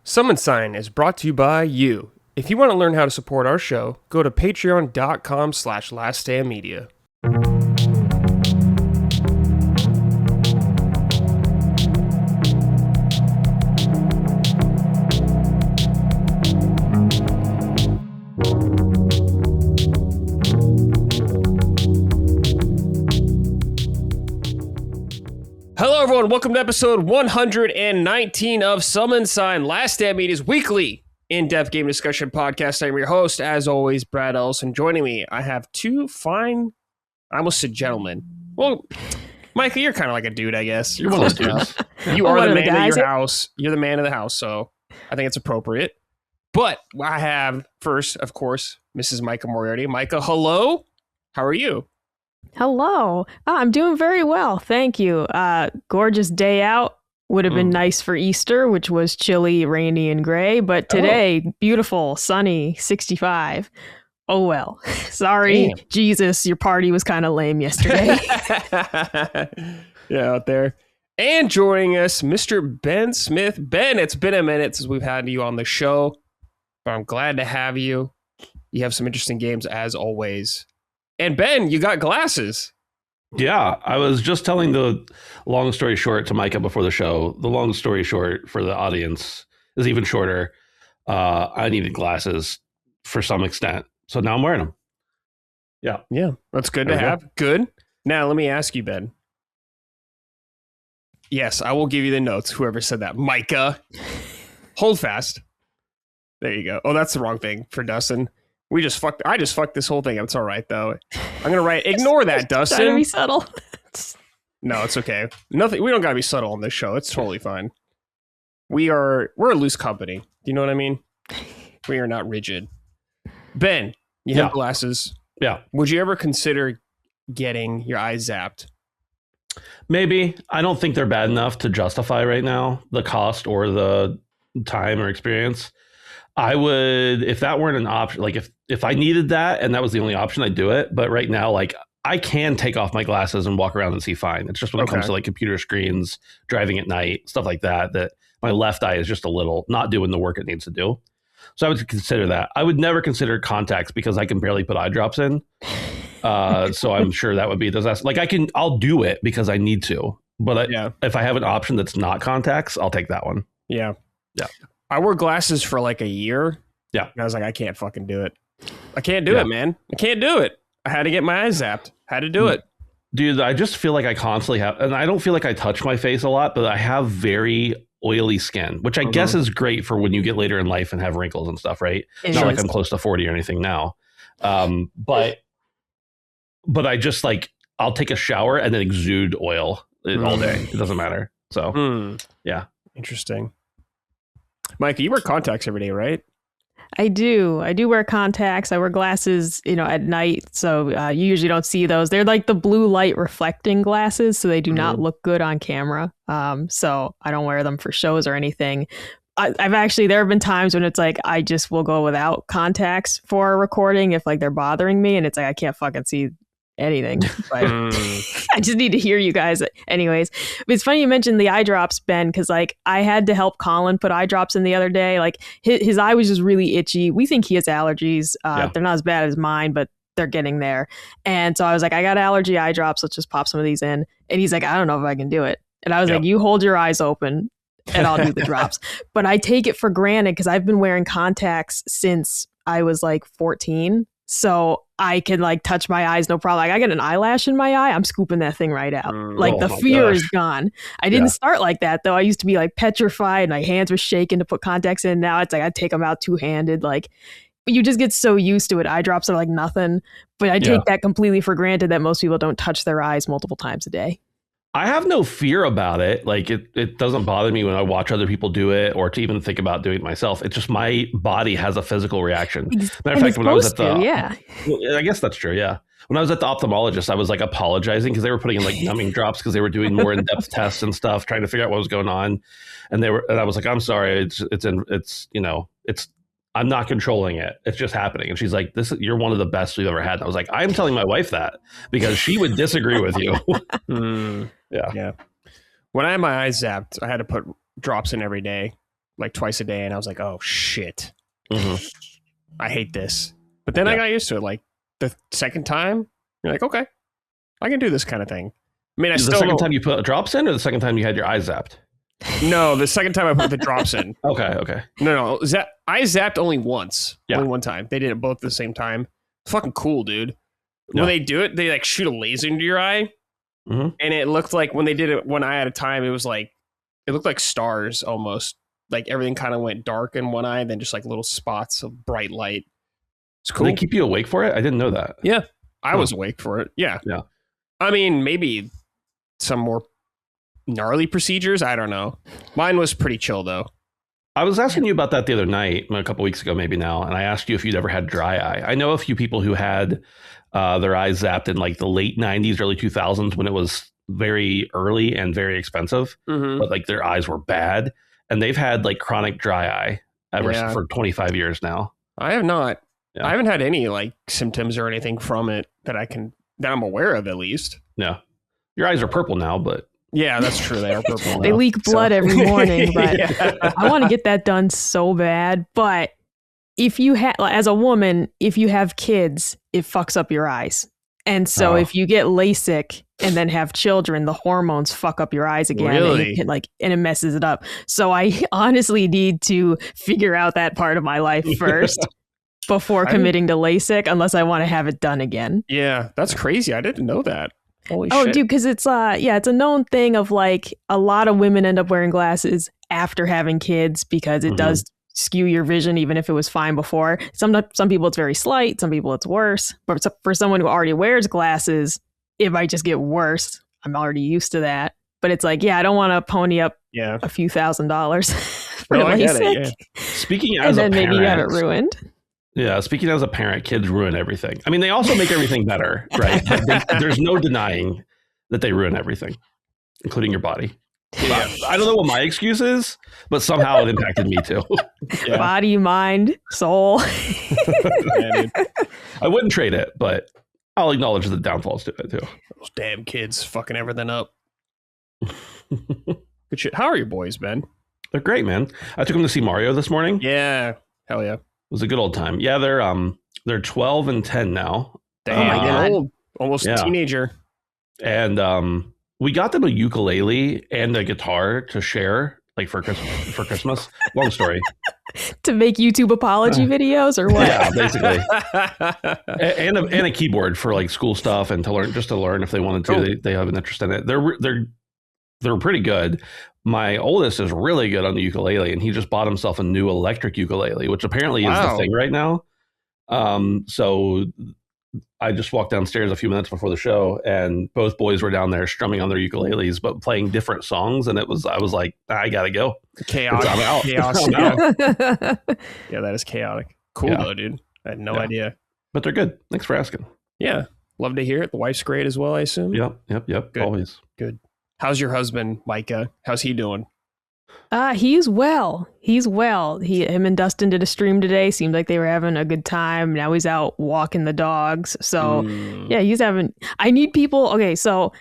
Summon Sign is brought to you by you. If you want to learn how to support our show, go to patreon.com/laststandmedia. Hello, everyone. Welcome to episode 119 of Summon Sign, Last Stand Media's weekly in-depth game discussion podcast. I'm your host, as always, Brad Ellison. Joining me, I have two fine, I almost said gentlemen. Well, Micah, you're kind of like a dude, I guess. You're one of those dudes. You are the man of your house. You're the man of the house, so I think it's appropriate. But I have first, of course, Mrs. Micah Moriarty. Micah, hello. How are you? Hello. I'm doing very well. Thank you. Gorgeous day out. Would have been nice for Easter, which was chilly, rainy, and gray. But today, beautiful, sunny, 65. Oh, well. Sorry, damn. Jesus, your party was kind of lame yesterday. Yeah, out there. And joining us, Mr. Ben Smith. Ben, it's been a minute since we've had you on the show, but I'm glad to have you. You have some interesting games, as always. And Ben, you got glasses. Yeah, I was just telling the long story short to Micah before the show. The long story short for the audience is even shorter. I needed glasses for some extent. So now I'm wearing them. Yeah. Yeah, that's good to have. Good. Now, let me ask you, Ben. Yes, I will give you the notes. Whoever said that. Micah. Hold fast. There you go. Oh, that's the wrong thing for Dustin. I just fucked this whole thing up. It's all right, though. I'm going to write, ignore that, Dustin. Trying to be subtle. No, it's okay. Nothing. We don't got to be subtle on this show. It's totally fine. We're a loose company. Do you know what I mean? We are not rigid. Ben, you have glasses. Yeah. Would you ever consider getting your eyes zapped? Maybe. I don't think they're bad enough to justify right now the cost or the time or experience. I would, if that weren't an option, like if I needed that and that was the only option, I'd do it. But right now, like I can take off my glasses and walk around and see fine. It's just when it comes to like computer screens, driving at night, stuff like that, that my left eye is just a little not doing the work it needs to do. So I would consider that. I would never consider contacts because I can barely put eye drops in. So I'm sure that would be disaster. Like I'll do it because I need to. But if I have an option that's not contacts, I'll take that one. Yeah. Yeah. I wore glasses for like a year. Yeah. And I was like, I can't fucking do it. I can't do it, man. I can't do it. I had to get my eyes zapped. Had to do it. Dude, I just feel like I constantly have, and I don't feel like I touch my face a lot, but I have very oily skin, which I guess is great for when you get later in life and have wrinkles and stuff, right? It's not like I'm close to 40 or anything now. But I just like, I'll take a shower and then exude oil all day. It doesn't matter. So, yeah. Interesting. Micah, you wear contacts every day, right? I do. I do wear contacts. I wear glasses, at night. So you usually don't see those. They're like the blue light reflecting glasses. So they do not look good on camera. So I don't wear them for shows or anything. there have been times when it's like, I just will go without contacts for a recording if like they're bothering me. And it's like, I can't fucking see anything. But I just need to hear you guys anyways. But it's funny you mentioned the eye drops, Ben, because like I had to help Colin put eye drops in the other day. Like his eye was just really itchy. We think he has allergies. They're not as bad as mine, but they're getting there. And so I was like, I got allergy eye drops. Let's just pop some of these in. And he's like, I don't know if I can do it. And I was like, you hold your eyes open and I'll do the drops. But I take it for granted because I've been wearing contacts since I was like 14. So I can like touch my eyes, no problem. Like I get an eyelash in my eye, I'm scooping that thing right out. Like the fear is gone. I didn't start like that though. I used to be like petrified. My hands were shaking to put contacts in. Now it's like I take them out two-handed. Like you just get so used to it. Eye drops are like nothing. But I take that completely for granted that most people don't touch their eyes multiple times a day. I have no fear about it. Like it doesn't bother me when I watch other people do it or to even think about doing it myself. It's just my body has a physical reaction. Matter of fact, when I was at I guess that's true. Yeah. When I was at the ophthalmologist, I was like apologizing because they were putting in like numbing drops because they were doing more in-depth tests and stuff, trying to figure out what was going on. And I was like, I'm sorry. I'm not controlling it. It's just happening. And she's like, you're one of the best we've ever had. And I was like, I'm telling my wife that because she would disagree with you. Yeah. When I had my eyes zapped, I had to put drops in every day. like twice a day, and I was like, oh shit, Mhm. I hate this. But then I got used to it. Like the second time, you're like, okay, I can do this kind of thing. I mean, I The still second time you put drops in, or the second time you had your eyes zapped? no. The second time I put the drops in. Okay. No. I zapped only once. Yeah. Only one time. They did it both at the same time. Fucking cool, dude. No. When they do it, they like shoot a laser into your eye, Mhm. and it looked like when they did it one eye at a time, it looked like stars almost. Like everything kind of went dark in one eye, and then just like little spots of bright light. It's cool. Do they keep you awake for it? I didn't know that. Yeah, I was awake for it. Yeah. I mean, maybe some more gnarly procedures. I don't know. Mine was pretty chill though. I was asking you about that the other night, a couple weeks ago, maybe now, and I asked you if you'd ever had dry eye. I know a few people who had their eyes zapped in like the late 90s, early 2000s when it was very early and very expensive, but like their eyes were bad, and they've had like chronic dry eye for 25 years now. I have not. Yeah. I haven't had any like symptoms or anything from it that I'm aware of at least. No, your eyes are purple now, but yeah, that's true. They are purple. They now, leak blood every morning, but Yeah. I want to get that done so bad. But if you have, as a woman, if you have kids, it fucks up your eyes. And so if you get LASIK and then have children, the hormones fuck up your eyes again. Really? And it messes it up. So I honestly need to figure out that part of my life first before committing to LASIK, unless I want to have it done again. Yeah, that's crazy. I didn't know that. Holy Oh, shit. dude, because it's it's a known thing of like a lot of women end up wearing glasses after having kids because it does skew your vision, even if it was fine before. Some people it's very slight, some people it's worse. But for someone who already wears glasses, it might just get worse. I'm already used to that. But it's like, I don't want to pony up a few $1,000s for I get LASIK. it, speaking as and then a parent, maybe you have it ruined. Yeah, speaking as a parent, kids ruin everything. I mean, they also make everything better, right? There's no denying that they ruin everything, including your body. Yeah. I don't know what my excuse is, but somehow it impacted me too. Yeah. Body, mind, soul. Yeah, dude. I wouldn't trade it, but I'll acknowledge the downfalls to it too. Those damn kids fucking everything up. Good shit. How are your boys, Ben? They're great, man. I took them to see Mario this morning. Yeah. Hell yeah. It was a good old time. Yeah, they're 12 and 10 now. Damn, my God. old. Almost a teenager. And we got them a ukulele and a guitar to share, like for Christmas. Long story. To make YouTube apology videos or what? Yeah, basically. and a keyboard for like school stuff and to learn if they wanted to. Cool. They have an interest in it. They're pretty good. My oldest is really good on the ukulele, and he just bought himself a new electric ukulele, which apparently is the thing right now. So I just walked downstairs a few minutes before the show, and both boys were down there strumming on their ukuleles, but playing different songs. And I was like, I gotta go. Chaotic. I'm out. Chaos. I'm out. Yeah, that is chaotic. Cool though, dude. I had no idea. But they're good. Thanks for asking. Yeah. Love to hear it. The wife's great as well, I assume. Yep. Good. Always. Good. How's your husband, Micah? How's he doing? He's well. Him and Dustin did a stream today. Seemed like they were having a good time. Now he's out walking the dogs. So he's having. I need people. Okay, so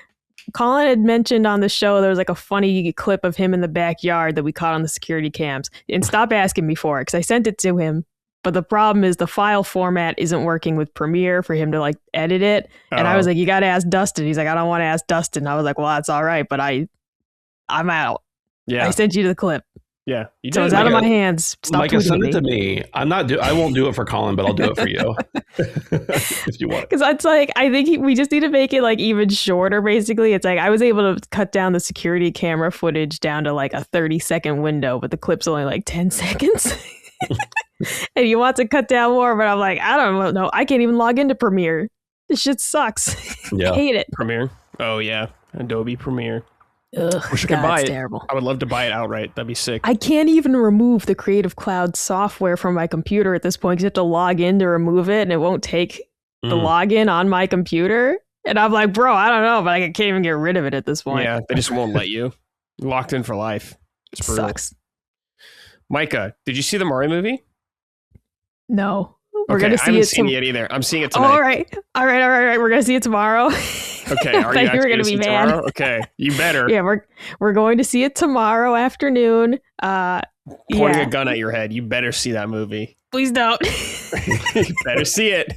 Colin had mentioned on the show there was like a funny clip of him in the backyard that we caught on the security cams. And stop asking me for it because I sent it to him. But the problem is the file format isn't working with Premiere for him to like edit it. And I was like, you got to ask Dustin. He's like, I don't want to ask Dustin. I was like, well, that's all right. But I'm out. Yeah. I sent you the clip. Yeah. You So did. it's out of my hands. Stop Micah, tweeting send me. it to me. I won't do it for Colin, but I'll do it for you if you want. Because it's like, I think we just need to make it like even shorter, basically. It's like I was able to cut down the security camera footage down to like a 30-second window, but the clip's only like 10 seconds. And you want to cut down more, but I'm like, I don't know. I can't even log into Premiere. This shit sucks. Yeah. I hate it. Premiere. Oh, yeah. Adobe Premiere. Ugh, Wish I could buy it's it. terrible. I would love to buy it outright. That'd be sick. I can't even remove the Creative Cloud software from my computer at this point because you have to log in to remove it, and it won't take the login on my computer. And I'm like, bro, I don't know, but I can't even get rid of it at this point. Yeah, they just won't let you. You're locked in for life. It's brutal. Sucks. Micah, did you see the Mario movie? No. We're Okay, gonna I see haven't it seen it yet either. I'm seeing it tonight. All right. We're gonna see it tomorrow. Okay, are you Thought you were actually gonna see be it mad. tomorrow? Okay, you better. Yeah, we're going to see it tomorrow afternoon. pointing a gun at your head. You better see that movie. Please don't. You better see it.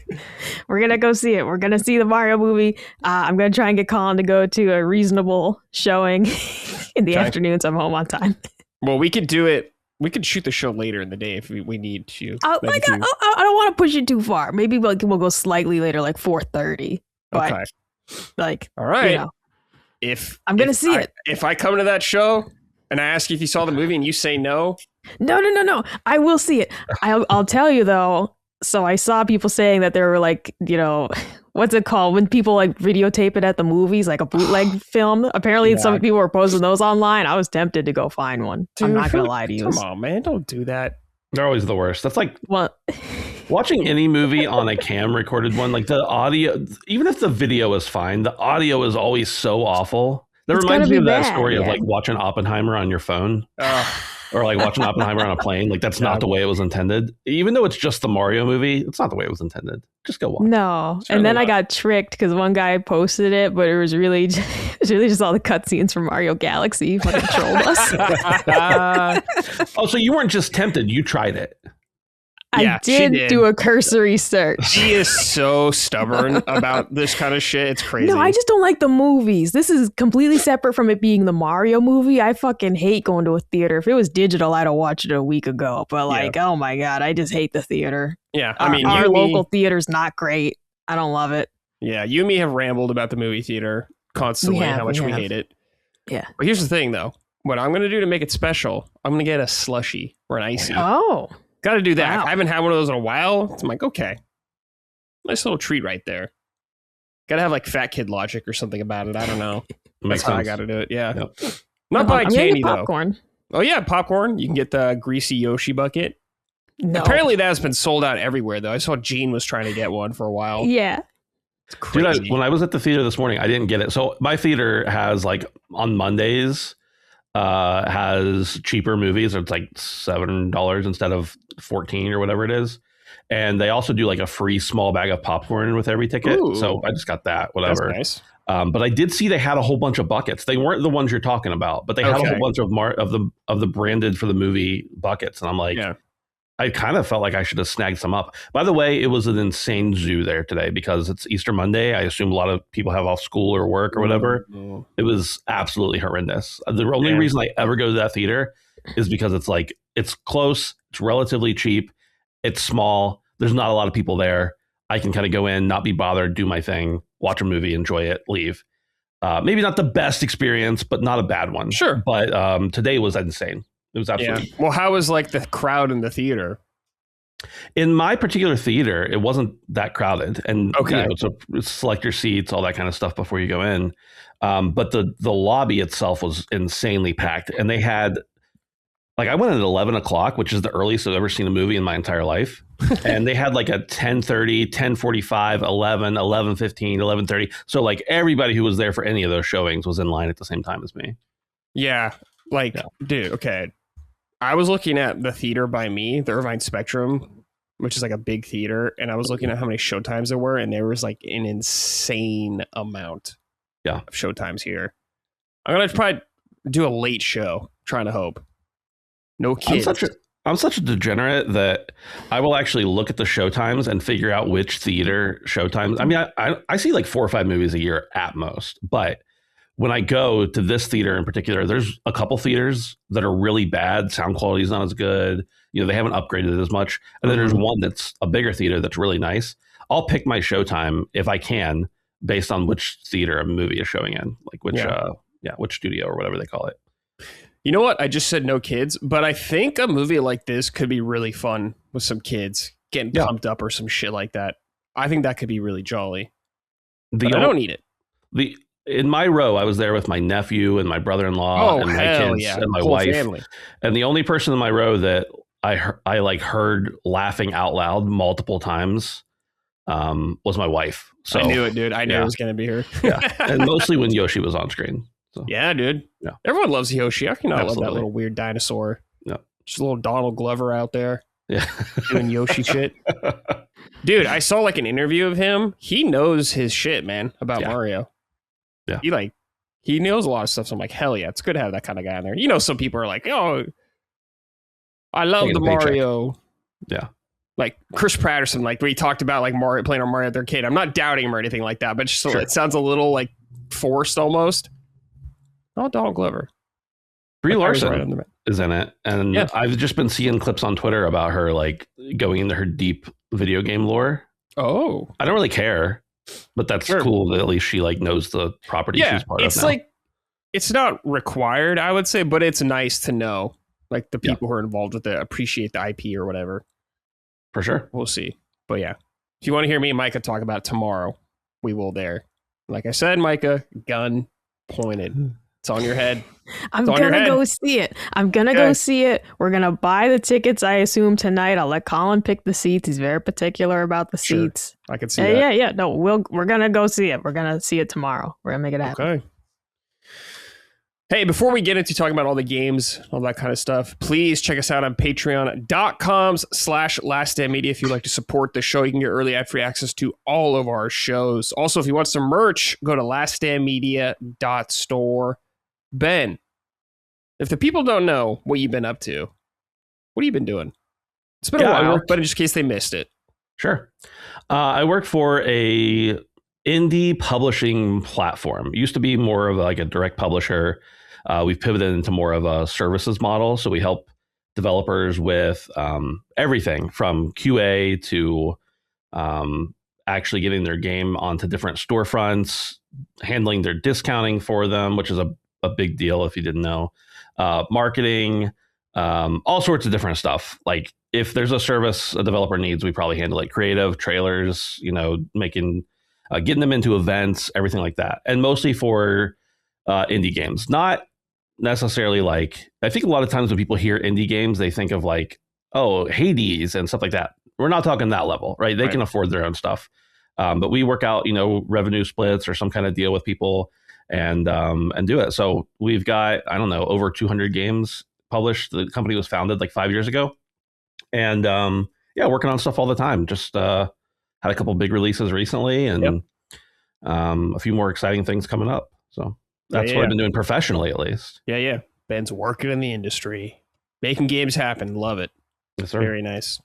We're going to go see it. We're going to see the Mario movie. I'm going to try and get Colin to go to a reasonable showing in the afternoons. I'm home on time. Well, we could do it. We could shoot the show later in the day if we need to. I don't want to push it too far. Maybe we'll go slightly later, like 4:30. But okay. Like, all right. You know, if I'm going to see it. If I come to that show and I ask you if you saw the movie and you say no. No. I will see it. I'll tell you though. So I saw people saying that there were like, you know, what's it called when people like videotape it at the movies, like a bootleg film. Apparently some people were posting those online. I was tempted to go find one. Dude, I'm not going to lie to you. Come on, man. Don't do that. They're always the worst. That's like watching any movie on a cam recorded one. Like the audio, even if the video is fine, the audio is always so awful. That reminds me of that story of like watching Oppenheimer on your phone. Or like watching Oppenheimer on a plane. Like that's not the way it was intended. Even though it's just the Mario movie, it's not the way it was intended. Just go watch. No. And then I got tricked because one guy posted it, but it was really just all the cutscenes from Mario Galaxy. He fucking trolled us. Oh, so you weren't just tempted. You tried it. I did do a cursory search. She is so stubborn about this kind of shit. It's crazy. No, I just don't like the movies. This is completely separate from it being the Mario movie. I fucking hate going to a theater. If it was digital, I'd have watched it a week ago. But like, oh my God, I just hate the theater. Yeah, I mean, our local theater's not great. I don't love it. Yeah, you and me have rambled about the movie theater constantly, how much we hate it. Yeah. But here's the thing, though. What I'm going to do to make it special, I'm going to get a slushie or an icy. Oh. Got to do that. Wow. I haven't had one of those in a while. So I'm like, okay. Nice little treat right there. Got to have like fat kid logic or something about it. I don't know. That's how I got to do it. Yeah. Yep. Not buying candy, though. Popcorn. Oh, yeah. Popcorn. You can get the greasy Yoshi bucket. No. Apparently, that's been sold out everywhere, though. I saw Gene was trying to get one for a while. Yeah. It's crazy. Dude, when I was at the theater this morning, I didn't get it. So my theater has like on Mondays, has cheaper movies. It's like $7 instead of $14 or whatever it is. And they also do like a free small bag of popcorn with every ticket. Ooh. So I just got that, whatever. That's nice. But I did see they had a whole bunch of buckets. They weren't the ones you're talking about, but they had a whole bunch of the branded for the movie buckets. And I'm like, I kind of felt like I should have snagged some up. By the way, it was an insane zoo there today because it's Easter Monday. I assume a lot of people have off school or work or whatever. Mm-hmm. It was absolutely horrendous. The only reason I ever go to that theater is because it's like, it's close, it's relatively cheap, it's small, there's not a lot of people there. I can kind of go in, not be bothered, do my thing, watch a movie, enjoy it, leave. Maybe not the best experience, but not a bad one. Sure. But today was insane. It was absolutely. Yeah. Well, how was like the crowd in the theater? In my particular theater, it wasn't that crowded, and so select your seats, all that kind of stuff before you go in. But the lobby itself was insanely packed, and they had like I went at 11 o'clock, which is the earliest I've ever seen a movie in my entire life, and they had like a 10:30, 10:45, 11, 11:15, 11:30. So like everybody who was there for any of those showings was in line at the same time as me. Yeah, dude. Okay. I was looking at the theater by me, the Irvine Spectrum, which is like a big theater, and I was looking at how many showtimes there were, and there was like an insane amount of showtimes here. I'm going to probably do a late show, trying to hope. No kids. I'm such a degenerate that I will actually look at the showtimes and figure out which theater showtimes. I mean, I see like 4 or 5 movies a year at most, but when I go to this theater in particular, there's a couple theaters that are really bad. Sound quality is not as good. You know, they haven't upgraded it as much. And then there's one that's a bigger theater that's really nice. I'll pick my showtime if I can based on which theater a movie is showing in, like which studio or whatever they call it. You know what? I just said no kids, but I think a movie like this could be really fun with some kids getting pumped up or some shit like that. I think that could be really jolly. But I don't need it. In my row, I was there with my nephew and my brother-in-law and my kids and my wife. Family. And the only person in my row that I heard laughing out loud multiple times was my wife. So I knew it, dude. I knew it was going to be her. And mostly when Yoshi was on screen. So. Yeah, dude. Yeah. Everyone loves Yoshi. I love that little weird dinosaur. Yeah. Just a little Donald Glover out there. Yeah. Doing Yoshi shit. Dude, I saw like an interview of him. He knows his shit, man, about Mario. Yeah. He knows a lot of stuff. So I'm like, hell yeah, it's good to have that kind of guy in there. You know, some people are like, oh, I love the Taking a paycheck. Mario. Yeah. Like Chris Pratt or something, like where he talked about like Mario playing on Mario at the arcade. I'm not doubting him or anything like that, but just Sure. it sounds a little like forced almost. Oh, Donald Glover. Brie Like, Larson is in it, and Yeah. I've just been seeing clips on Twitter about her like going into her deep video game lore. Oh, I don't really care, but that's Sure. cool that at least she like knows the property yeah. she's part of It's now. like it's not required, I would say, but it's nice to know. Like the people who are involved with it appreciate the IP or whatever. For sure. We'll see. But yeah, if you want to hear me and Micah talk about it tomorrow, we will there. Like I said, Micah, gun pointed. It's on your head. I'm It's on your gonna head. go see it. I'm gonna Okay. go see it. We're gonna buy the tickets, I assume, tonight. I'll let Colin pick the seats. He's very particular about the Sure. seats. I can see that. Yeah. No, we're gonna go see it. We're gonna see it tomorrow. We're gonna make it happen. Okay. Hey, before we get into talking about all the games, all that kind of stuff, please check us out on patreon.com/laststandmedia if you'd like to support the show. You can get early ad-free access to all of our shows. Also, if you want some merch, go to laststandmedia.store. Ben, if the people don't know what you've been up to, what have you been doing? It's been a while, but in just case they missed it. Sure. I work for a indie publishing platform. It used to be more of like a direct publisher. We've pivoted into more of a services model. So we help developers with everything from QA to actually getting their game onto different storefronts, handling their discounting for them, which is a big deal if you didn't know, marketing, all sorts of different stuff. Like if there's a service a developer needs, we probably handle like creative, trailers, making, getting them into events, everything like that. And mostly for indie games, not necessarily like, I think a lot of times when people hear indie games, they think of like, oh, Hades and stuff like that. We're not talking that level, right? They can afford their own stuff. But we work out, revenue splits or some kind of deal with people and do it. So we've got, I don't know, over 200 games published. The company was founded like 5 years ago. And working on stuff all the time. Just had a couple big releases recently and a few more exciting things coming up. So that's what I've been doing professionally, at least. Yeah. Ben's working in the industry, making games happen. Love it. Yes, sir. Very nice.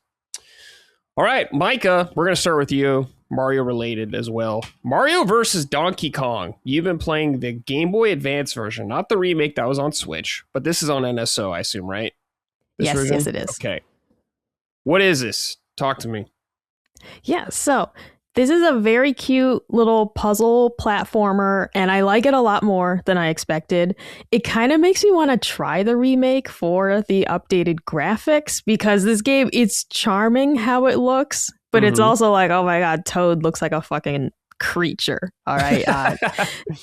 All right, Micah, we're going to start with you. Mario related as well. Mario versus Donkey Kong. You've been playing the Game Boy Advance version, not the remake that was on Switch, but this is on NSO, I assume, right? Yes, it is. Okay. What is this? Talk to me. Yeah, so this is a very cute little puzzle platformer, and I like it a lot more than I expected. It kind of makes me want to try the remake for the updated graphics, because this game, it's charming how it looks, but it's also like, oh my god, Toad looks like a fucking creature. All right.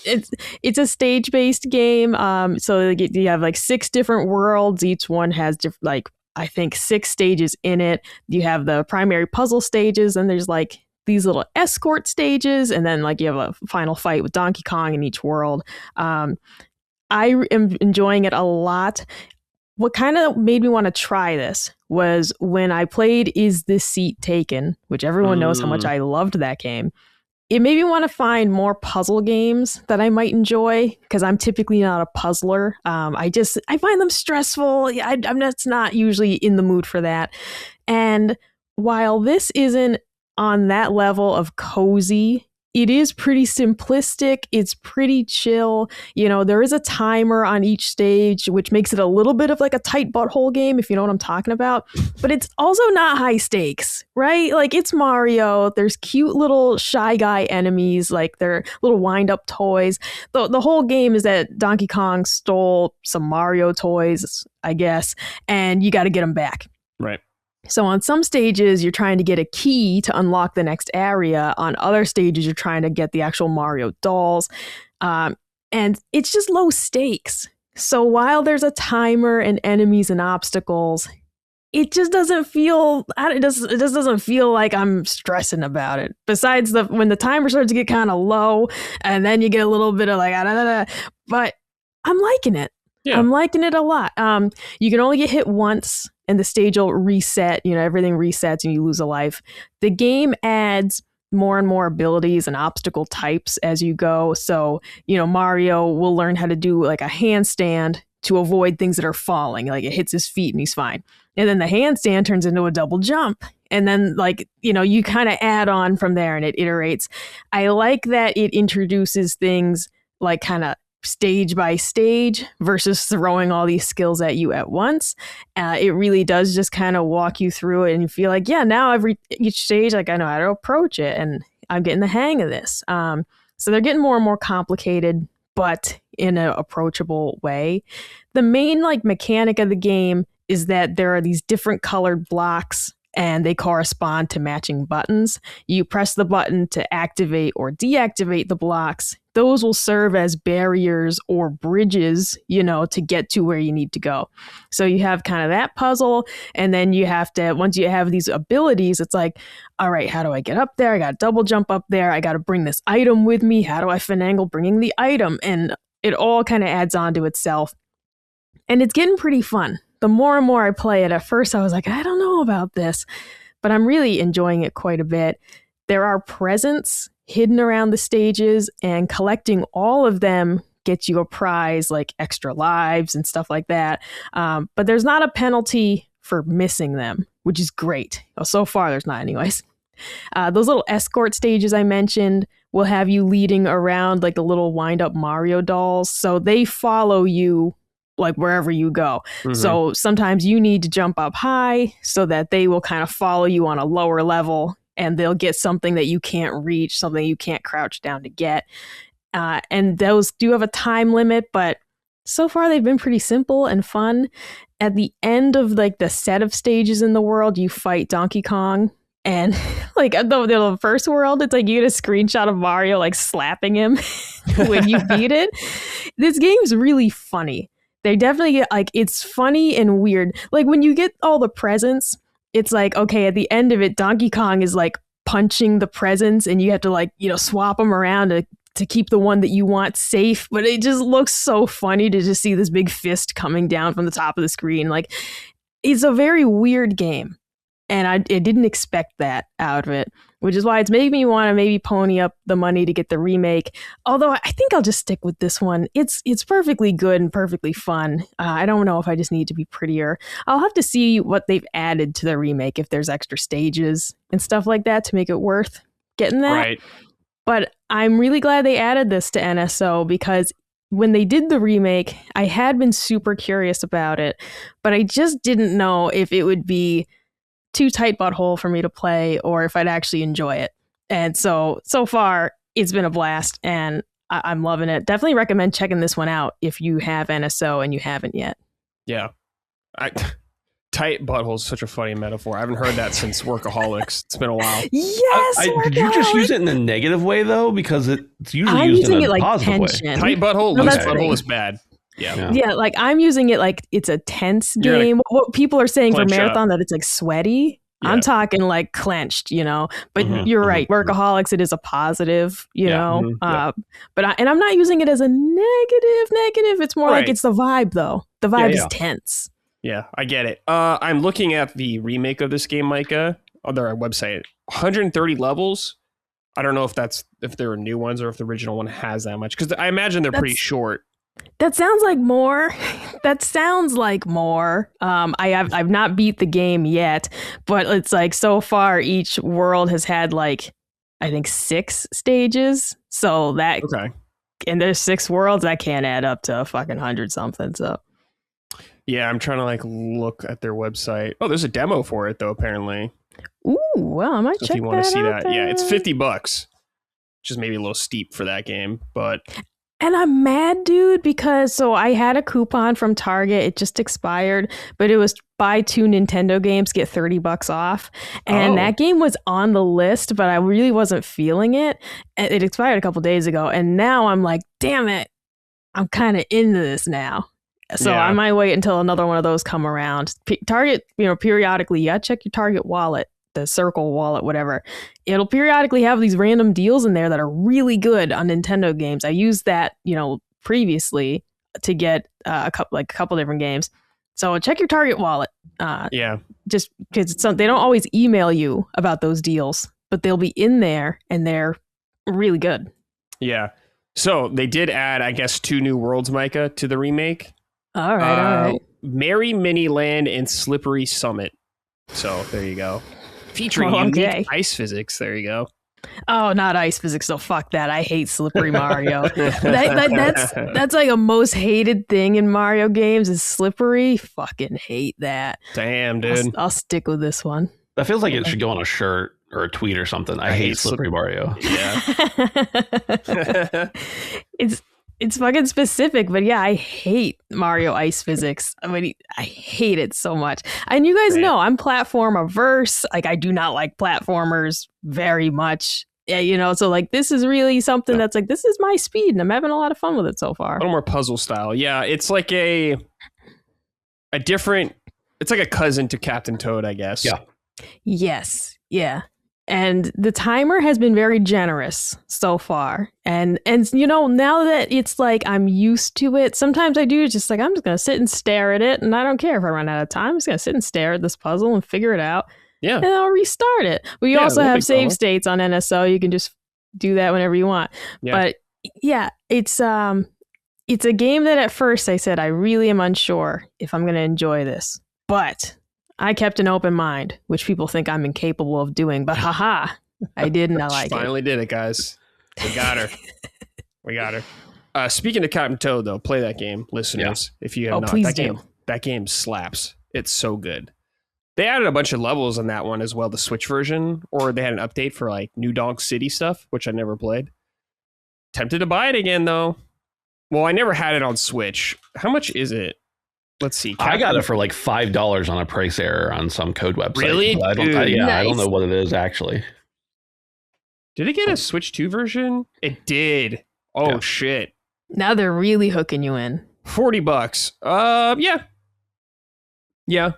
It's a stage-based game. So you have like 6 different worlds. Each one has I think 6 stages in it. You have the primary puzzle stages, and there's like these little escort stages, and then like you have a final fight with Donkey Kong in each world. I am enjoying it a lot. What kind of made me want to try this was when I played Is This Seat Taken, which everyone knows how much I loved that game. It made me want to find more puzzle games that I might enjoy, because I'm typically not a puzzler. I find them stressful. I'm just not usually in the mood for that. And while this isn't on that level of cozy, it is pretty simplistic. It's pretty chill. There is a timer on each stage, which makes it a little bit of like a tight butthole game, if you know what I'm talking about. But it's also not high stakes, right? Like, it's Mario. There's cute little Shy Guy enemies, like they're little wind-up toys. The whole game is that Donkey Kong stole some Mario toys, I guess, and you got to get them back. Right. So on some stages, you're trying to get a key to unlock the next area. On other stages, you're trying to get the actual Mario dolls. And it's just low stakes. So while there's a timer and enemies and obstacles, it just doesn't feel, it just doesn't feel like I'm stressing about it. Besides when the timer starts to get kind of low, and then you get a little bit of like, but I'm liking it. Yeah. I'm liking it a lot. You can only get hit once, and the stage will reset. Everything resets and you lose a life. The game adds more and more abilities and obstacle types as you go. So, Mario will learn how to do like a handstand to avoid things that are falling. Like, it hits his feet and he's fine. And then the handstand turns into a double jump. And then, like, you know, you kind of add on from there and it iterates. I like that it introduces things like kind of stage by stage versus throwing all these skills at you at once. It really does just kind of walk you through it and you feel like, yeah, now each stage, like I know how to approach it and I'm getting the hang of this. So they're getting more and more complicated, but in an approachable way. The main like mechanic of the game is that there are these different colored blocks and they correspond to matching buttons. You press the button to activate or deactivate the blocks. Those will serve as barriers or bridges, you know, to get to where you need to go. So you have kind of that puzzle. And then you have to, once you have these abilities, it's like, all right, how do I get up there? I got to double jump up there. I got to bring this item with me. How do I finagle bringing the item? And it all kind of adds on to itself. And it's getting pretty fun. The more and more I play it, at first I was like, I don't know about this, but I'm really enjoying it quite a bit. There are presents hidden around the stages, and collecting all of them gets you a prize like extra lives and stuff like that. But there's not a penalty for missing them, which is great. Well, so far, there's not anyways. Those little escort stages I mentioned will have you leading around like the little wind-up Mario dolls. So they follow you like wherever you go. Mm-hmm. So sometimes you need to jump up high so that they will kind of follow you on a lower level and they'll get something that you can't reach, something you can't crouch down to get. And those do have a time limit, but so far they've been pretty simple and fun. At the end of like the set of stages in the world, you fight Donkey Kong. And like the first world, it's like you get a screenshot of Mario like slapping him when you beat it. This game's really funny. They definitely get like, it's funny and weird. Like when you get all the presents, it's like, okay, at the end of it, Donkey Kong is like punching the presents and you have to like, you know, swap them around to keep the one that you want safe. But it just looks so funny to just see this big fist coming down from the top of the screen. Like it's a very weird game. And I didn't expect that out of it, which is why it's making me want to maybe pony up the money to get the remake. Although I think I'll just stick with this one. It's perfectly good and perfectly fun. I don't know if I just need to be prettier. I'll have to see what they've added to the remake, if there's extra stages and stuff like that to make it worth getting that. Right. But I'm really glad they added this to NSO because when they did the remake, I had been super curious about it, but I just didn't know if it would be too tight butthole for me to play or if I'd actually enjoy it. And so far it's been a blast and I'm loving it. Definitely recommend checking this one out if you have NSO and you haven't yet. Yeah. Tight butthole is such a funny metaphor. I haven't heard that since Workaholics. It's been a while. Yes. Did you just use it in a negative way though? Because it's usually used in a like positive tension. way. Tight butthole, loose butthole is bad. Yeah, like I'm using it like it's a tense game. What people are saying for Marathon that it's like sweaty. Yeah. I'm talking like clenched, you know. But you're right. Workaholics, it is a positive, you know. But I'm not using it as a negative. It's more like it's the vibe though. The vibe is tense. Yeah, I get it. I'm looking at the remake of this game, Micah, on their website. 130 levels. I don't know if there are new ones or if the original one has that much because I imagine they're pretty short. That sounds like more. I've not beat the game yet, but it's like so far each world has had like I think 6 stages. So that and there's 6 worlds, that can't add up to a fucking 100 something. So yeah, I'm trying to like look at their website. Oh, there's a demo for it though, apparently. Ooh, well, I might check that out. If you want to see that, yeah, it's $50, which is maybe a little steep for that game, but. And I'm mad, dude, because so I had a coupon from Target. It just expired, but it was buy 2 Nintendo games, get $30 off. And that game was on the list, but I really wasn't feeling it. It expired a couple days ago. And now I'm like, damn it, I'm kind of into this now. So I might wait until another one of those come around. Target, you know, periodically, you gotta check your Target wallet. The Circle wallet, whatever. It'll periodically have these random deals in there that are really good on Nintendo games. I used that, you know, previously to get a couple different games. So check your Target wallet. Just because they don't always email you about those deals, but they'll be in there and they're really good. Yeah. So they did add, I guess, 2 new worlds, Micah, to the remake. All right. Merry Mini Land and Slippery Summit. So there you go. Featuring unique ice physics. There you go. Oh, not ice physics. So fuck that. I hate slippery Mario. That's like a most hated thing in Mario games is slippery. Fucking hate that. Damn, dude. I'll stick with this one. That feels like it should go on a shirt or a tweet or something. I hate slippery Mario. Yeah. It's fucking specific, but yeah, I hate Mario ice physics. I mean, I hate it so much. And you guys know I'm platform averse. Like, I do not like platformers very much. Yeah, so like this is really something that's like, this is my speed and I'm having a lot of fun with it so far. A little more puzzle style. Yeah, it's like a different, it's like a cousin to Captain Toad, I guess. Yeah. Yes. Yeah. And the timer has been very generous so far. And now that it's like I'm used to it, sometimes I do just like, I'm just going to sit and stare at it. And I don't care if I run out of time. I'm just going to sit and stare at this puzzle and figure it out. Yeah. And I'll restart it. We also have save states on NSO. You can just do that whenever you want. Yeah. But yeah, it's a game that at first I said, I really am unsure if I'm going to enjoy this. But I kept an open mind, which people think I'm incapable of doing, but haha, I did and I like Finally did it, guys. We got her. We got her. Speaking of Captain Toad, though, play that game, listeners. If you have not, please that game slaps. It's so good. They added a bunch of levels in that one as well, the Switch version, or they had an update for like New Donk City stuff, which I never played. Tempted to buy it again, though. Well, I never had it on Switch. How much is it? Let's see. I got it for like $5 on a price error on some code website. Really? I don't know what it is actually. Did it get a Switch 2 version? It did. Oh, shit. Now they're really hooking you in. $40. Yeah. Yeah.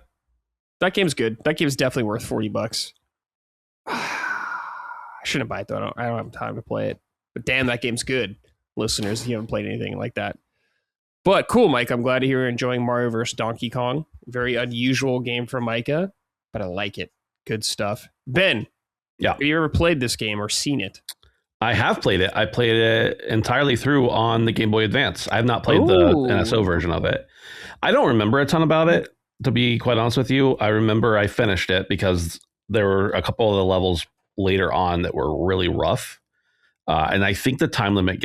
That game's good. That game's definitely worth $40. I shouldn't buy it though. I don't have time to play it. But damn, that game's good. Listeners, if you haven't played anything like that. But cool, Mike. I'm glad to hear you're enjoying Mario vs. Donkey Kong. Very unusual game for Micah, but I like it. Good stuff. Ben, have you ever played this game or seen it? I have played it. I played it entirely through on the Game Boy Advance. I have not played the NSO version of it. I don't remember a ton about it, to be quite honest with you. I remember I finished it because there were a couple of the levels later on that were really rough. And I think the time limit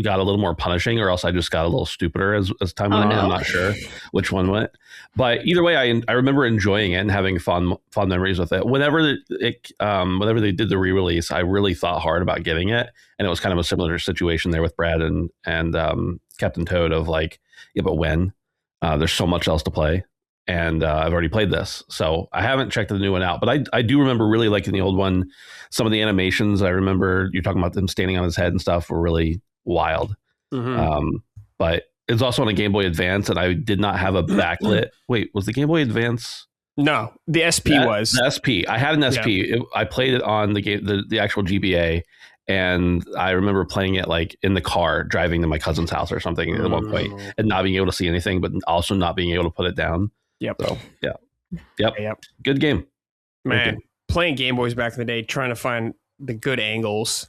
got a little more punishing, or else I just got a little stupider as time went on. I'm not sure which one went, but either way, I remember enjoying it and having fond memories with it. Whenever whenever they did the re-release, I really thought hard about getting it, and it was kind of a similar situation there with Brad and Captain Toad of like, yeah, but when there's so much else to play, and I've already played this, so I haven't checked the new one out. But I do remember really liking the old one. Some of the animations, I remember you're talking about them standing on his head and stuff, were really wild. But it's also on a Game Boy Advance, and I did not have a backlit. Wait, was the Game Boy Advance? No, the SP was. The SP. I had an SP. Yeah. I played it on the game, the actual GBA, and I remember playing it like in the car driving to my cousin's house or something at one point, and not being able to see anything, but also not being able to put it down. Yep. So Yep. Good game. Man, playing Game Boys back in the day, trying to find the good angles.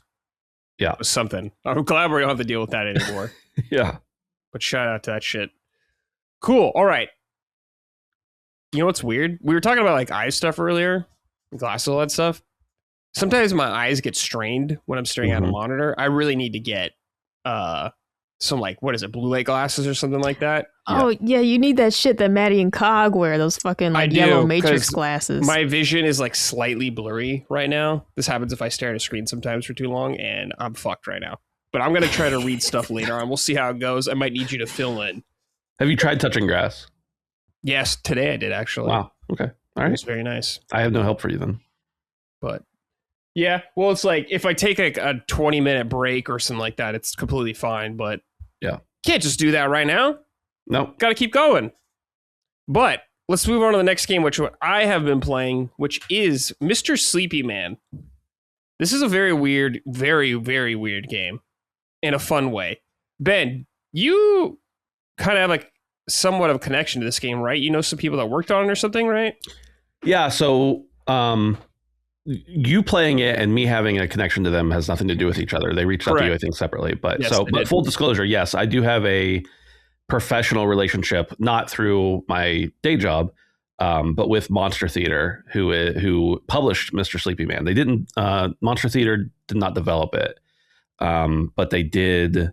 Yeah. Was something. I'm glad we don't have to deal with that anymore. Yeah. But shout out to that shit. Cool. All right. You know what's weird? We were talking about like eye stuff earlier, glasses, all that stuff. Sometimes my eyes get strained when I'm staring at a monitor. I really need to get some like, what is it, blue light glasses or something like that. Oh, yeah, you need that shit that Maddie and Cog wear, those fucking like yellow Matrix glasses. My vision is like slightly blurry right now. This happens if I stare at a screen sometimes for too long, and I'm fucked right now. But I'm going to try to read stuff later on. We'll see how it goes. I might need you to fill in. Have you tried touching grass? Yes, today I did actually. Wow. Okay. All right. It was very nice. I have no help for you then. But yeah, well, it's like if I take like a 20-minute break or something like that, it's completely fine. But yeah, can't just do that right now. No. Got to keep going. But let's move on to the next game, which I have been playing, which is Mr. Sleepy Man. This is a very weird, very, very weird game in a fun way. Ben, you kind of have like somewhat of a connection to this game, right? You know some people that worked on it or something, right? Yeah, so you playing it and me having a connection to them has nothing to do with each other. They reached out to you, I think, separately. But but full disclosure, yes, I do have a professional relationship, not through my day job, but with Monster Theater, who published Mr. Sleepy Man. They didn't. Monster Theater did not develop it, but they did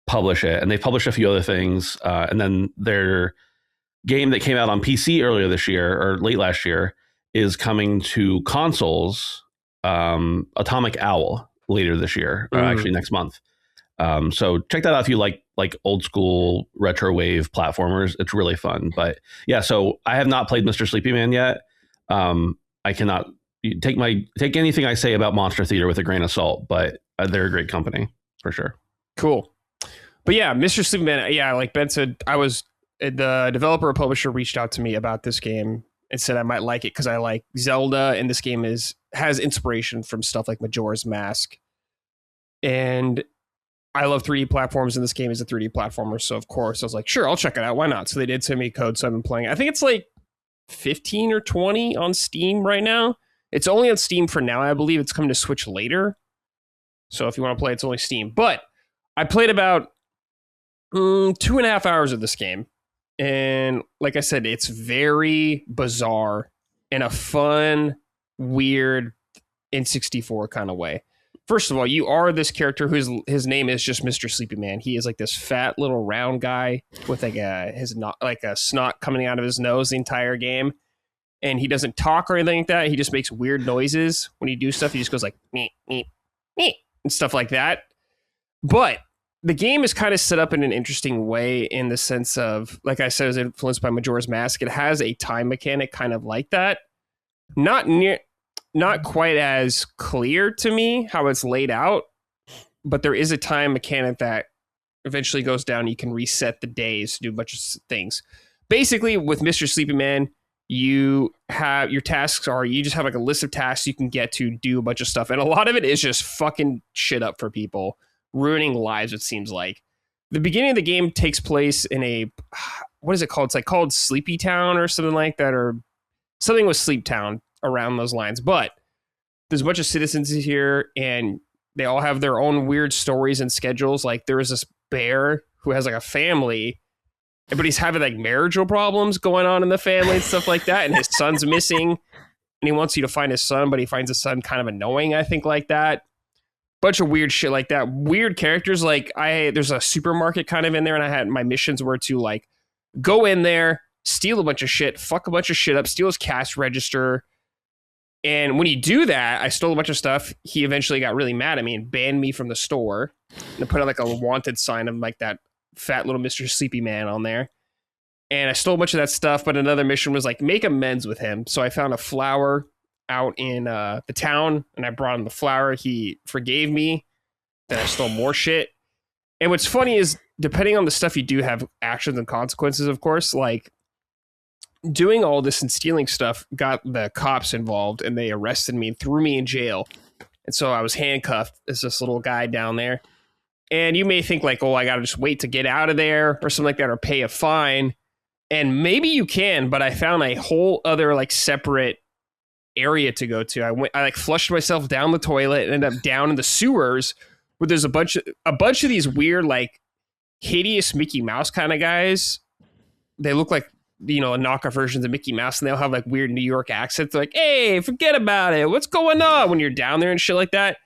publish it, and they published a few other things. And then their game that came out on PC earlier this year or late last year is coming to consoles. Atomic Owl later this year, actually next month. So check that out if you like old school retro wave platformers. It's really fun. But yeah, so I have not played Mr. Sleepy Man yet. I cannot take anything I say about Monster Theater with a grain of salt, but they're a great company for sure. Cool. But yeah, Mr. Sleepy Man, yeah, like Ben said, the developer or publisher reached out to me about this game and said I might like it because I like Zelda, and this game has inspiration from stuff like Majora's Mask. And I love 3D platforms, and this game is a 3D platformer, so of course I was like, sure, I'll check it out. Why not? So they did send me code, so I've been playing it. I think it's like 15 or 20 on Steam right now. It's only on Steam for now. I believe it's coming to Switch later. So if you want to play, it's only Steam. But I played about 2.5 hours of this game. And like I said, it's very bizarre in a fun, weird N64 kind of way. First of all, you are this character his name is just Mr. Sleepy Man. He is like this fat little round guy with like a snot coming out of his nose the entire game. And he doesn't talk or anything like that. He just makes weird noises when you do stuff. He just goes like meep, meep, meep, and stuff like that. But the game is kind of set up in an interesting way in the sense of, like I said, it was influenced by Majora's Mask. It has a time mechanic kind of like that. Not quite as clear to me how it's laid out, but there is a time mechanic that eventually goes down. You can reset the days to do a bunch of things. Basically, with Mr. Sleepy Man, you have your tasks are you just have like a list of tasks you can get to do a bunch of stuff, and a lot of it is just fucking shit up for people, ruining lives. It seems like the beginning of the game takes place in a, what is it called? It's like called Sleepy Town or something like that, or something with Sleep Town around those lines. But there's a bunch of citizens here, and they all have their own weird stories and schedules. Like there is this bear who has like a family, but he's having like marital problems going on in the family and stuff like that. And his son's missing, and he wants you to find his son, but he finds his son kind of annoying, I think, like that. Bunch of weird shit like that. Weird characters. Like there's a supermarket kind of in there, and I had my missions were to like go in there, steal a bunch of shit, fuck a bunch of shit up, steal his cash register. And when you do that, I stole a bunch of stuff. He eventually got really mad at me and banned me from the store, and put on like a wanted sign of like that fat little Mr. Sleepy Man on there. And I stole a bunch of that stuff, but another mission was like make amends with him. So I found a flower out in the town, and I brought him the flower. He forgave me. Then I stole more shit. And what's funny is, depending on the stuff you do, have actions and consequences, of course. Like doing all this and stealing stuff got the cops involved, and they arrested me and threw me in jail. And so I was handcuffed as this little guy down there. And you may think like, oh, I got to just wait to get out of there or something like that, or pay a fine. And maybe you can, but I found a whole other like separate area to go to. I like flushed myself down the toilet and ended up down in the sewers where there's a bunch of these weird, like hideous Mickey Mouse kind of guys. They look like, you know, knockoff versions of Mickey Mouse, and they'll have like weird New York accents. They're like, hey, forget about it. What's going on? When you're down there and shit like that,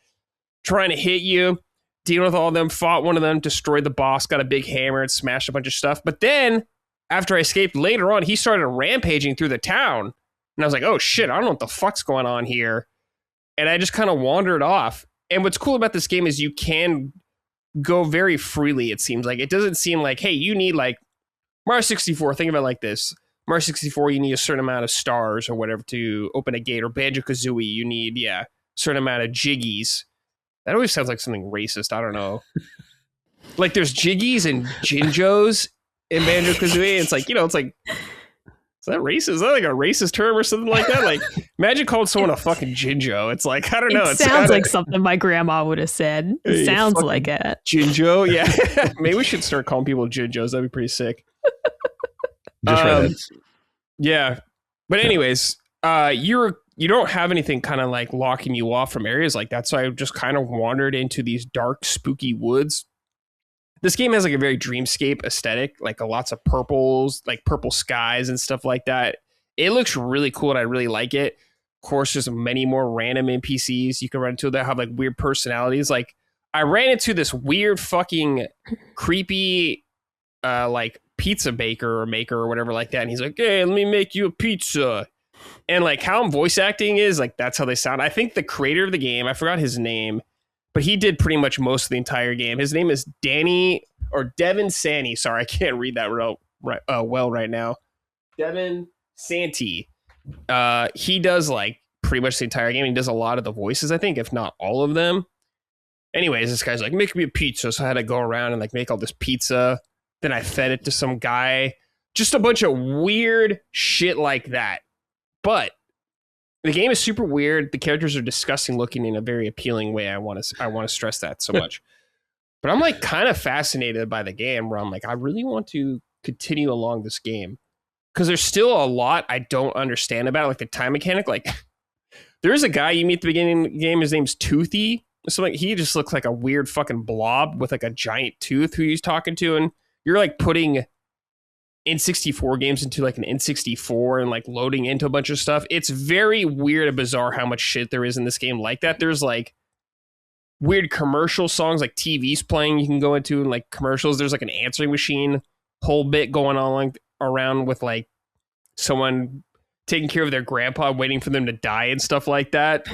trying to hit you, dealing with all of them, fought one of them, destroyed the boss, got a big hammer and smashed a bunch of stuff. But then after I escaped later on, he started rampaging through the town. And I was like, oh shit, I don't know what the fuck's going on here. And I just kind of wandered off. And what's cool about this game is you can go very freely, it seems like. It doesn't seem like, hey, you need like Mario 64, think of it like this. Mario 64, you need a certain amount of stars or whatever to open a gate. Or Banjo-Kazooie, you need, a certain amount of jiggies. That always sounds like something racist. I don't know. Like there's jiggies and jinjos in Banjo-Kazooie. It's like, it's like, is that racist? Is that like a racist term or something like that? Like, imagine calling someone a fucking jinjo. It's like, I don't know. It sounds like something my grandma would have said. It sounds like it. Jinjo, yeah. Maybe we should start calling people jinjos. That'd be pretty sick. Just Reddit. Yeah. But anyways, you don't have anything kind of like locking you off from areas like that. So I just kind of wandered into these dark, spooky woods this game has like a very dreamscape aesthetic, like lots of purples, like purple skies and stuff like that. It looks really cool and I really like it. Of course, there's many more random NPCs you can run into that have like weird personalities. Like I ran into this weird fucking creepy like pizza baker or maker or whatever like that. And he's like, hey, let me make you a pizza. And like how I'm voice acting is like, that's how they sound. I think the creator of the game, I forgot his name, but he did pretty much most of the entire game. His name is Devin Santee. Sorry, I can't read that well right now. Devin Santee. He does like pretty much the entire game. He does a lot of the voices, I think, if not all of them. Anyways, this guy's like, make me a pizza. So I had to go around and like make all this pizza. Then I fed it to some guy. Just a bunch of weird shit like that. But the game is super weird. The characters are disgusting looking in a very appealing way. I want to stress that so much. But I'm like kind of fascinated by the game where I'm like, I really want to continue along this game. Because there's still a lot I don't understand about it, like the time mechanic. Like there is a guy you meet at the beginning of the game. His name's Toothy. So like he just looks like a weird fucking blob with like a giant tooth who he's talking to. And you're like putting N64 games into like an N64 and like loading into a bunch of stuff. It's very weird and bizarre how much shit there is in this game like that. There's like weird commercial songs, like TV's playing you can go into and like commercials. There's like an answering machine whole bit going on like around with like someone taking care of their grandpa waiting for them to die and stuff like that.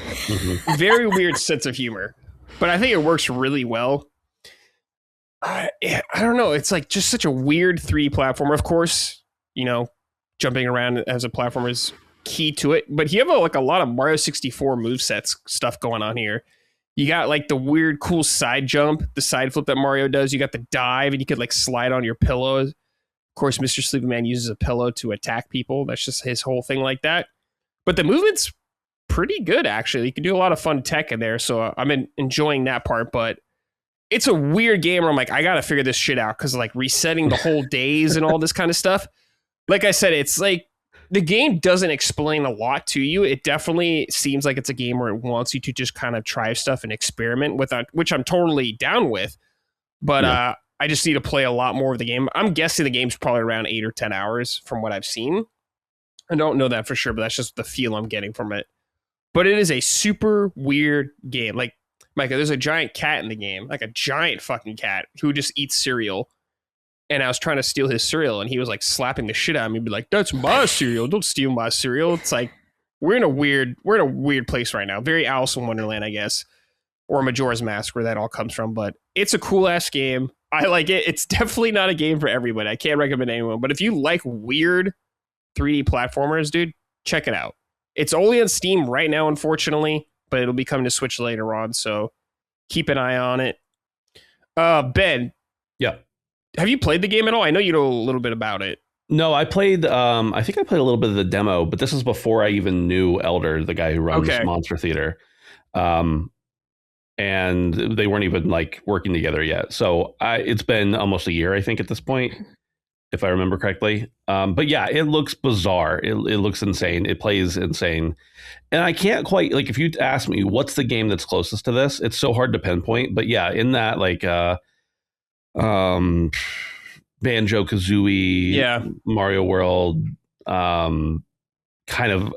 Very weird sense of humor, but I think it works really well. I don't know. It's like just such a weird 3D platformer. Of course, you know, jumping around as a platformer is key to it. But you have like a lot of Mario 64 movesets stuff going on here. You got like the weird, cool side jump, the side flip that Mario does. You got the dive, and you could like slide on your pillows. Of course, Mr. Sleepy Man uses a pillow to attack people. That's just his whole thing like that. But the movement's pretty good, actually. You can do a lot of fun tech in there. So I'm enjoying that part. But it's a weird game where I'm like, I got to figure this shit out because like resetting the whole days and all this kind of stuff. Like I said, it's like the game doesn't explain a lot to you. It definitely seems like it's a game where it wants you to just kind of try stuff and experiment with it, which I'm totally down with. But I just need to play a lot more of the game. I'm guessing the game's probably around 8 or 10 hours from what I've seen. I don't know that for sure, but that's just the feel I'm getting from it. But it is a super weird game. Like, Micah, there's a giant cat in the game, like a giant fucking cat who just eats cereal. And I was trying to steal his cereal, and he was like slapping the shit out of me, be like, "That's my cereal! Don't steal my cereal!" It's like we're in a weird place right now. Very Alice in Wonderland, I guess, or Majora's Mask, where that all comes from. But it's a cool ass game. I like it. It's definitely not a game for everybody. I can't recommend anyone. But if you like weird 3D platformers, dude, check it out. It's only on Steam right now, unfortunately, but it'll be coming to Switch later on. So keep an eye on it. Ben. Yeah. Have you played the game at all? I know you know a little bit about it. No, I played, I think I played a little bit of the demo, but this is before I even knew Elder, the guy who runs Monster Theater. And they weren't even like working together yet. So it's been almost a year, I think, at this point, if I remember correctly. But yeah, it looks bizarre. It looks insane. It plays insane. And I can't quite, like, if you ask me, what's the game that's closest to this? It's so hard to pinpoint. But yeah, in that, like, Banjo-Kazooie, Mario World, kind of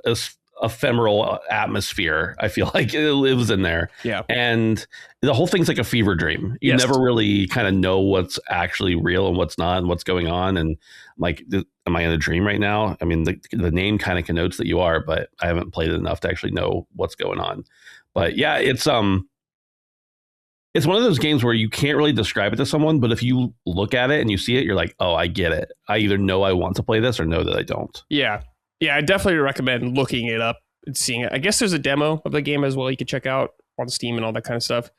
ephemeral atmosphere. I feel like it lives in there. Yeah. And the whole thing's like a fever dream. You never really kind of know what's actually real and what's not and what's going on. And like, am I in a dream right now? I mean, the name kind of connotes that you are, but I haven't played it enough to actually know what's going on. But yeah, it's one of those games where you can't really describe it to someone, but if you look at it and you see it, you're like, oh, I get it. I either know I want to play this or know that I don't. Yeah. Yeah, I definitely recommend looking it up and seeing it. I guess there's a demo of the game as well you can check out on Steam and all that kind of stuff.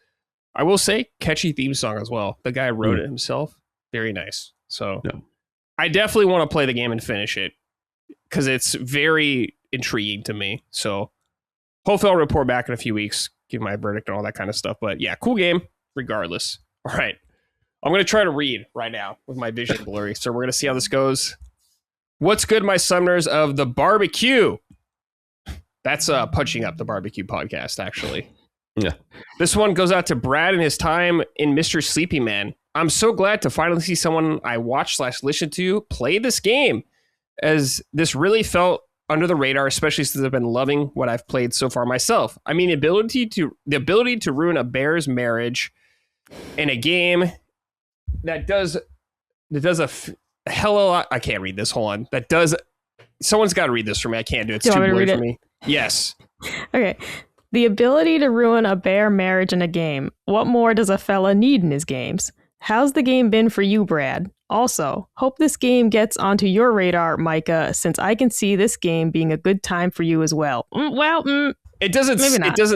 I will say, catchy theme song as well. The guy wrote it himself. Very nice. So I definitely want to play the game and finish it because it's very intriguing to me. So hopefully I'll report back in a few weeks, give my verdict and all that kind of stuff. But yeah, cool game regardless. All right. I'm going to try to read right now with my vision blurry. So we're going to see how this goes. What's good, my summoners of the barbecue? That's Punching Up the Barbecue podcast, actually. Yeah. This one goes out to Brad and his time in Mr. Sleepy Man. I'm so glad to finally see someone I watch / listen to play this game, as this really felt under the radar, especially since I've been loving what I've played so far myself. I mean, the ability to ruin a bear's marriage in a game that does a hell of a lot. I can't read this. Hold on. Someone's got to read this for me. I can't do it. It's too blurry for me. Yes. Okay. The ability to ruin a bear marriage in a game. What more does a fella need in his games? How's the game been for you, Brad? Also, hope this game gets onto your radar, Micah, since I can see this game being a good time for you as well. It doesn't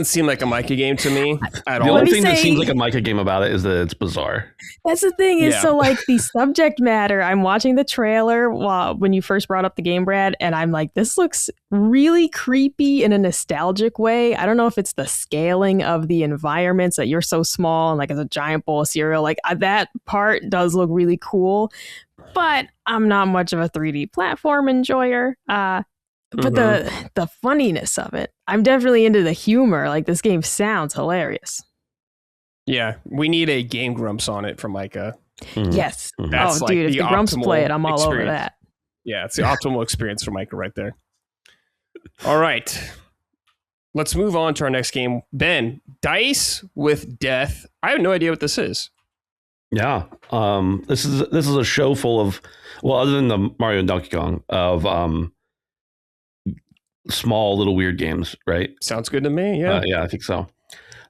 seem like a Micah game to me at all. The only thing that seems like a Micah game about it is that it's bizarre. That's the thing is, so like the subject matter, I'm watching the trailer when you first brought up the game, Brad, and I'm like, this looks really creepy in a nostalgic way. I don't know if it's the scaling of the environments that you're so small and like it's a giant bowl of cereal. Like that part does look really cool, but I'm not much of a 3D platform enjoyer. But the funniness of it, I'm definitely into the humor. Like this game sounds hilarious. Yeah, we need a Game Grumps on it from Micah. Yes. That's dude, if the Grumps play it, I'm all over that. Yeah, it's the optimal experience for Micah right there. All right. Let's move on to our next game. Ben, Dice with Death. I have no idea what this is. Yeah. This is a show full of, well, other than the Mario and Donkey Kong, of small little weird games, right? Sounds good to me. Yeah. Yeah, I think so.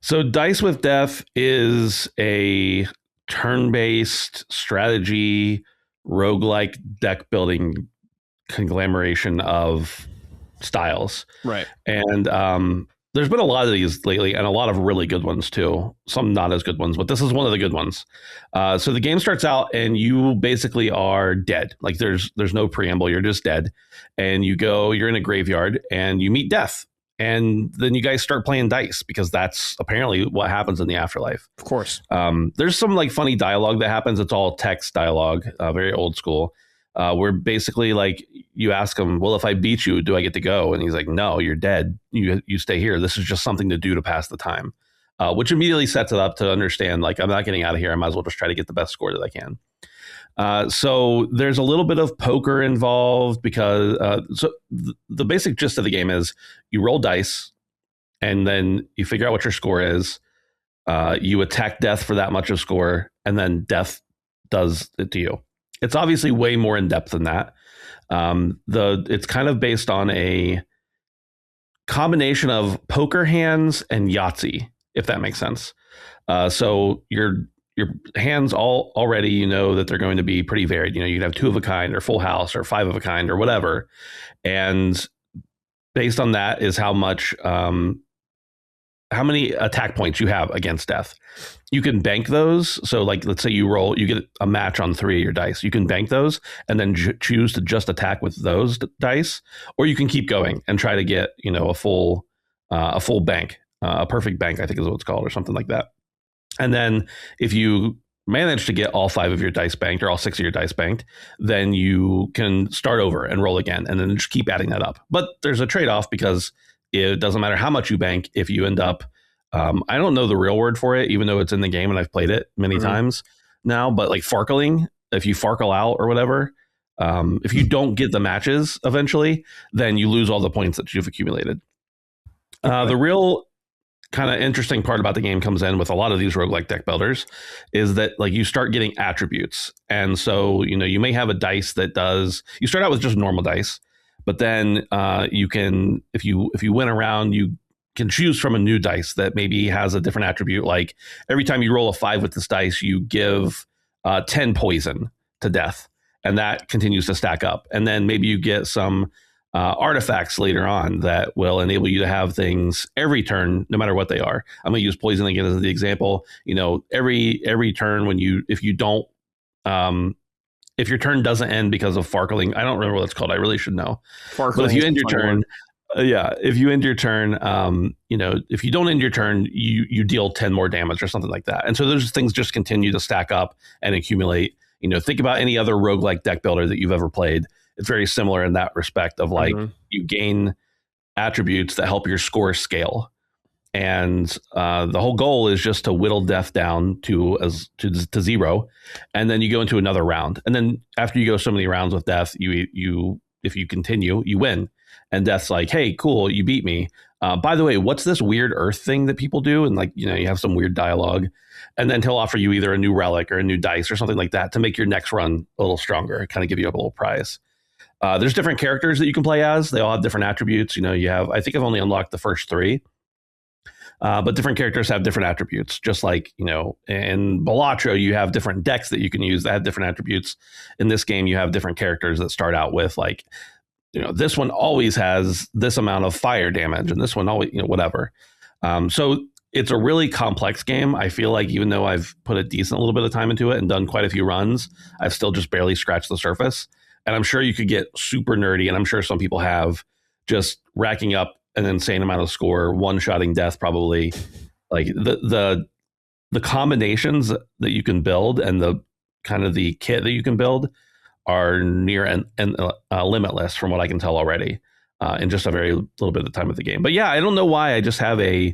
So Dice with Death is a turn-based strategy roguelike deck building conglomeration of styles. Right. And there's been a lot of these lately, and a lot of really good ones too. Some not as good ones, but this is one of the good ones. So the game starts out and you basically are dead. Like there's no preamble. You're just dead. And you're in a graveyard and you meet death. And then you guys start playing dice because that's apparently what happens in the afterlife. Of course. There's some like funny dialogue that happens. It's all text dialogue, very old school. Where basically like you ask him, well, if I beat you, do I get to go? And he's like, no, you're dead. You stay here. This is just something to do to pass the time, which immediately sets it up to understand, like, I'm not getting out of here. I might as well just try to get the best score that I can. So there's a little bit of poker involved because the basic gist of the game is you roll dice and then you figure out what your score is. You attack death for that much of score, and then death does it to you. It's obviously way more in depth than that. It's kind of based on a combination of poker hands and Yahtzee, if that makes sense. So your hands already, you know that they're going to be pretty varied. You know, you can have 2 of a kind or full house or 5 of a kind or whatever. And based on that is how many attack points you have against death. You can bank those. So like, let's say you get a match on 3 of your dice. You can bank those and then choose to just attack with those dice, or you can keep going and try to get, a full bank, a perfect bank, I think is what it's called, or something like that. And then if you manage to get all 5 of your dice banked or all 6 of your dice banked, then you can start over and roll again and then just keep adding that up. But there's a trade-off because it doesn't matter how much you bank if you end up, I don't know the real word for it, even though it's in the game and I've played it many times now, but like farkling, if you farkle out or whatever, if you don't get the matches eventually, then you lose all the points that you've accumulated. The real kind of interesting part about the game comes in with a lot of these roguelike deck builders is that like you start getting attributes. And so, you may have a dice you start out with just normal dice, but then you can, if you win around, you can choose from a new dice that maybe has a different attribute. Like every time you roll a 5 with this dice, you give 10 poison to death, and that continues to stack up. And then maybe you get some artifacts later on that will enable you to have things every turn, no matter what they are. I'm going to use poison again as the example. Every turn if your turn doesn't end because of farkling, I don't remember what it's called. I really should know. Farkling, but if you end your turn, if you end your turn, if you don't end your turn, you deal 10 more damage or something like that. And so those things just continue to stack up and accumulate. Think about any other roguelike deck builder that you've ever played. It's very similar in that respect of like you gain attributes that help your score scale. And the whole goal is just to whittle death down to zero, and then you go into another round. And then after you go so many rounds with death, you if you continue, you win. And death's like, hey, cool, you beat me. By the way, what's this weird Earth thing that people do? And like, you have some weird dialogue, and then he'll offer you either a new relic or a new dice or something like that to make your next run a little stronger, kind of give you a little prize. There's different characters that you can play as. They all have different attributes. You have, I think I've only unlocked the first 3. But different characters have different attributes, just like, in Balatro, you have different decks that you can use that have different attributes. In this game, you have different characters that start out with like, this one always has this amount of fire damage, and this one always, whatever. So it's a really complex game. I feel like even though I've put a little bit of time into it and done quite a few runs, I've still just barely scratched the surface. And I'm sure you could get super nerdy, and I'm sure some people have, just racking up an insane amount of score, one-shotting death probably. Like the combinations that you can build and the kind of the kit that you can build are near and limitless from what I can tell already in just a very little bit of time of the game. But yeah, I don't know why. I just have a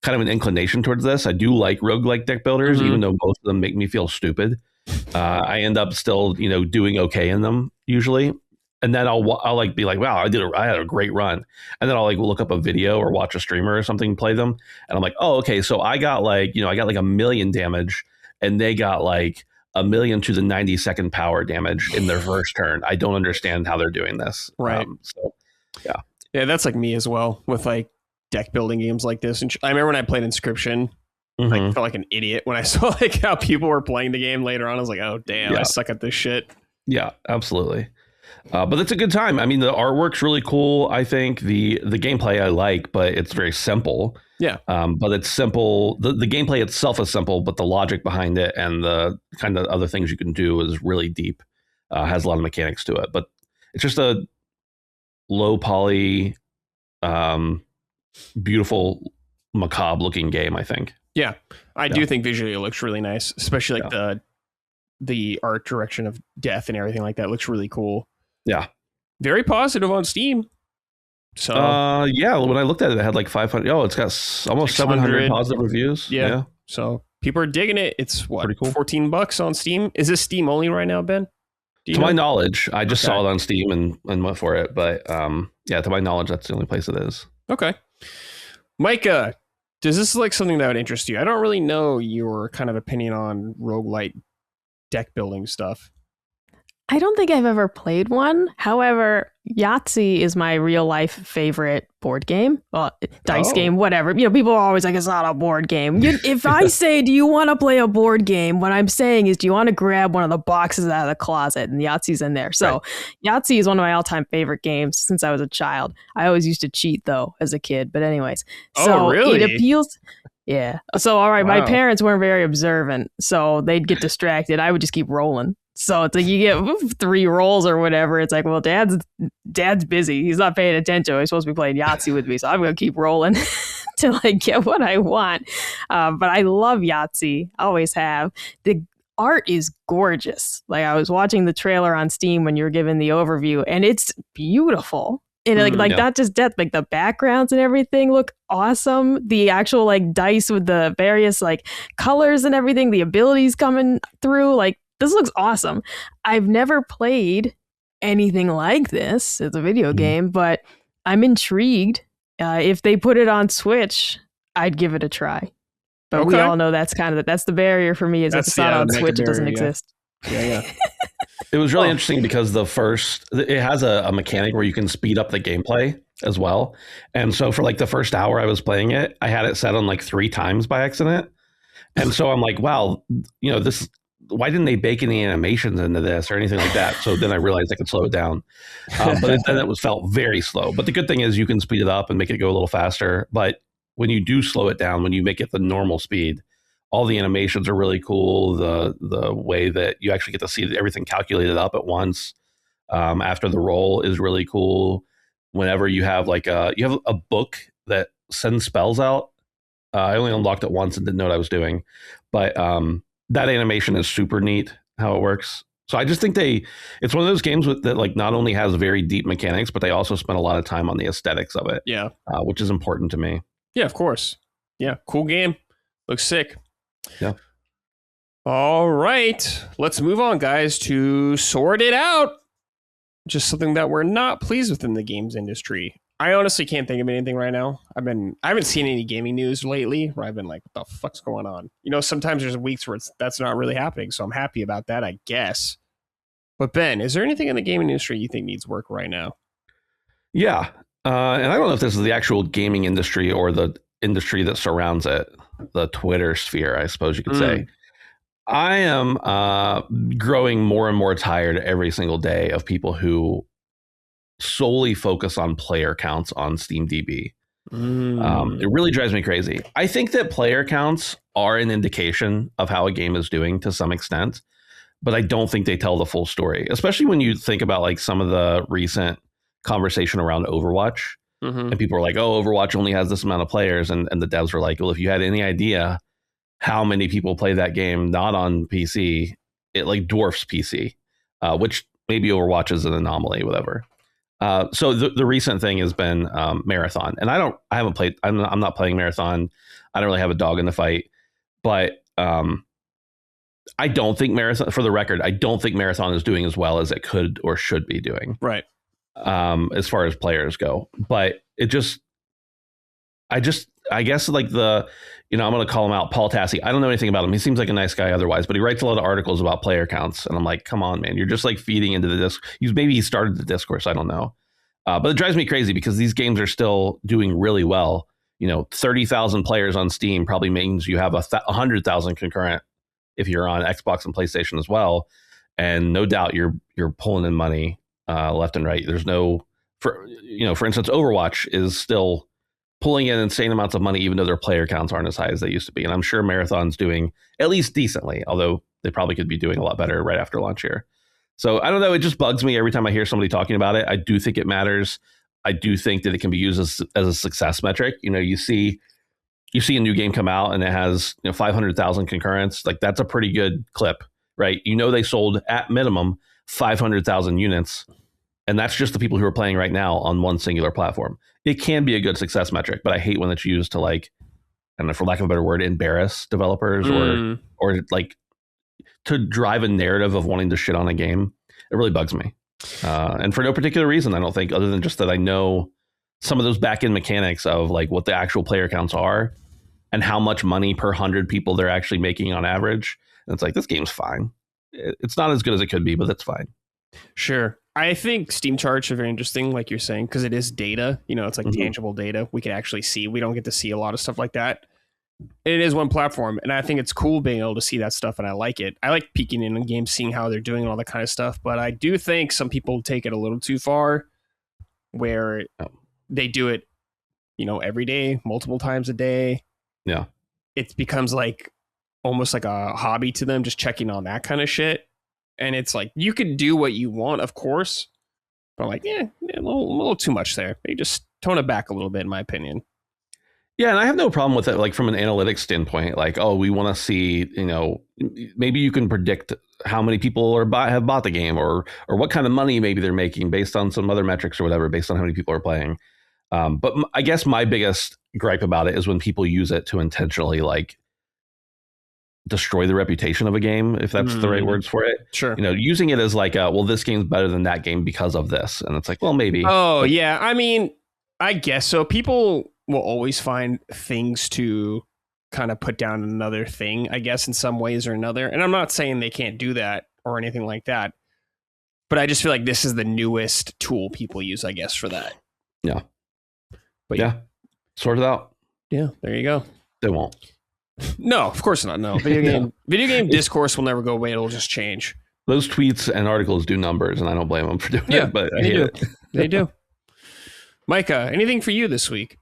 kind of an inclination towards this. I do like roguelike deck builders, even though most of them make me feel stupid. I end up still, doing okay in them usually. And then I'll like be like, wow, I had a great run. And then I'll like look up a video or watch a streamer or something play them. And I'm like, oh, okay. So I got like, I got like 1 million damage, and they got like 1 million to the 92nd power damage in their first turn. I don't understand how they're doing this. Right. So yeah. Yeah, that's like me as well with like deck building games like this. And I remember when I played Inscription, I felt like an idiot when I saw like how people were playing the game later on. I was like, oh damn, I suck at this shit. Yeah, absolutely. But it's a good time. I mean, the artwork's really cool. I think the gameplay I like, but it's very simple. Yeah. But it's simple. The gameplay itself is simple, but the logic behind it and the kind of other things you can do is really deep. Has a lot of mechanics to it, but it's just a low poly, beautiful, macabre looking game, I think. Yeah, I do think visually it looks really nice, especially like the art direction of death and everything like that looks really cool. Yeah. Very positive on Steam. So yeah, when I looked at it, it had like 500. Oh, it's got almost 700 positive reviews. Yeah. So people are digging it. It's what, pretty cool. $14 on Steam? Is this Steam only right now, Ben? To my knowledge, I just saw it on Steam and went for it. But yeah, to my knowledge, that's the only place it is. Okay. Micah, does this look like something that would interest you? I don't really know your kind of opinion on roguelite deck building stuff. I don't think I've ever played one. However, Yahtzee is my real life favorite board game. Well, dice game, whatever. People are always like, it's not a board game. If I say, do you want to play a board game? What I'm saying is, do you want to grab one of the boxes out of the closet? And Yahtzee's in there. So Yahtzee is one of my all-time favorite games since I was a child. I always used to cheat, though, as a kid. But anyways. So really? It appeals... Yeah. So, all right, my parents weren't very observant, so they'd get distracted. I would just keep rolling. So it's like you get 3 rolls or whatever. It's like, well, dad's busy. He's not paying attention. He's supposed to be playing Yahtzee with me, so I'm going to keep rolling till I get what I want. But I love Yahtzee. Always have. The art is gorgeous. Like I was watching the trailer on Steam when you were giving the overview, and it's beautiful. And not just death, like the backgrounds and everything look awesome. The actual like dice with the various like colors and everything, the abilities coming through, like this looks awesome. I've never played anything like this as a video game, but I'm intrigued. If they put it on Switch, I'd give it a try. But we all know that's the barrier for me is if it's not on Switch, it doesn't exist. Yeah. It was really interesting because it has a mechanic where you can speed up the gameplay as well. And so for like the first hour I was playing it, I had it set on like 3 times by accident. And so I'm like, wow, why didn't they bake any animations into this or anything like that? So then I realized I could slow it down. But then it felt very slow. But the good thing is you can speed it up and make it go a little faster. But when you do slow it down, when you make it the normal speed, all the animations are really cool. The way that you actually get to see everything calculated up at once after the roll is really cool. Whenever you have you have a book that sends spells out. I only unlocked it once and didn't know what I was doing, but that animation is super neat how it works. So I just think it's one of those games that like not only has very deep mechanics, but they also spend a lot of time on the aesthetics of it. Yeah, which is important to me. Yeah, of course. Yeah, cool game. Looks sick. Yeah. All right, let's move on, guys, to Sort It Out. Just something that we're not pleased with in the games industry. I honestly can't think of anything right now. I haven't seen any gaming news lately where I've been like, what the fuck's going on? Sometimes there's weeks where that's not really happening, so I'm happy about that, I guess. But Ben, is there anything in the gaming industry you think needs work right now? Yeah. And I don't know if this is the actual gaming industry or the industry that surrounds it, the Twitter sphere, I suppose you could say. I am growing more and more tired every single day of people who solely focus on player counts on SteamDB. It really drives me crazy. I think that player counts are an indication of how a game is doing to some extent, but I don't think they tell the full story, especially when you think about like some of the recent conversation around Overwatch. And people are like, oh, Overwatch only has this amount of players. And the devs were like, well, if you had any idea how many people play that game not on PC, it like dwarfs PC, which maybe Overwatch is an anomaly, whatever. So the recent thing has been Marathon, and I haven't played. I'm not playing Marathon. I don't really have a dog in the fight, but I don't think Marathon. For the record, I don't think Marathon is doing as well as it could or should be doing. Right. As far as players go, but I guess like I'm going to call him out, Paul Tassi. I don't know anything about him. He seems like a nice guy otherwise, but he writes a lot of articles about player counts. And I'm like, come on, man, you're just like feeding into the discourse. Maybe he started the discourse. I don't know. But it drives me crazy because these games are still doing really well. 30,000 players on Steam probably means you have 100,000 concurrent if you're on Xbox and PlayStation as well. And no doubt you're pulling in money left and right. There's for instance, Overwatch is still pulling in insane amounts of money, even though their player counts aren't as high as they used to be. And I'm sure Marathon's doing at least decently, although they probably could be doing a lot better right after launch here. So I don't know. It just bugs me every time I hear somebody talking about it. I do think it matters. I do think that it can be used as a success metric. You see a new game come out and it has 500,000 concurrents. Like that's a pretty good clip, right? They sold at minimum 500,000 units. And that's just the people who are playing right now on one singular platform. It can be a good success metric, but I hate when it's used to like, I don't know, for lack of a better word, embarrass developers or like to drive a narrative of wanting to shit on a game. It really bugs me. And for no particular reason, I don't think, other than just that I know some of those back-end mechanics of like what the actual player counts are and how much money per 100 people they're actually making on average. And it's like, this game's fine. It's not as good as it could be, but that's fine. Sure. I think Steam charts are very interesting, like you're saying, because it is data. It's like tangible data we can actually see. We don't get to see a lot of stuff like that. It is one platform, and I think it's cool being able to see that stuff, and I like it. I like peeking in games, seeing how they're doing and all that kind of stuff, but I do think some people take it a little too far, where they do it, every day, multiple times a day. Yeah. It becomes like almost like a hobby to them, just checking on that kind of shit. And it's like, you can do what you want, of course. But I'm like, a little too much there. They just tone it back a little bit, in my opinion. Yeah, and I have no problem with it, like from an analytics standpoint. Like, oh, we want to see, maybe you can predict how many people have bought the game or what kind of money maybe they're making based on some other metrics or whatever, based on how many people are playing. But I guess my biggest gripe about it is when people use it to intentionally like destroy the reputation of a game, if that's the right words for it. Sure. Using it as like, well, this game's better than that game because of this. And it's like, well, maybe. Oh, yeah. I mean, I guess so. People will always find things to kind of put down another thing, I guess, in some ways or another. And I'm not saying they can't do that or anything like that. But I just feel like this is the newest tool people use, I guess, for that. Yeah. But yeah. Sort it out. Yeah, there you go. They won't. No, of course not. No. Video game discourse will never go away. It'll just change. Those tweets and articles do numbers, and I don't blame them for doing it, but I hate it. They do. Micah, anything for you this week?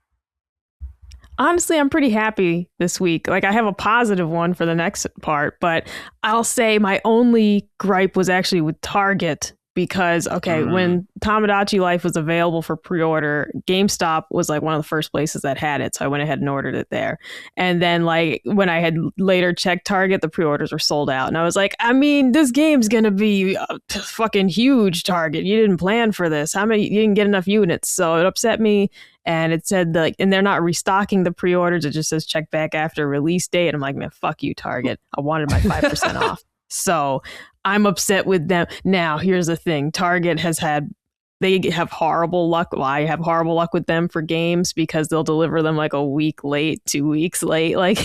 Honestly, I'm pretty happy this week. Like, I have a positive one for the next part, but I'll say my only gripe was actually with Target, because, when Tamagotchi Life was available for pre-order, GameStop was like one of the first places that had it. So I went ahead and ordered it there. And then like when I had later checked Target, the pre-orders were sold out. And I was like, I mean, this game's going to be fucking huge, Target. You didn't plan for this. You didn't get enough units. So it upset me. And it said like, and they're not restocking the pre-orders. It just says check back after release date. And I'm like, man, fuck you, Target. I wanted my 5% off. So I'm upset with them. Now, here's the thing. Target they have horrible luck. Well, I have horrible luck with them for games because they'll deliver them like a week late, 2 weeks late. Like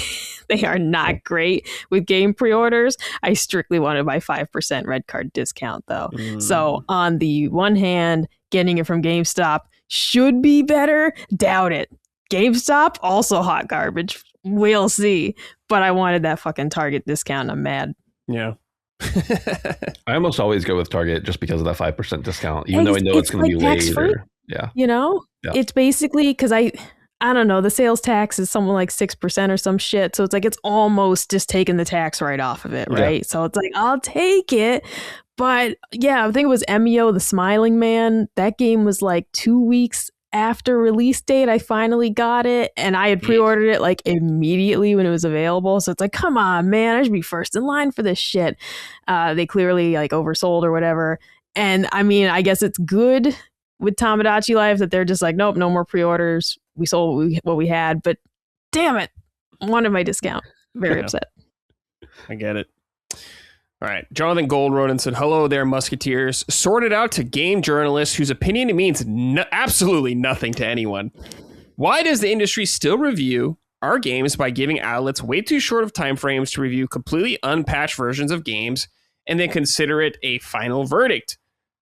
they are not great with game pre-orders. I strictly wanted my 5% red card discount though. So on the one hand, getting it from GameStop should be better. Doubt it. GameStop, also hot garbage. We'll see. But I wanted that fucking Target discount. I'm mad. Yeah. I almost always go with Target just because of that 5% discount, even though I know it's going to be late. Yeah. You know, it's basically because I don't know, the sales tax is something like 6% or some shit. So it's like it's almost just taking the tax right off of it. Right. Yeah. So it's like, I'll take it. But yeah, I think it was Emio, the Smiling Man. That game was like 2 weeks after release date. I finally got it, and I had pre-ordered it like immediately when it was available. So it's like, come on, man, I should be first in line for this shit. They clearly like oversold or whatever. And I mean, I guess it's good with Tamagotchi Life that they're just like, nope, no more pre-orders. We sold what we had, but damn it, wanted my discount. Very upset. I get it. All right. Jonathan Gold wrote and said, hello there, Musketeers. Sorted out to game journalists whose opinion means absolutely nothing to anyone. Why does the industry still review our games by giving outlets way too short of time frames to review completely unpatched versions of games and then consider it a final verdict?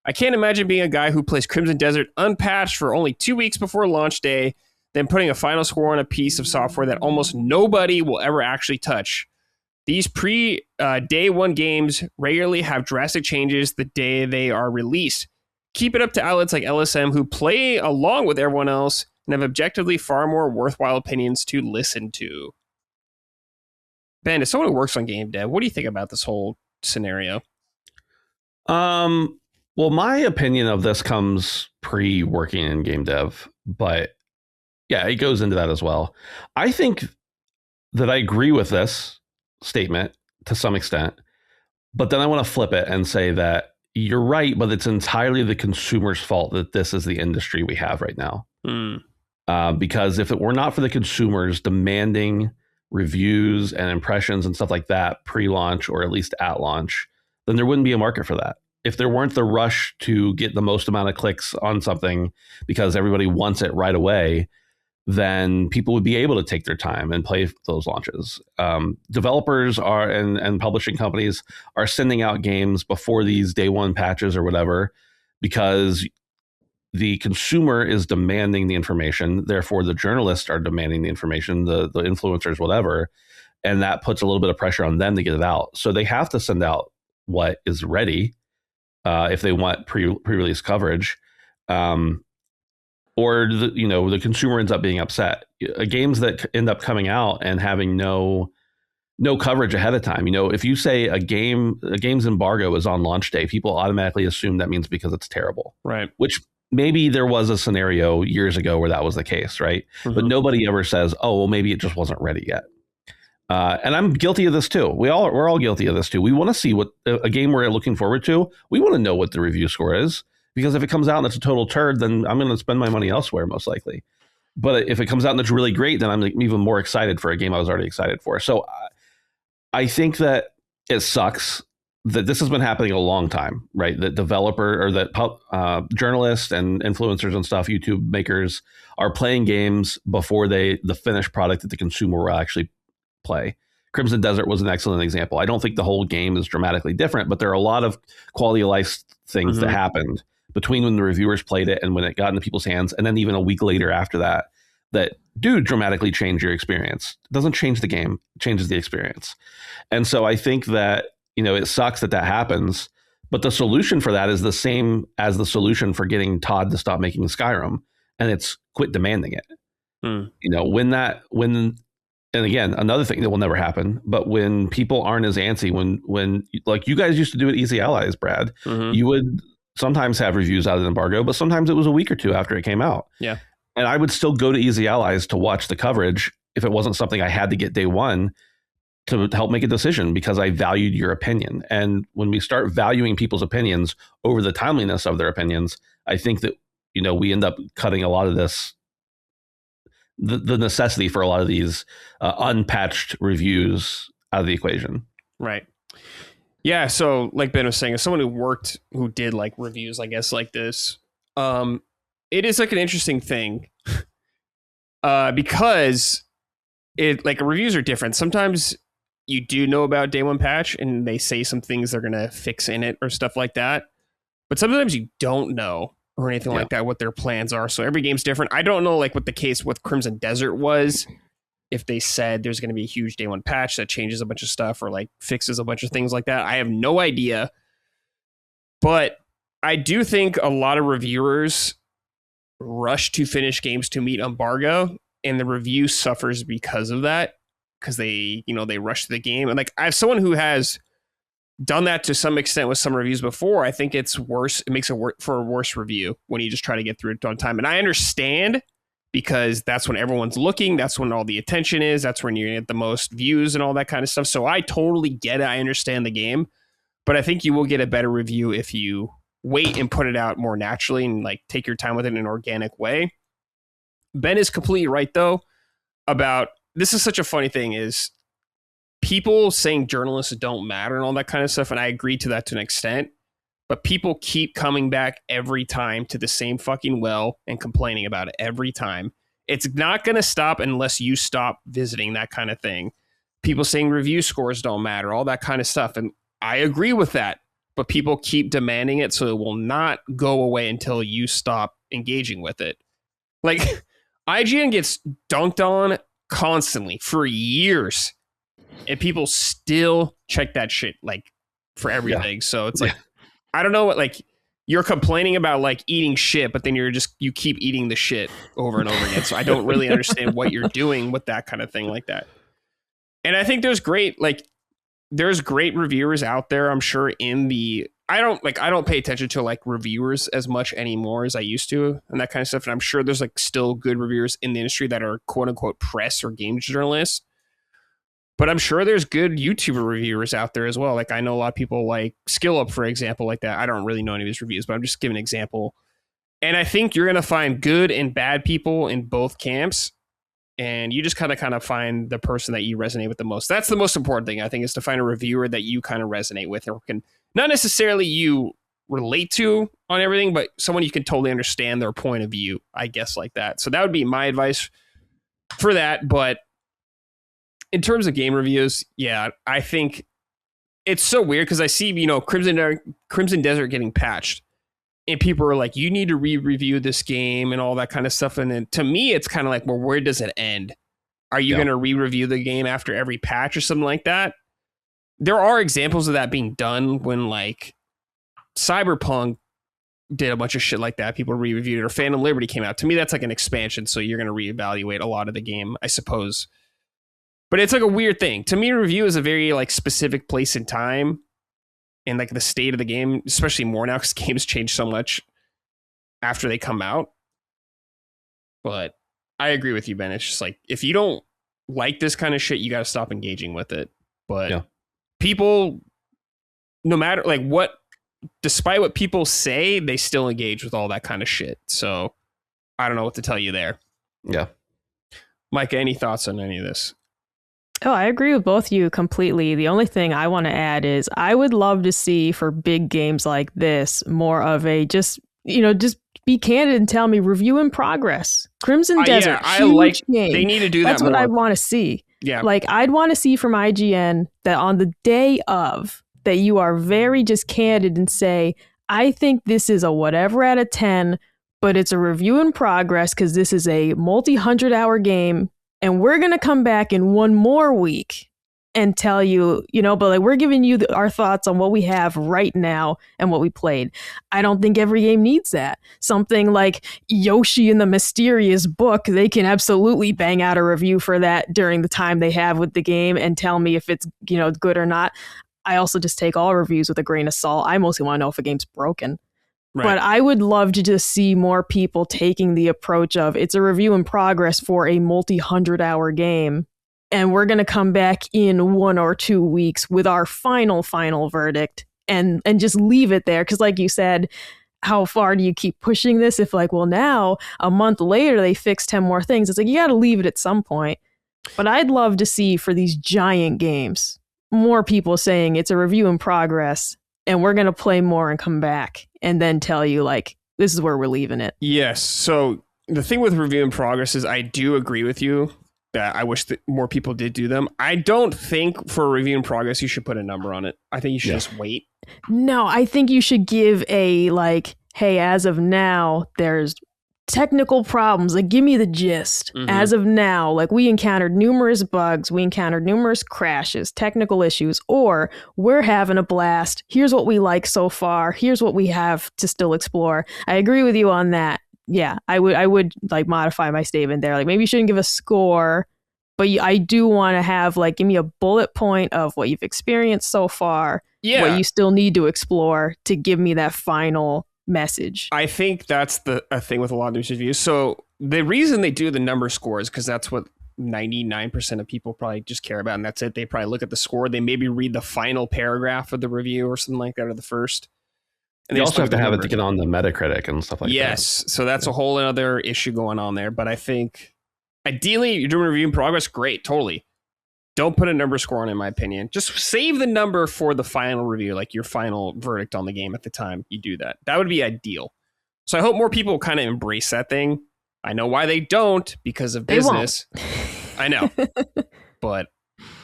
I can't imagine being a guy who plays Crimson Desert unpatched for only 2 weeks before launch day, then putting a final score on a piece of software that almost nobody will ever actually touch. These day one games regularly have drastic changes the day they are released. Keep it up to outlets like LSM who play along with everyone else and have objectively far more worthwhile opinions to listen to. Ben, as someone who works on game dev, what do you think about this whole scenario? Well, my opinion of this comes pre-working in game dev, but yeah, it goes into that as well. I think that I agree with this statement to some extent, but then I want to flip it and say that you're right, but it's entirely the consumer's fault that this is the industry we have right now. Because if it were not for the consumers demanding reviews and impressions and stuff like that pre-launch or at least at launch, then there wouldn't be a market for that. If there weren't the rush to get the most amount of clicks on something because everybody wants it right away, then people would be able to take their time and play those launches. Developers are and publishing companies are sending out games before these day one patches or whatever, because the consumer is demanding the information. Therefore, the journalists are demanding the information, the influencers, whatever. And that puts a little bit of pressure on them to get it out. So they have to send out what is ready if they want pre-release coverage. Or the consumer ends up being upset. Games that end up coming out and having no coverage ahead of time. If you say a game's embargo is on launch day, people automatically assume that means because it's terrible. Right. Which maybe there was a scenario years ago where that was the case, right? Mm-hmm. But nobody ever says, oh, well, maybe it just wasn't ready yet. And I'm guilty of this too. We're all guilty of this too. We want to see what a game we're looking forward to. We want to know what the review score is. Because if it comes out and it's a total turd, then I'm going to spend my money elsewhere, most likely. But if it comes out and it's really great, then I'm even more excited for a game I was already excited for. So I think that it sucks that this has been happening a long time, right? That developer or that journalists and influencers and stuff, YouTube makers are playing games before the finished product that the consumer will actually play. Crimson Desert was an excellent example. I don't think the whole game is dramatically different, but there are a lot of quality of life things that happened between when the reviewers played it and when it got into people's hands, and then even a week later after that do dramatically change your experience. It doesn't change the game, it changes the experience. And so I think that, it sucks that happens, but the solution for that is the same as the solution for getting Todd to stop making Skyrim, and it's quit demanding it. And again, another thing that will never happen, but when people aren't as antsy, when like you guys used to do at Easy Allies, Brad, you would sometimes have reviews out of the embargo, but sometimes it was a week or two after it came out. Yeah. And I would still go to Easy Allies to watch the coverage if it wasn't something I had to get day one to help make a decision because I valued your opinion. And when we start valuing people's opinions over the timeliness of their opinions, I think that, we end up cutting a lot of this, the necessity for a lot of these unpatched reviews out of the equation. Right. Yeah. So like Ben was saying, as someone who did like reviews, I guess like this, it is like an interesting thing because reviews are different. Sometimes you do know about day one patch and they say some things they're going to fix in it or stuff like that. But sometimes you don't know or anything like that, what their plans are. So every game's different. I don't know like what the case with Crimson Desert was. If they said there's going to be a huge day one patch that changes a bunch of stuff or like fixes a bunch of things like that. I have no idea. But I do think a lot of reviewers rush to finish games to meet embargo, and the review suffers because of that, because they rush to the game. And like I have someone who has done that to some extent with some reviews before. I think it's worse. It makes it for a worse review when you just try to get through it on time. And I understand because that's when everyone's looking. That's when all the attention is. That's when you get the most views and all that kind of stuff. So I totally get it. I understand the game, but I think you will get a better review if you wait and put it out more naturally and like take your time with it in an organic way. Ben is completely right though about this is such a funny thing is people saying journalists don't matter and all that kind of stuff. And I agree to that to an extent, but people keep coming back every time to the same fucking well and complaining about it every time. It's not going to stop unless you stop visiting that kind of thing. People saying review scores don't matter, all that kind of stuff. And I agree with that. But people keep demanding it, so it will not go away until you stop engaging with it. Like, IGN gets dunked on constantly for years, and people still check that shit, like, for everything. Yeah. So it's like, I don't know what, like, you're complaining about, like, eating shit, but then you keep eating the shit over and over again. So I don't really understand what you're doing with that kind of thing like that. And I think there's great reviewers out there, I'm sure, I don't pay attention to like reviewers as much anymore as I used to and that kind of stuff. And I'm sure there's like still good reviewers in the industry that are quote unquote press or games journalists. But I'm sure there's good YouTuber reviewers out there as well. Like I know a lot of people like SkillUp, for example, like that. I don't really know any of his reviews, but I'm just giving an example. And I think you're going to find good and bad people in both camps. And you just kind of find the person that you resonate with the most. That's the most important thing, I think, is to find a reviewer that you kind of resonate with or can not necessarily you relate to on everything, but someone you can totally understand their point of view, I guess, like that. So that would be my advice for that. But in terms of game reviews, yeah, I think it's so weird because I see, Crimson Desert getting patched. And people are like, you need to re-review this game and all that kind of stuff. And then to me, it's kind of like, well, where does it end? Are you going to re-review the game after every patch or something like that? There are examples of that being done when like Cyberpunk did a bunch of shit like that. People re-reviewed it, or Phantom Liberty came out. To me, that's like an expansion. So you're going to reevaluate a lot of the game, I suppose. But it's like a weird thing. To me, review is a very like specific place in time. And like the state of the game, especially more now because games change so much after they come out. But I agree with you, Ben. It's just like, if you don't like this kind of shit, you got to stop engaging with it. But people, no matter like what, despite what people say, they still engage with all that kind of shit. So I don't know what to tell you there. Yeah. Micah, any thoughts on any of this? Oh, I agree with both of you completely. The only thing I want to add is I would love to see for big games like this more of a just be candid and tell me review in progress. Crimson Desert, huge game. They need to do that. That's what I want to see. Yeah. Like I'd want to see from IGN that on the day of that you are very just candid and say, I think this is a whatever out of 10, but it's a review in progress because this is a multi-100-hour game. And we're going to come back in one more week and tell you, but like we're giving you our thoughts on what we have right now and what we played. I don't think every game needs that. Something like Yoshi and the Mysterious Book, they can absolutely bang out a review for that during the time they have with the game and tell me if it's, good or not. I also just take all reviews with a grain of salt. I mostly want to know if a game's broken. Right. But I would love to just see more people taking the approach of it's a review in progress for a multi-100-hour game, and we're going to come back in 1 or 2 weeks with our final verdict and just leave it there. Because like you said, how far do you keep pushing this? If like, well, now a month later they fix 10 more things, it's like you got to leave it at some point. But I'd love to see for these giant games, more people saying it's a review in progress and we're going to play more and come back and then tell you like, this is where we're leaving it. Yes. So the thing with review in progress is I do agree with you that I wish that more people did do them. I don't think for a review in progress, you should put a number on it. I think you should just wait. No, I think you should give a like, hey, as of now, there's technical problems. Like, give me the gist. As of now, like we encountered numerous bugs, we encountered numerous crashes, technical issues, or we're having a blast. Here's what we like so far. Here's what we have to still explore. I agree with you on that. Yeah, I would like modify my statement there. Like maybe you shouldn't give a score, but I do want to have like, give me a bullet point of what you've experienced so far. Yeah. What you still need to explore to give me that final message. I think that's a thing with a lot of these reviews. So the reason they do the number scores, because that's what 99% of people probably just care about, and that's it. They probably look at the score. They maybe read the final paragraph of the review or something like that, or the first. And you also have to have it to get on the Metacritic and stuff like that. Yes. So that's a whole other issue going on there. But I think ideally, you're doing a review in progress. Great. Totally. Don't put a number score on, in my opinion. Just save the number for the final review, like your final verdict on the game at the time you do that. That would be ideal. So I hope more people kind of embrace that thing. I know why they don't, because of business. I know. But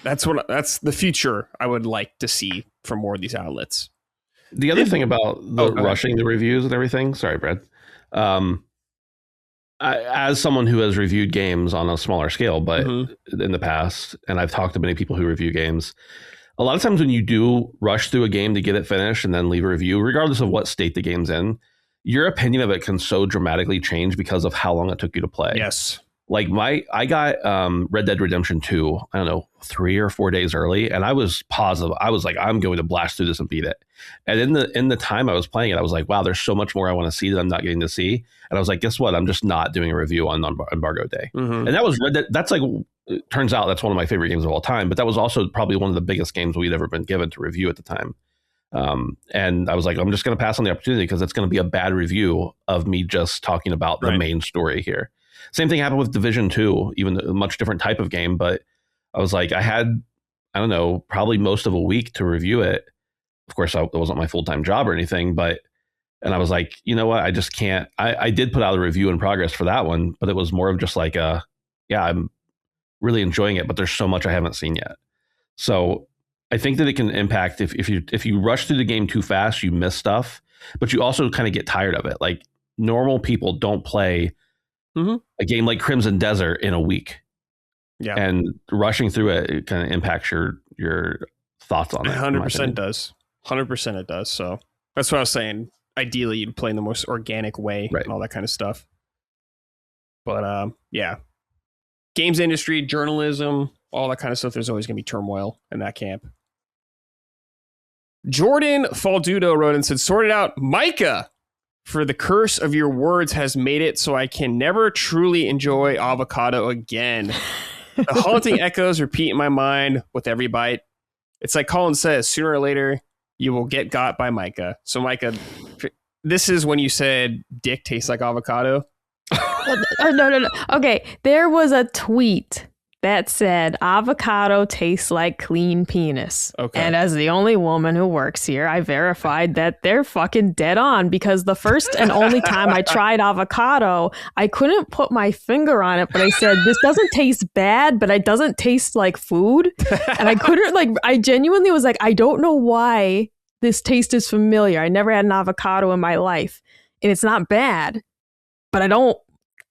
that's the future I would like to see from more of these outlets. The other thing about rushing the reviews and everything, sorry, Brad. As someone who has reviewed games on a smaller scale, but in the past, and I've talked to many people who review games, a lot of times when you do rush through a game to get it finished and then leave a review, regardless of what state the game's in, your opinion of it can so dramatically change because of how long it took you to play. Yes. Like I got Red Dead Redemption 2, I don't know, 3 or 4 days early, and I was positive. I was like, I'm going to blast through this and beat it. And in the time I was playing it, I was like, wow, there's so much more I want to see that I'm not getting to see. And I was like, guess what? I'm just not doing a review on embargo day. And that was Red Dead. That's like, it turns out that's one of my favorite games of all time. But that was also probably one of the biggest games we'd ever been given to review at the time. And I was like, I'm just going to pass on the opportunity because it's going to be a bad review of me just talking about the main story here. Same thing happened with Division 2, even a much different type of game. But I was like, I had, I don't know, probably most of a week to review it. Of course, it wasn't my full-time job or anything, and I was like, you know what? I just can't. I did put out a review in progress for that one, but it was more of just like, I'm really enjoying it, but there's so much I haven't seen yet. So I think that it can impact if you rush through the game too fast, you miss stuff, but you also kind of get tired of it. Like normal people don't play a game like Crimson Desert in a week. Yeah. And rushing through it kind of impacts your thoughts on it. 100% does. 100% it does. So that's what I was saying. Ideally, you'd play in the most organic way and all that kind of stuff. But yeah, games industry, journalism, all that kind of stuff. There's always going to be turmoil in that camp. Jordan Faldudo wrote and said, sorted out, Micah, for the curse of your words has made it so I can never truly enjoy avocado again. The haunting echoes repeat in my mind with every bite. It's like Colin says, sooner or later, you will get got by Micah. So Micah, this is when you said dick tastes like avocado. No. Okay, there was a tweet that said avocado tastes like clean penis. Okay. And as the only woman who works here, I verified that they're fucking dead on, because the first and only time I tried avocado, I couldn't put my finger on it, but I said, this doesn't taste bad, but it doesn't taste like food. And I couldn't, I genuinely was like, I don't know why this taste is familiar. I never had an avocado in my life, and it's not bad, but I don't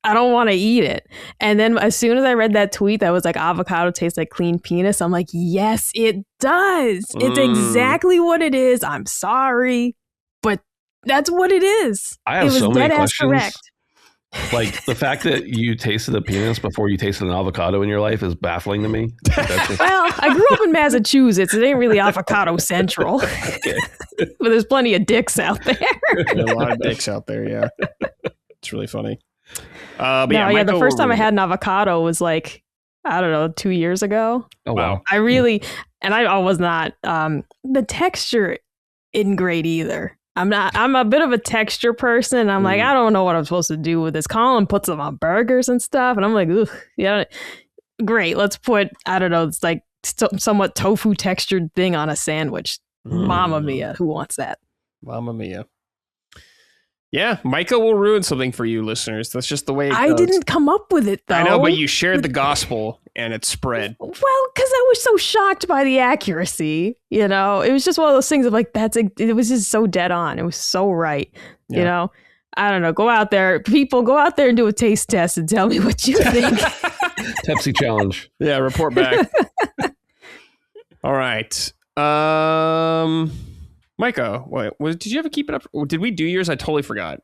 want to eat it. And then as soon as I read that tweet that was like avocado tastes like clean penis, I'm like, yes, it does. It's exactly what it is. I'm sorry, but that's what it is. I have so many questions. Like the fact that you tasted a penis before you tasted an avocado in your life is baffling to me. Well, I grew up in Massachusetts. It ain't really avocado central. But there's plenty of dicks out there. There are a lot of dicks out there, yeah. It's really funny. The first time I had an avocado was like, I don't know, 2 years ago. Oh, wow. I was not, the texture isn't great either. I'm a bit of a texture person. I'm like, I don't know what I'm supposed to do with this. Colin puts them on burgers and stuff. And I'm like, ugh, yeah, great. Let's put, I don't know, it's like somewhat tofu textured thing on a sandwich. Mamma mia. Who wants that? Mamma mia. Yeah, Micah will ruin something for you, listeners. That's just the way it goes. I didn't come up with it, though. I know, but you shared the gospel and it spread. Well, because I was so shocked by the accuracy. You know, it was just one of those things of like, it was just so dead on. It was so right. Yeah. You know, I don't know. Go out there, people, go out there and do a taste test and tell me what you think. Pepsi challenge. Yeah, report back. All right. Micah, did you ever keep it up? Did we do yours? I totally forgot.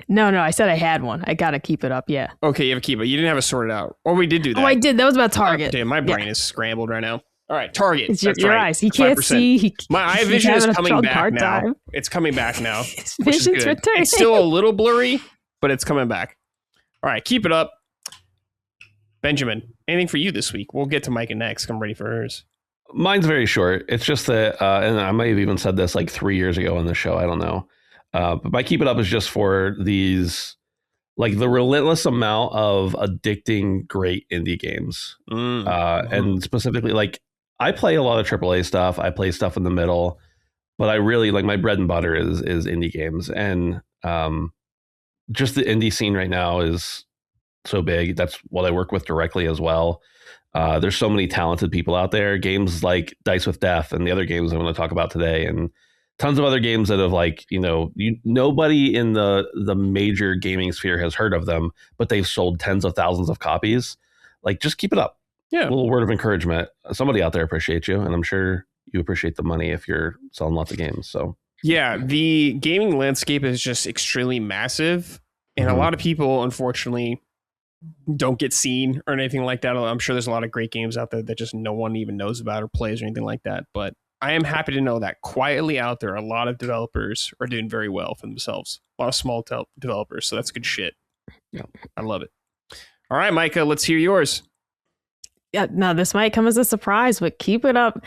No, I said I had one. I got to keep it up, yeah. Okay, you have to keep it. You didn't have it sorted out. Or we did do that. Oh, I did. That was about Target. Damn, my brain is scrambled right now. All right, Target. It's your eyes. He can't 5%. See. My eye vision is coming back now. Time. It's coming back now. His vision's returning. It's still a little blurry, but it's coming back. All right, keep it up. Benjamin, anything for you this week? We'll get to Micah next. I'm ready for hers. Mine's very short. It's just that, and I might have even said this like 3 years ago on the show. I don't know. But my keep it up is just for these, like the relentless amount of addicting great indie games. And specifically, like I play a lot of AAA stuff. I play stuff in the middle, but I really like my bread and butter is indie games. And just the indie scene right now is so big. That's what I work with directly as well. There's so many talented people out there. Games like Dice with Death and the other games I'm going to talk about today, and tons of other games that have like, nobody in the major gaming sphere has heard of them, but they've sold tens of thousands of copies. Like, just keep it up. Yeah. A little word of encouragement. Somebody out there appreciates you, and I'm sure you appreciate the money if you're selling lots of games. So yeah, the gaming landscape is just extremely massive, and a lot of people, unfortunately, don't get seen or anything like that. I'm sure there's a lot of great games out there that just no one even knows about or plays or anything like that. But I am happy to know that quietly out there, a lot of developers are doing very well for themselves. A lot of small developers. So that's good shit. Yeah, I love it. All right, Micah, let's hear yours. Yeah, now this might come as a surprise, but keep it up.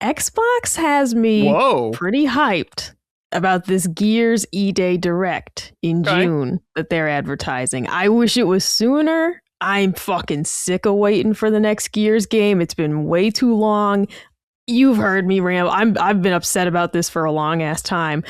Xbox has me pretty hyped about this Gears E-Day Direct in June that they're advertising. I wish it was sooner. I'm fucking sick of waiting for the next Gears game. It's been way too long. You've heard me ramble. I've been upset about this for a long ass time,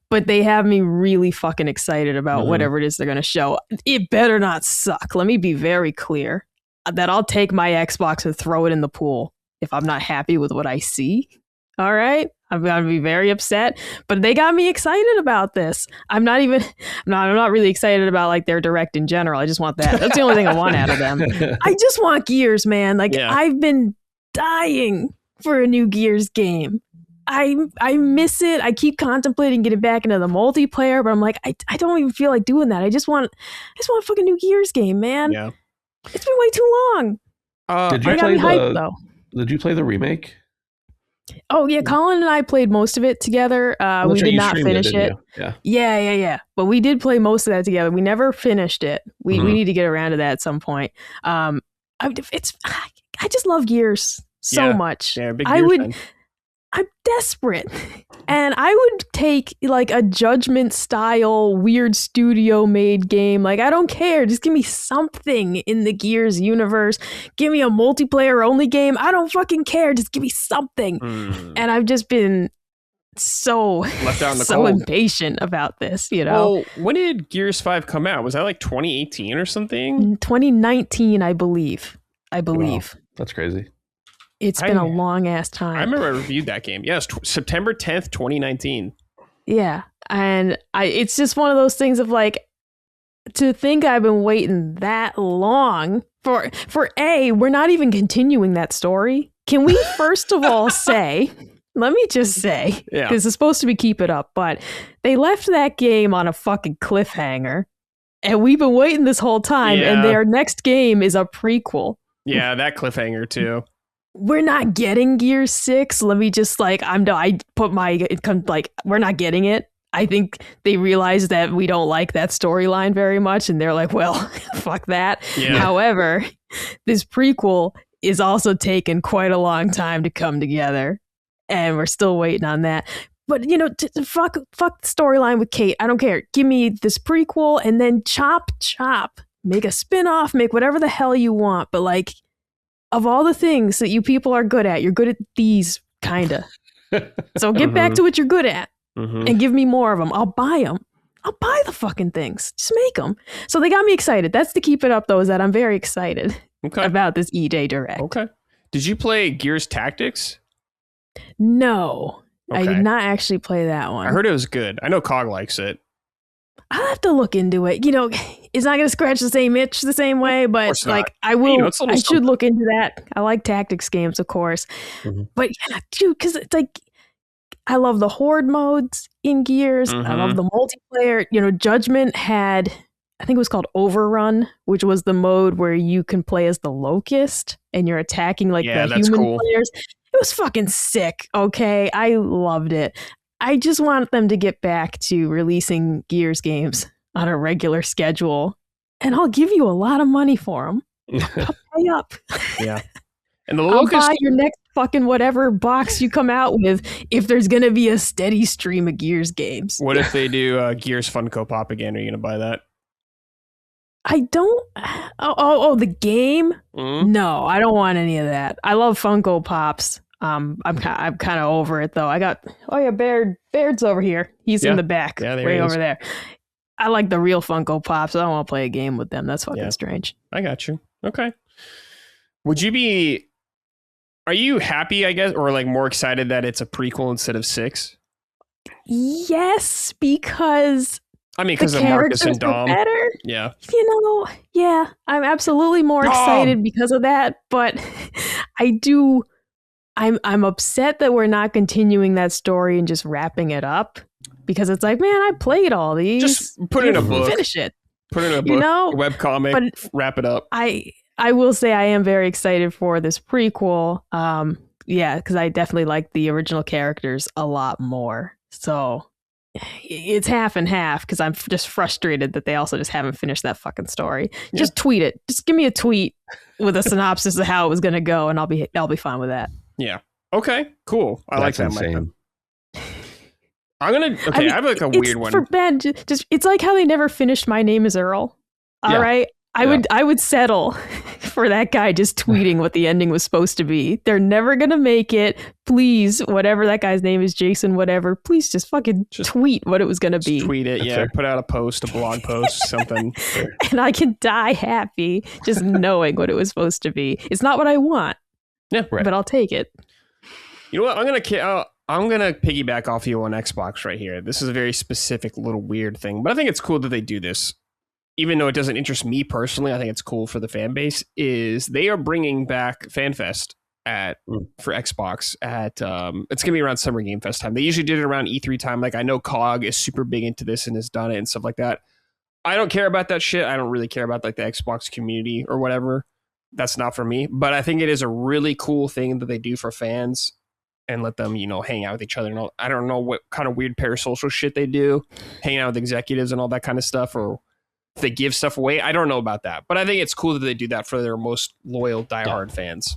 but they have me really fucking excited about whatever it is they're going to show. It better not suck. Let me be very clear that I'll take my Xbox and throw it in the pool if I'm not happy with what I see. All right. I'm going to be very upset, but they got me excited about this. I'm not really excited about like their Direct in general. I just want that. That's the only thing I want out of them. I just want Gears, man. Like I've been dying for a new Gears game. I miss it. I keep contemplating getting back into the multiplayer, but I'm like, I don't even feel like doing that. I just want a fucking new Gears game, man. Yeah. It's been way too long. Did you play the remake? Oh yeah, Colin and I played most of it together. We did not finish it. Yeah. But we did play most of that together. We never finished it. We need to get around to that at some point. I just love Gears so much. Yeah, big Gears fan. I'm desperate. And I would take like a Judgment style weird studio made game. Like, I don't care. Just give me something in the Gears universe. Give me a multiplayer only game. I don't fucking care. Just give me something. And I've just been so left out in the cold. Impatient about this, you know. Well, when did Gears 5 come out? Was that like 2018 or something? 2019, I believe. Wow, that's crazy. It's been a long ass time. I remember I reviewed that game. Yes, September 10th, 2019. Yeah. And it's just one of those things of like, to think I've been waiting that long for we're not even continuing that story. Can we first of all say, let me just say, because it's supposed to be keep it up, but they left that game on a fucking cliffhanger. And we've been waiting this whole time, and their next game is a prequel. Yeah, that cliffhanger too. We're not getting Gears 6. Let me just we're not getting it. I think they realize that we don't like that storyline very much, and they're like, well, fuck that. Yeah. However, this prequel is also taking quite a long time to come together, and we're still waiting on that. But, fuck the storyline with Kate. I don't care. Give me this prequel and then chop. Make a spin-off, make whatever the hell you want. But, like, of all the things that you people are good at, you're good at these, kind of. So get back to what you're good at and give me more of them. I'll buy them. I'll buy the fucking things. Just make them. So they got me excited. That's to keep it up, though, is that I'm very excited about this EJ Direct. Okay. Did you play Gears Tactics? No. Okay. I did not actually play that one. I heard it was good. I know Cog likes it. I'll have to look into it. It's not going to scratch the same itch the same way, but like I will. I should look into that. I like tactics games, of course. But yeah, dude, because it's like I love the horde modes in Gears. I love the multiplayer. Judgment had, I think it was called Overrun, which was the mode where you can play as the Locust and you're attacking the human players. It was fucking sick, okay? I loved it. I just want them to get back to releasing Gears games on a regular schedule, and I'll give you a lot of money for them. I'll pay up. Yeah. And the I'll buy your next fucking whatever box you come out with if there's going to be a steady stream of Gears games. What if they do Gears Funko Pop again? Are you going to buy that? I don't. The game? No, I don't want any of that. I love Funko Pops. I'm kind of over it though. I got Baird's over here. He's in the back, way over there. I like the real Funko Pops. I don't want to play a game with them. That's fucking strange. I got you. Okay. Are you happy, I guess, or like more excited that it's a prequel instead of 6? Yes, because because of Marcus and Dom. Better. Yeah. I'm absolutely more excited because of that, but I'm upset that we're not continuing that story and just wrapping it up, because it's like, man, I played all these. Just put it in a book. Finish it. Put it in a book, a webcomic, wrap it up. I will say I am very excited for this prequel. Because I definitely like the original characters a lot more. So it's half and half, because I'm just frustrated that they also just haven't finished that fucking story. Yeah. Just tweet it. Just give me a tweet with a synopsis of how it was going to go, and I'll be fine with that. Yeah. Okay. Cool. I like that, Micah. I have like a weird one for Ben. Just it's like how they never finished My Name Is Earl. All right. I would settle for that guy just tweeting what the ending was supposed to be. They're never gonna make it. Please, whatever that guy's name is, Jason, whatever. Please just fucking tweet what it was gonna be. Tweet it, yeah. Put out a blog post, something. And I can die happy just knowing what it was supposed to be. It's not what I want. Yeah, right. But I'll take it. You know what? I'm gonna piggyback off you on Xbox right here. This is a very specific little weird thing, but I think it's cool that they do this. Even though it doesn't interest me personally, I think it's cool for the fan base. Is they are bringing back FanFest for Xbox at it's gonna be around Summer Game Fest time. They usually did it around E3 time. Like I know COG is super big into this and has done it and stuff like that. I don't care about that shit. I don't really care about like the Xbox community or whatever. That's not for me. But I think it is a really cool thing that they do for fans and let them, hang out with each other. And I don't know what kind of weird parasocial shit they do, hanging out with executives and all that kind of stuff, or if they give stuff away. I don't know about that, but I think it's cool that they do that for their most loyal diehard fans.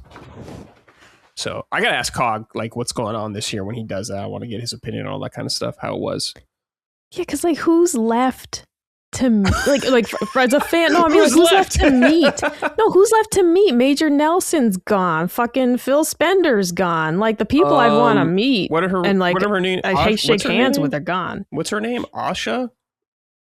So I gotta ask COG like what's going on this year when he does that. I want to get his opinion on all that kind of stuff, how it was. Yeah, because like who's left to like as a fan? No, I mean who's left to meet? No, who's left to meet? Major Nelson's gone. Fucking Phil Spender's gone. Like the people I'd want to meet. Whatever her name. I shake hands with. They're gone. What's her name? Asha.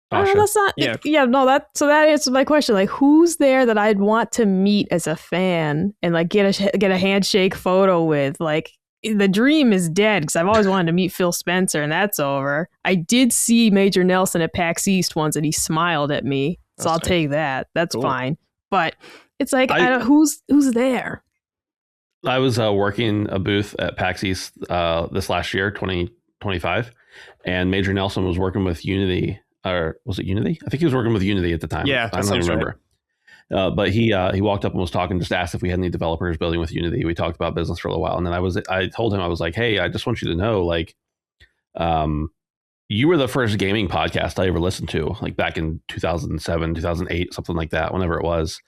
That's not. Yeah. No. That answers my question. Like, who's there that I'd want to meet as a fan and like get a handshake photo with? Like, the dream is dead because I've always wanted to meet Phil Spencer, and that's over. I did see Major Nelson at PAX East once, and he smiled at me, so I'll take that. That's cool. Fine. But it's like, who's there? I was working a booth at PAX East this last year, 2025, and Major Nelson was working with Unity or was it Unity? I think he was working with Unity at the time. Yeah, I don't remember. Right. But he walked up and was talking, just asked if we had any developers building with Unity. We talked about business for a little while, and then I told him, I was like, hey, I just want you to know, like, you were the first gaming podcast I ever listened to, like back in 2007, 2008, something like that, whenever it was.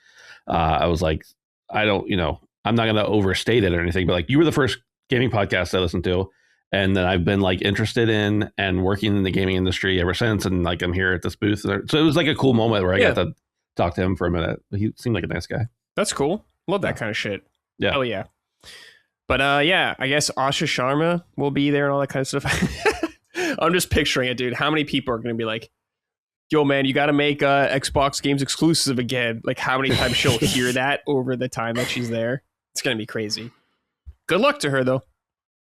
I was like, I'm not going to overstate it or anything, but like, you were the first gaming podcast I listened to. And then I've been like interested in and working in the gaming industry ever since. And like, I'm here at this booth. So it was like a cool moment where I got to talk to him for a minute. He seemed like a nice guy. That's cool. Love that kind of shit. Yeah. Oh yeah. But I guess Asha Sharma will be there and all that kind of stuff. I'm just picturing it, dude. How many people are going to be like, yo, man, you got to make Xbox games exclusive again? Like, how many times she'll hear that over the time that she's there? It's going to be crazy. Good luck to her, though.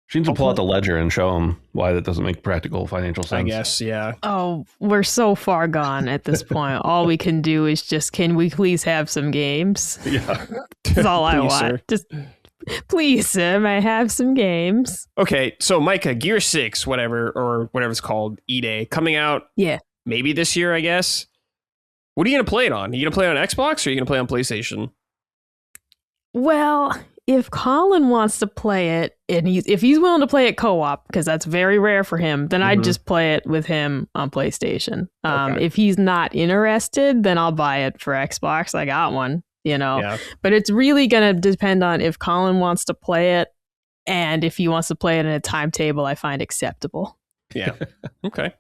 She needs to pull out the ledger and show them why that doesn't make practical financial sense. I guess, yeah. Oh, we're so far gone at this point. All we can do is just, can we please have some games? Yeah. That's all I want. Sir. Just, please, sir, may I have some games? Okay, so Micah, Gear 6, whatever it's called, E-Day, coming out maybe this year, I guess. What are you going to play it on? Are you going to play it on Xbox or are you going to play on PlayStation? Well, if Colin wants to play it, and if he's willing to play it co-op, because that's very rare for him, then I'd just play it with him on PlayStation. Okay. If he's not interested, then I'll buy it for Xbox. I got one, Yeah. But it's really going to depend on if Colin wants to play it and if he wants to play it in a timetable I find acceptable. Yeah. Okay.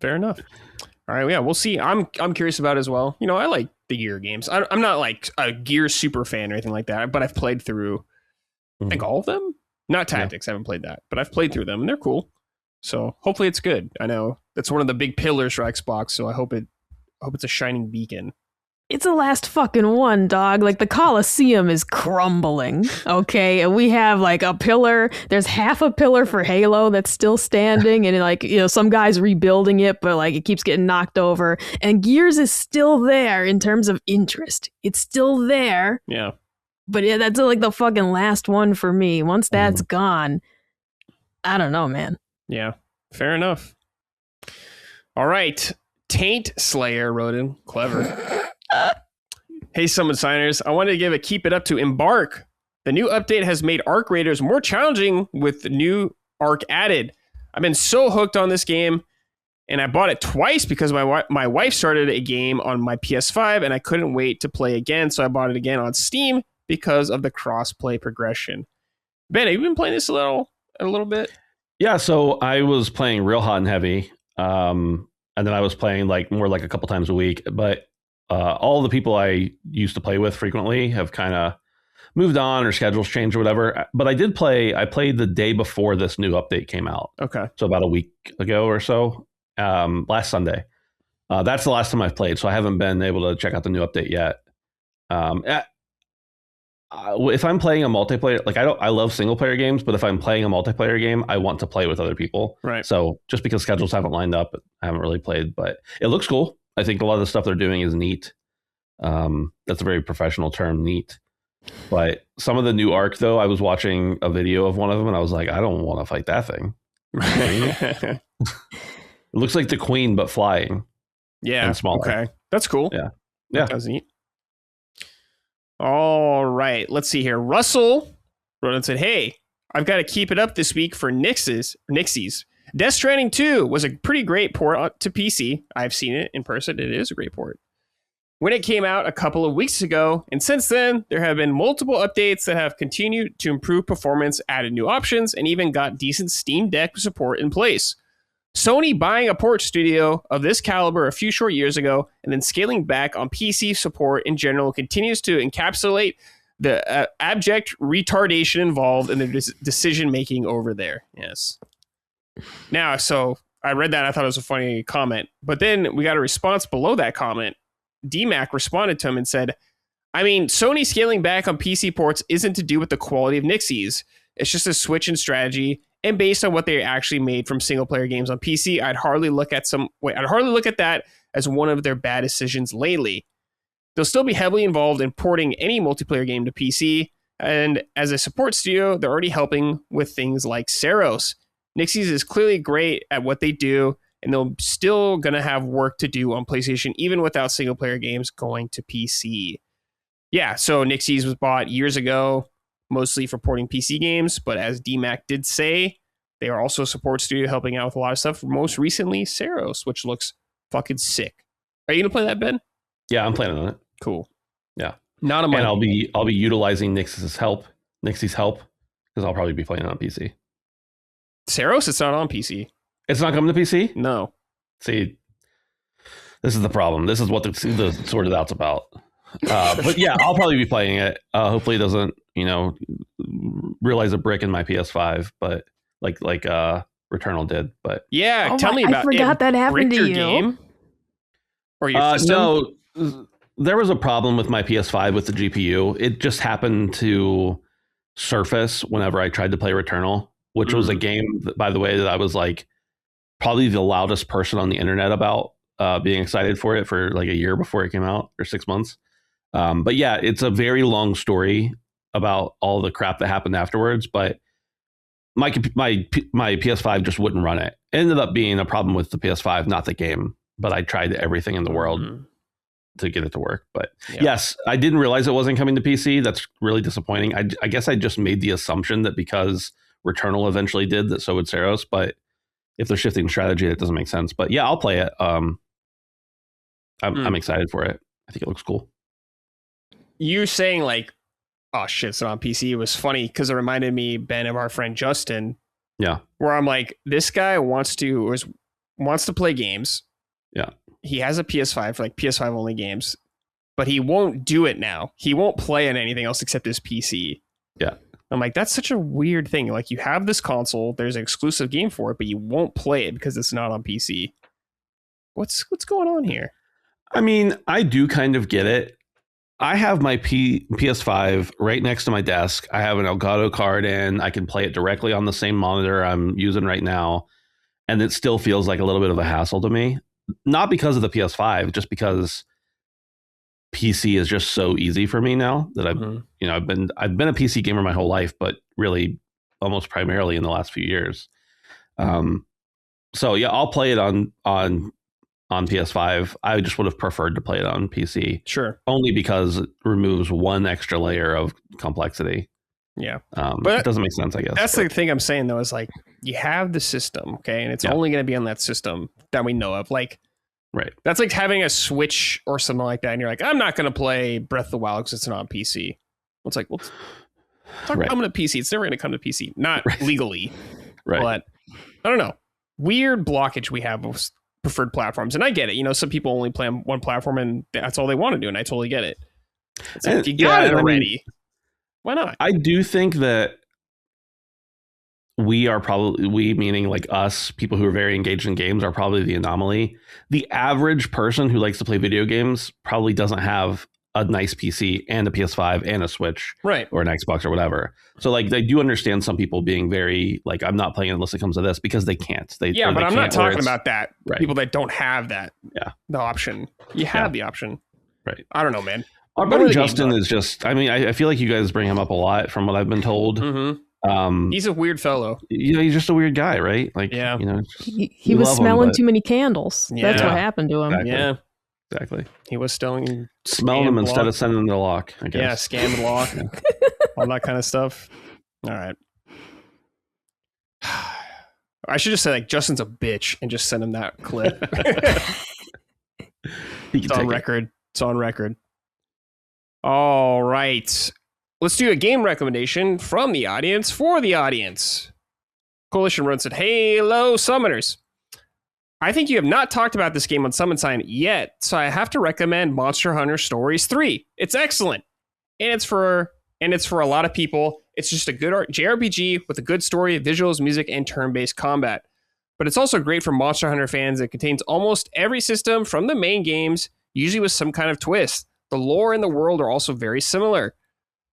Fair enough. All right. Yeah, we'll see. I'm curious about it as well. I like the Gear games. I'm not like a Gear super fan or anything like that, but I've played through, I think, all of them. Not Tactics. I haven't played that, but I've played through them and they're cool. So hopefully it's good. I know that's one of the big pillars for Xbox. So I hope it's a shining beacon. It's the last fucking one, dog. Like, the Coliseum is crumbling, okay? And we have, like, a pillar. There's half a pillar for Halo that's still standing. And, like, some guy's rebuilding it, but, like, it keeps getting knocked over. And Gears is still there in terms of interest. It's still there. Yeah. But yeah, that's, like, the fucking last one for me. Once that's gone, I don't know, man. Yeah. Fair enough. All right. Taint Slayer wrote in. Clever. Hey, Summon Signers, I wanted to give a keep it up to Embark. The new update has made Arc Raiders more challenging with the new Arc added. I've been so hooked on this game, and I bought it twice because my wife started a game on my PS5, and I couldn't wait to play again, so I bought it again on Steam because of the cross-play progression. Ben, have you been playing this a little bit? Yeah, so I was playing real hot and heavy, and then I was playing more like a couple times a week, but all the people I used to play with frequently have kind of moved on or schedules changed or whatever. But I played the day before this new update came out. Okay. So about a week ago or so, last Sunday. That's the last time I've played. So I haven't been able to check out the new update yet. If I'm playing a multiplayer, like I love single player games, but if I'm playing a multiplayer game, I want to play with other people. Right. So just because schedules haven't lined up, I haven't really played, but it looks cool. I think a lot of the stuff they're doing is neat. That's a very professional term, neat. But some of the new Arc, though, I was watching a video of one of them, and I was like, I don't want to fight that thing. It looks like the Queen, but flying. Yeah. And smaller. Okay. That's cool. Yeah. That's neat. All right. Let's see here. Russell wrote and said, hey, I've got to keep it up this week for Nixies. Death Stranding 2 was a pretty great port to PC. I've seen it in person. It is a great port. When it came out a couple of weeks ago, and since then, there have been multiple updates that have continued to improve performance, added new options, and even got decent Steam Deck support in place. Sony buying a port studio of this caliber a few short years ago, and then scaling back on PC support in general continues to encapsulate the abject retardation involved in the decision-making over there. Yes. Now, so I read that. I thought it was a funny comment. But then we got a response below that comment. DMAC responded to him and said, I mean, Sony scaling back on PC ports isn't to do with the quality of Nixies. It's just a switch in strategy. And based on what they actually made from single-player games on PC, I'd hardly look at that as one of their bad decisions lately. They'll still be heavily involved in porting any multiplayer game to PC. And as a support studio, they're already helping with things like Seros. Nixies is clearly great at what they do, and they're still going to have work to do on PlayStation, even without single player games going to PC. Yeah, so Nixies was bought years ago, mostly for porting PC games, but as DMAC did say, they are also a support studio helping out with a lot of stuff. Most recently, Saros, which looks fucking sick. Are you gonna play that, Ben? Yeah, I'm planning on it. Cool. Yeah, not a money. And I'll be utilizing Nixie's help because I'll probably be playing it on PC. Saros, it's not on PC. It's not coming to PC? No. See, this is the problem. This is what the sorted out's about. But yeah, I'll probably be playing it. Hopefully it doesn't, realize a brick in my PS5, but like Returnal did. But yeah, tell me about it. I forgot that happened to you. Game? Or your system? No, there was a problem with my PS5 with the GPU. It just happened to surface whenever I tried to play Returnal, which was a game, by the way, that I was like probably the loudest person on the internet about being excited for it for like a year before it came out, or 6 months. But yeah, it's a very long story about all the crap that happened afterwards. But my PS5 just wouldn't run it. It ended up being a problem with the PS5, not the game. But I tried everything in the world to get it to work. But yes, I didn't realize it wasn't coming to PC. That's really disappointing. I guess I just made the assumption that because Returnal eventually did, that so would Saros. But if they're shifting strategy, that doesn't make sense. But yeah, I'll play it. I'm excited for it. I think it looks cool. You saying like, oh shit, it's not on PC. It was funny because it reminded me, Ben, of our friend Justin. Yeah. Where I'm like, this guy wants to play games. Yeah. He has a PS5 for like PS5 only games, but he won't do it now. He won't play on anything else except his PC. Yeah. I'm like, that's such a weird thing. Like, you have this console, there's an exclusive game for it, but you won't play it because it's not on PC. What's going on here? I mean, I do kind of get it. I have my PS5 right next to my desk. I have an Elgato card in. I can play it directly on the same monitor I'm using right now. And it still feels like a little bit of a hassle to me. Not because of the PS5, just because PC is just so easy for me now that I've been a PC gamer my whole life, but really almost primarily in the last few years. So yeah, I'll play it on PS5. I just would have preferred to play it on PC. Sure. Only because it removes one extra layer of complexity. Yeah. But it doesn't make sense, I guess. That's the thing I'm saying, though, is like, you have the system, okay? And it's only going to be on that system that we know of. Like, right. That's like having a Switch or something like that. And you're like, I'm not going to play Breath of the Wild because it's not on PC. It's like, well, I'm going to PC. It's never going to come to PC. Not legally. Right. But I don't know. Weird blockage we have with preferred platforms. And I get it. Some people only play on one platform and that's all they want to do. And I totally get it. It's like, you got it already. Why not? I do think that we meaning like us, people who are very engaged in games, are probably the anomaly. The average person who likes to play video games probably doesn't have a nice PC and a PS5 and a Switch, right, or an Xbox or whatever. So like, they do understand some people being very like, I'm not playing unless it comes to this, because they can't. But I'm not talking about that. Right. People that don't have that. Yeah. The option. You have the option. Right. I don't know, man. Our buddy Justin is just, I mean, I feel like you guys bring him up a lot from what I've been told. Mm-hmm. He's a weird fellow. He's just a weird guy, right? Like, he was smelling too many candles. That's what happened to him. Exactly. Yeah. Exactly. He was smelling them instead of sending them to the lock, I guess. Yeah, scam and lock. All that kind of stuff. All right. I should just say, like, Justin's a bitch and just send him that clip. It's on record. It's on record. All right. Let's do a game recommendation from the audience for the audience. Coalition Run said, hello, summoners. I think you have not talked about this game on Summon Sign yet, so I have to recommend Monster Hunter Stories 3. It's excellent. And it's for a lot of people. It's just a good JRPG with a good story, visuals, music, and turn-based combat. But it's also great for Monster Hunter fans. It contains almost every system from the main games, usually with some kind of twist. The lore and the world are also very similar.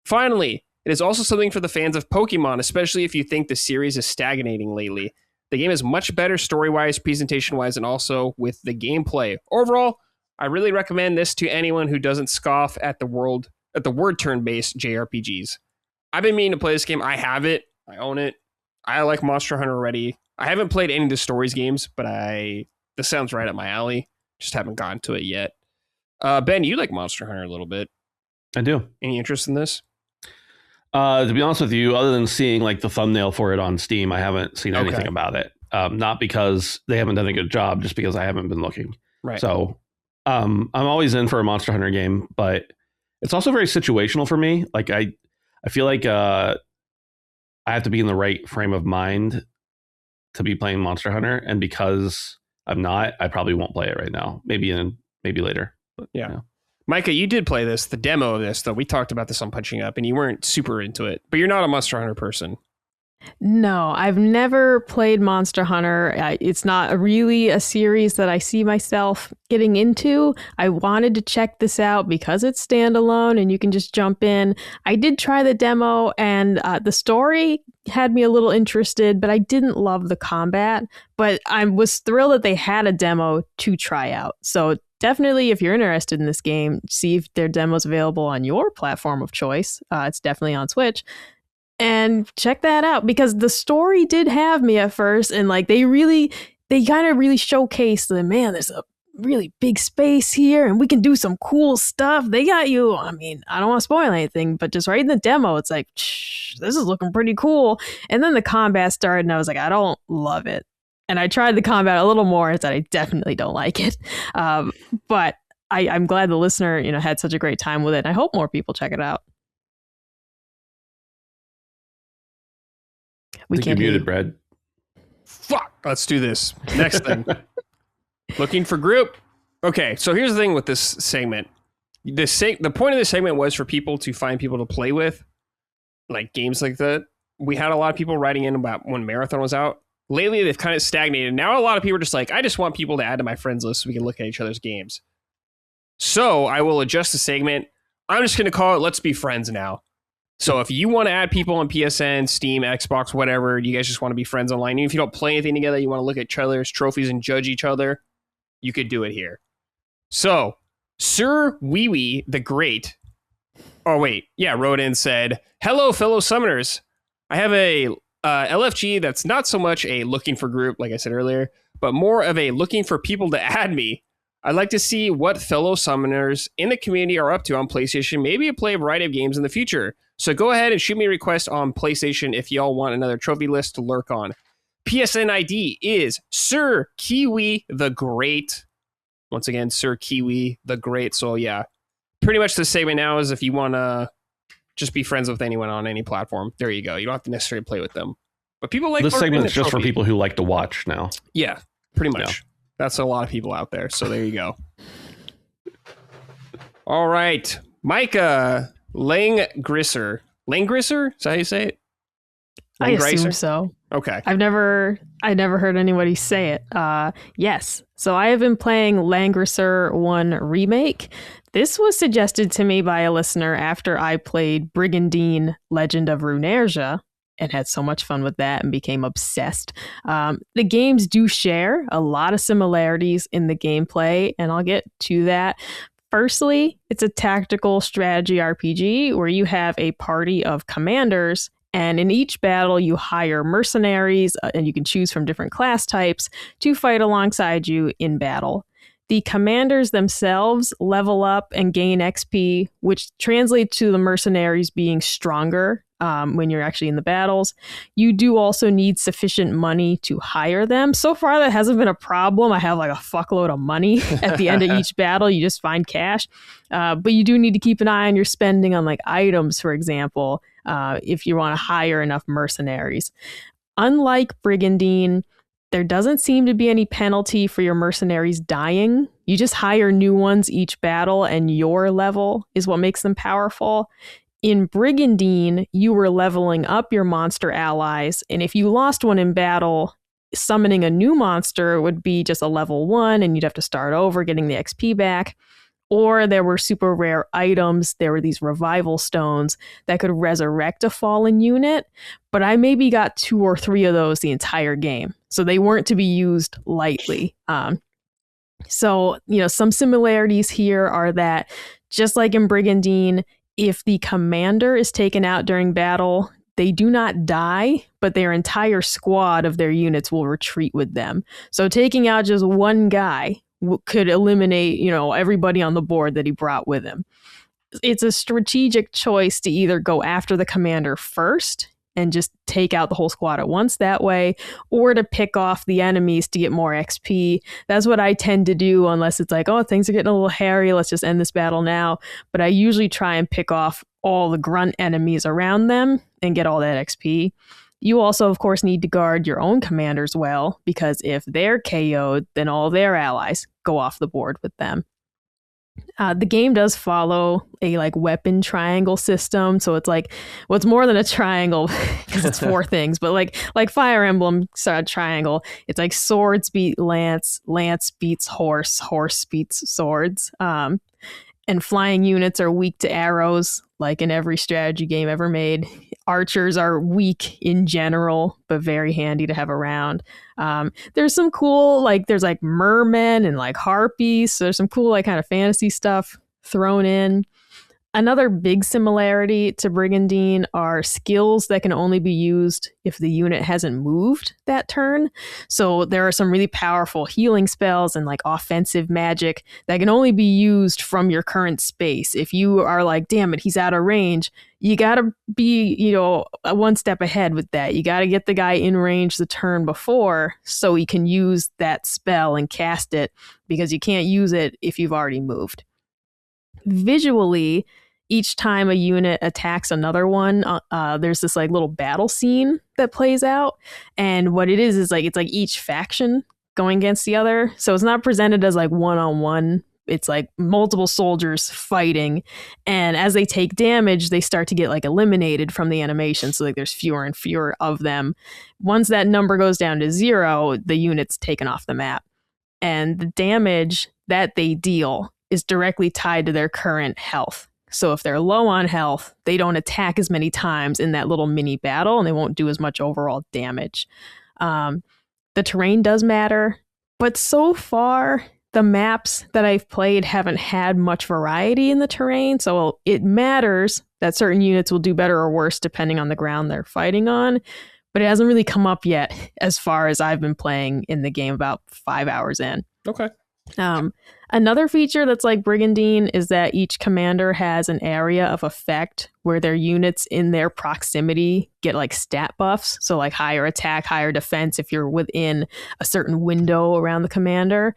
Finally, it is also something for the fans of Pokemon, especially if you think the series is stagnating lately. The game is much better story-wise, presentation-wise, and also with the gameplay. Overall, I really recommend this to anyone who doesn't scoff at the word turn-based JRPGs. I've been meaning to play this game. I have it. I own it. I like Monster Hunter already. I haven't played any of the Stories games, but I this sounds right up my alley. Just haven't gotten to it yet. Ben, you like Monster Hunter a little bit. I do. Any interest in this? To be honest with you, other than seeing like the thumbnail for it on Steam, I haven't seen anything Okay. about it. Not because they haven't done a good job, just because I haven't been looking. Right. So I'm always in for a Monster Hunter game, but it's also very situational for me. Like I feel like I have to be in the right frame of mind to be playing Monster Hunter, and because I'm not, I probably won't play it right now. Maybe later. But, yeah. Micah, you did play this, the demo of this, though. We talked about this on Punching Up, and you weren't super into it. But you're not a Monster Hunter person. No, I've never played Monster Hunter. It's not really a series that I see myself getting into. I wanted to check this out because it's standalone and you can just jump in. I did try the demo, and the story had me a little interested, but I didn't love the combat. But I was thrilled that they had a demo to try out. So definitely, if you're interested in this game, see if their demo's available on your platform of choice. It's definitely on Switch. And check that out, because the story did have me at first, and like they kind of really showcased the, man, there's a really big space here and we can do some cool stuff. They got you. I mean, I don't want to spoil anything, but just right in the demo, it's like, this is looking pretty cool. And then the combat started and I was like, I don't love it. And I tried the combat a little more and said, I definitely don't like it. But I'm glad the listener, had such a great time with it. And I hope more people check it out. I think you're muted, Brad. Fuck. Let's do this. Next thing. Looking for group. Okay, so here's the thing with this segment. The point of this segment was for people to find people to play with, like games like that. We had a lot of people writing in about when Marathon was out. Lately, they've kind of stagnated. Now a lot of people are just like, I just want people to add to my friends list so we can look at each other's games. So I will adjust the segment. I'm just going to call it Let's Be Friends now. So if you want to add people on PSN, Steam, Xbox, whatever, you guys just want to be friends online, even if you don't play anything together, you want to look at each other's trophies and judge each other, you could do it here. So Sir Wee Wee the Great, wrote in and said, hello, fellow summoners. I have a LFG that's not so much a looking for group, like I said earlier, but more of a looking for people to add me. I'd like to see what fellow summoners in the community are up to on PlayStation, maybe play a variety of games in the future. So go ahead and shoot me a request on PlayStation if y'all want another trophy list to lurk on. PSN ID is Sir Kiwi the Great. Once again, Sir Kiwi the Great. So yeah, pretty much the segment now is if you want to just be friends with anyone on any platform, there you go. You don't have to necessarily play with them. But people like this segment is just for people who like to watch now. Yeah, pretty much. Yeah. That's a lot of people out there. So there you go. All right. Micah Langrisser. Langrisser? Is that how you say it? I assume so. Okay. I never heard anybody say it. Yes. So I have been playing Langrisser 1 Remake. This was suggested to me by a listener after I played Brigandine Legend of Runersia and had so much fun with that and became obsessed. The games do share a lot of similarities in the gameplay, and I'll get to that. Firstly, it's a tactical strategy RPG where you have a party of commanders, and in each battle you hire mercenaries, and you can choose from different class types to fight alongside you in battle. The commanders themselves level up and gain XP, which translates to the mercenaries being stronger when you're actually in the battles. You do also need sufficient money to hire them. So far, that hasn't been a problem. I have like a fuckload of money at the end of each battle. You just find cash. But you do need to keep an eye on your spending on like items, for example, if you want to hire enough mercenaries. Unlike Brigandine, there doesn't seem to be any penalty for your mercenaries dying. You just hire new ones each battle, and your level is what makes them powerful. In Brigandine, you were leveling up your monster allies, and if you lost one in battle, summoning a new monster would be just a level 1, and you'd have to start over getting the XP back. Or there were super rare items. There were these revival stones that could resurrect a fallen unit, but I maybe got 2 or 3 of those the entire game. So they weren't to be used lightly. So, some similarities here are that just like in Brigandine, if the commander is taken out during battle, they do not die, but their entire squad of their units will retreat with them. So taking out just one guy could eliminate, everybody on the board that he brought with him. It's a strategic choice to either go after the commander first and just take out the whole squad at once that way, or to pick off the enemies to get more XP. That's what I tend to do, unless it's like, oh, things are getting a little hairy, let's just end this battle now. But I usually try and pick off all the grunt enemies around them and get all that XP. You also, of course, need to guard your own commanders well, because if they're KO'd, then all their allies go off the board with them. The game does follow a weapon triangle system, so it's it's more than a triangle because it's four things, but like Fire Emblem triangle, it's swords beat lance, lance beats horse, horse beats swords, and flying units are weak to arrows, like in every strategy game ever made. Archers are weak in general, but very handy to have around. There's some cool, there's mermen and harpies. So there's some cool, kind of fantasy stuff thrown in. Another big similarity to Brigandine are skills that can only be used if the unit hasn't moved that turn. So there are some really powerful healing spells and offensive magic that can only be used from your current space. If you are damn it, he's out of range, you gotta be, one step ahead with that. You gotta get the guy in range the turn before so he can use that spell and cast it, because you can't use it if you've already moved. Visually, each time a unit attacks another one, there's this little battle scene that plays out, and what it is it's each faction going against the other. So it's not presented as one-on-one. It's multiple soldiers fighting, and as they take damage, they start to get eliminated from the animation. So there's fewer and fewer of them. Once that number goes down to 0, the unit's taken off the map, and the damage that they deal is directly tied to their current health. So if they're low on health, they don't attack as many times in that little mini battle, and they won't do as much overall damage. The terrain does matter, but so far, the maps that I've played haven't had much variety in the terrain. So it matters that certain units will do better or worse depending on the ground they're fighting on, but it hasn't really come up yet as far as I've been playing in the game, about 5 hours in. Okay. Another feature that's like Brigandine is that each commander has an area of effect where their units in their proximity get stat buffs. So higher attack, higher defense if you're within a certain window around the commander.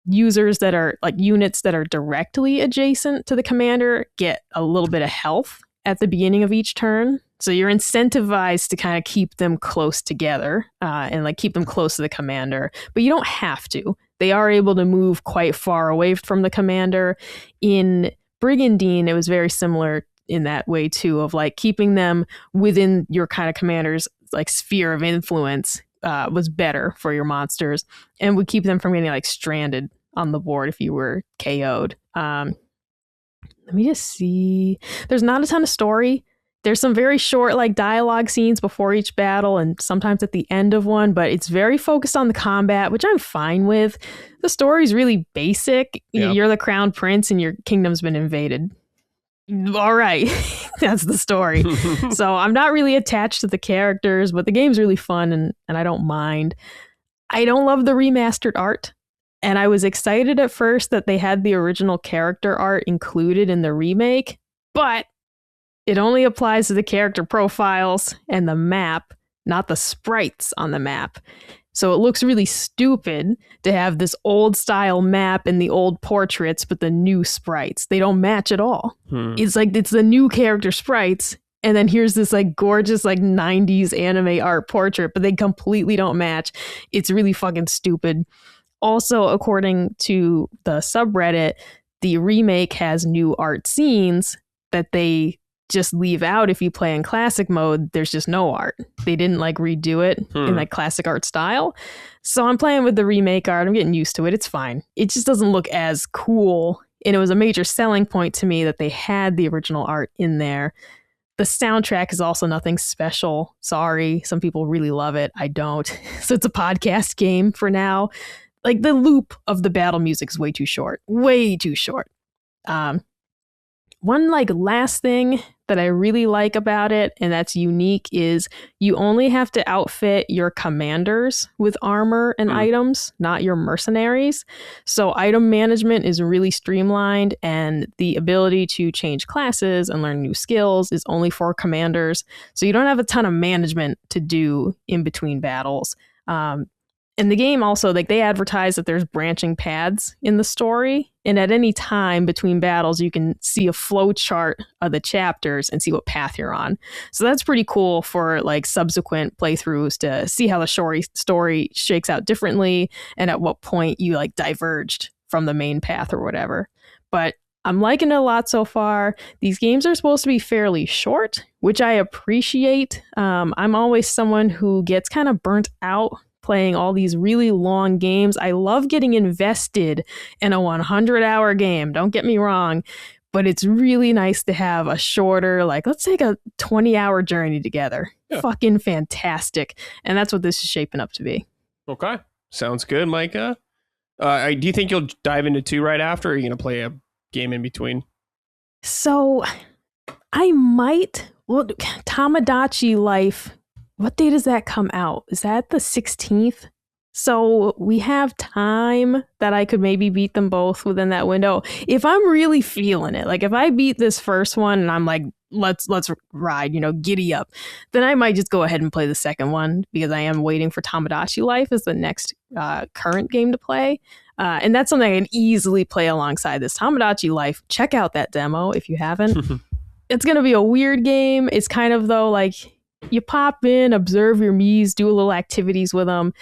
Users that are units that are directly adjacent to the commander get a little bit of health at the beginning of each turn. So you're incentivized to kind of keep them close together and keep them close to the commander, but you don't have to. They are able to move quite far away from the commander. In Brigandine, it was very similar in that way too, of keeping them within your kind of commander's sphere of influence was better for your monsters and would keep them from getting stranded on the board if you were KO'd. Let me just see. There's not a ton of story. There's some very short dialogue scenes before each battle and sometimes at the end of one, but it's very focused on the combat, which I'm fine with. The story's really basic. Yeah. You're the crown prince and your kingdom's been invaded. All right. That's the story. So I'm not really attached to the characters, but the game's really fun and I don't mind. I don't love the remastered art. And I was excited at first that they had the original character art included in the remake, but it only applies to the character profiles and the map, not the sprites on the map. So it looks really stupid to have this old style map and the old portraits, but the new sprites. They don't match at all. It's it's the new character sprites, and then here's this gorgeous 90s anime art portrait, but they completely don't match. It's really fucking stupid. Also, according to the subreddit, the remake has new art scenes that they just leave out. If you play in classic mode, there's just no art. They didn't redo it in classic art style. So I'm playing with the remake art. I'm getting used to it. It's fine. It just doesn't look as cool. And it was a major selling point to me that they had the original art in there. The soundtrack is also nothing special. Sorry. Some people really love it. I don't. So it's a podcast game for now. The loop of the battle music is way too short. Way too short. One last thing that I really like about it, and that's unique, is you only have to outfit your commanders with armor and items, not your mercenaries. So item management is really streamlined, and the ability to change classes and learn new skills is only for commanders. So you don't have a ton of management to do in between battles. And the game also, like, they advertise that there's branching paths in the story, and at any time between battles you can see a flow chart of the chapters and see what path you're on. So that's pretty cool for like subsequent playthroughs to see how the story shakes out differently and at what point you like diverged from the main path or whatever. But I'm liking it a lot so far. These games are supposed to be fairly short, which I appreciate. I'm always someone who gets kind of burnt out playing all these really long games. I love getting invested in a 100-hour game, don't get me wrong, but it's really nice to have a shorter, like, let's take a 20-hour journey together. Yeah. Fucking fantastic. And that's what this is shaping up to be. Okay. Sounds good, Micah. Do you think you'll dive into 2 right after, or are you going to play a game in between? So I might. Well, Tamagotchi Life, what day does that come out? Is that the 16th? So we have time that I could maybe beat them both within that window. If I'm really feeling it, like if I beat this first one and I'm like, let's ride, giddy up, then I might just go ahead and play the second one, because I am waiting for Tamagotchi Life as the next current game to play. And that's something I can easily play alongside this. Tamagotchi Life, check out that demo if you haven't. It's going to be a weird game. It's kind of, though, like, you pop in, observe your Miis, do a little activities with them.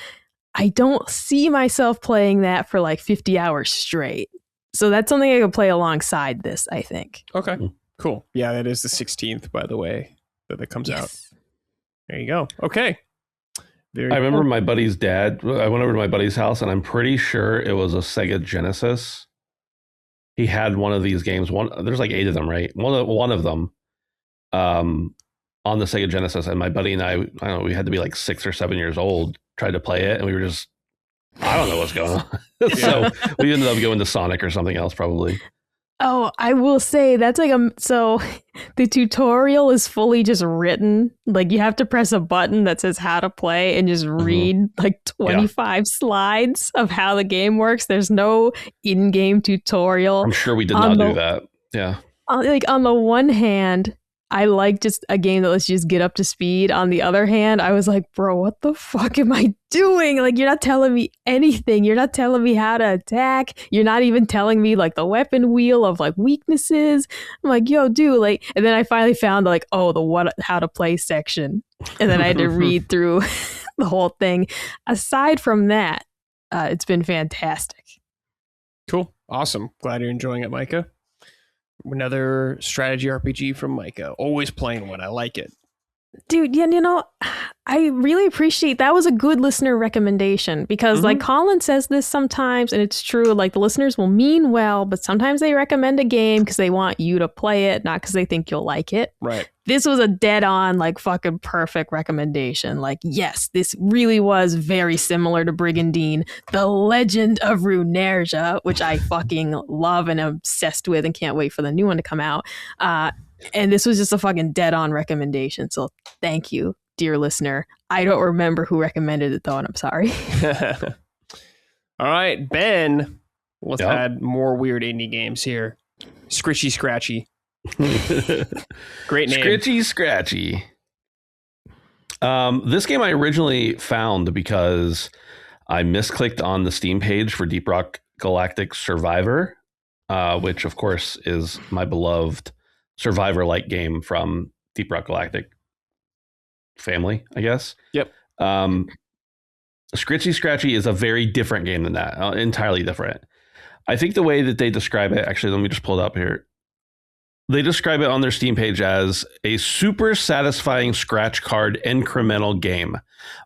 I don't see myself playing that for like 50 hours straight. So that's something I could play alongside this, I think. Okay, cool. Yeah, that is the 16th, by the way, that it comes out. There you go. Okay. I remember my buddy's dad. I went over to my buddy's house, and I'm pretty sure it was a Sega Genesis. He had one of these games. There's like 8 of them, right? One of them. On the Sega Genesis, and my buddy and I don't know, we had to be like 6 or 7 years old, tried to play it, and we were just, I don't know what's going on. So we ended up going to Sonic or something else, probably. Oh, I will say that's like so the tutorial is fully just written. Like, you have to press a button that says how to play and just read like 25 slides of how the game works. There's no in-game tutorial. I'm sure we did not do that. Yeah. Like, on the one hand, I like just a game that lets you just get up to speed. On the other hand, I was like, bro, what the fuck am I doing? Like, you're not telling me anything. You're not telling me how to attack. You're not even telling me like the weapon wheel of like weaknesses. I'm like, yo, dude, like, and then I finally found like, oh, the how to play section. And then I had to read through the whole thing. Aside from that, it's been fantastic. Cool. Awesome. Glad you're enjoying it, Micah. Another strategy RPG from Micah. Always playing one. I like it. Dude, yeah, I really appreciate that. Was a good listener recommendation, because like Colin says this sometimes, and it's true, like the listeners will mean well, but sometimes they recommend a game because they want you to play it, not because they think you'll like it. Right. This was a dead on, like, fucking perfect recommendation. Like, yes, this really was very similar to Brigandine, the Legend of Runerja, which I fucking love and am obsessed with and can't wait for the new one to come out. And this was just a fucking dead on recommendation. So thank you, dear listener. I don't remember who recommended it, though, and I'm sorry. All right, Ben. Let's add more weird indie games here. Scritchy Scratchy. Great name. Scritchy Scratchy. This game I originally found because I misclicked on the Steam page for Deep Rock Galactic Survivor, which, of course, is my beloved Survivor-like game from Deep Rock Galactic family, I guess. Yep. Scritchy Scratchy is a very different game than that, entirely different. I think the way that they describe it, actually, let me just pull it up here. They describe it on their Steam page as a super satisfying scratch card incremental game.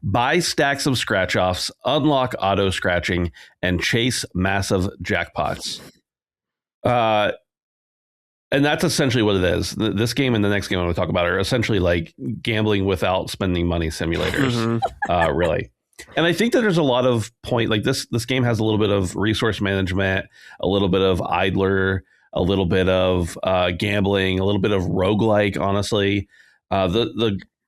Buy stacks of scratch-offs, unlock auto-scratching, and chase massive jackpots. And that's essentially what it is. This game and the next game I'm going to talk about are essentially like gambling without spending money simulators, really. And I think that there's a lot of point, like this game has a little bit of resource management, a little bit of idler a little bit of gambling, a little bit of roguelike, honestly.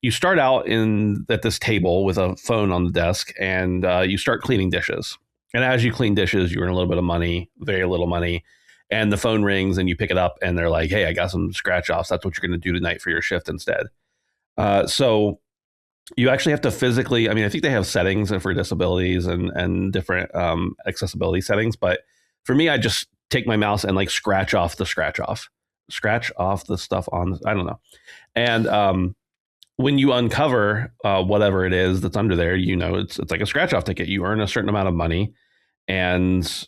You start out at this table with a phone on the desk, and you start cleaning dishes. And as you clean dishes, you earn a little bit of money, very little money. And the phone rings and you pick it up and they're like, hey, I got some scratch offs. That's what you're going to do tonight for your shift instead. So you actually have to physically, I mean, I think they have settings for disabilities and different accessibility settings. But for me, I just take my mouse and like scratch off the stuff on, I don't know. And when you uncover whatever it is that's under there, you know, it's like a scratch off ticket. You earn a certain amount of money, and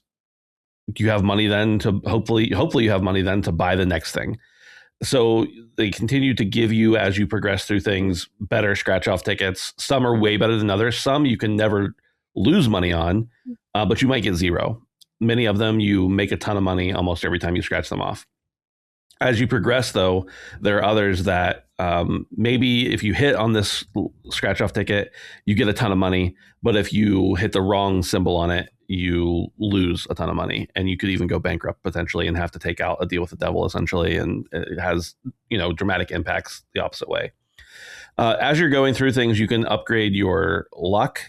you have money then to hopefully you have money then to buy the next thing. So they continue to give you, as you progress through things, better scratch off tickets. Some are way better than others. Some you can never lose money on, but you might get zero. Many of them you make a ton of money almost every time you scratch them off. As you progress, though, there are others that maybe if you hit on this scratch off ticket, you get a ton of money. But if you hit the wrong symbol on it, you lose a ton of money, and you could even go bankrupt potentially and have to take out a deal with the devil, essentially. And it has, dramatic impacts the opposite way. As you're going through things, you can upgrade your luck.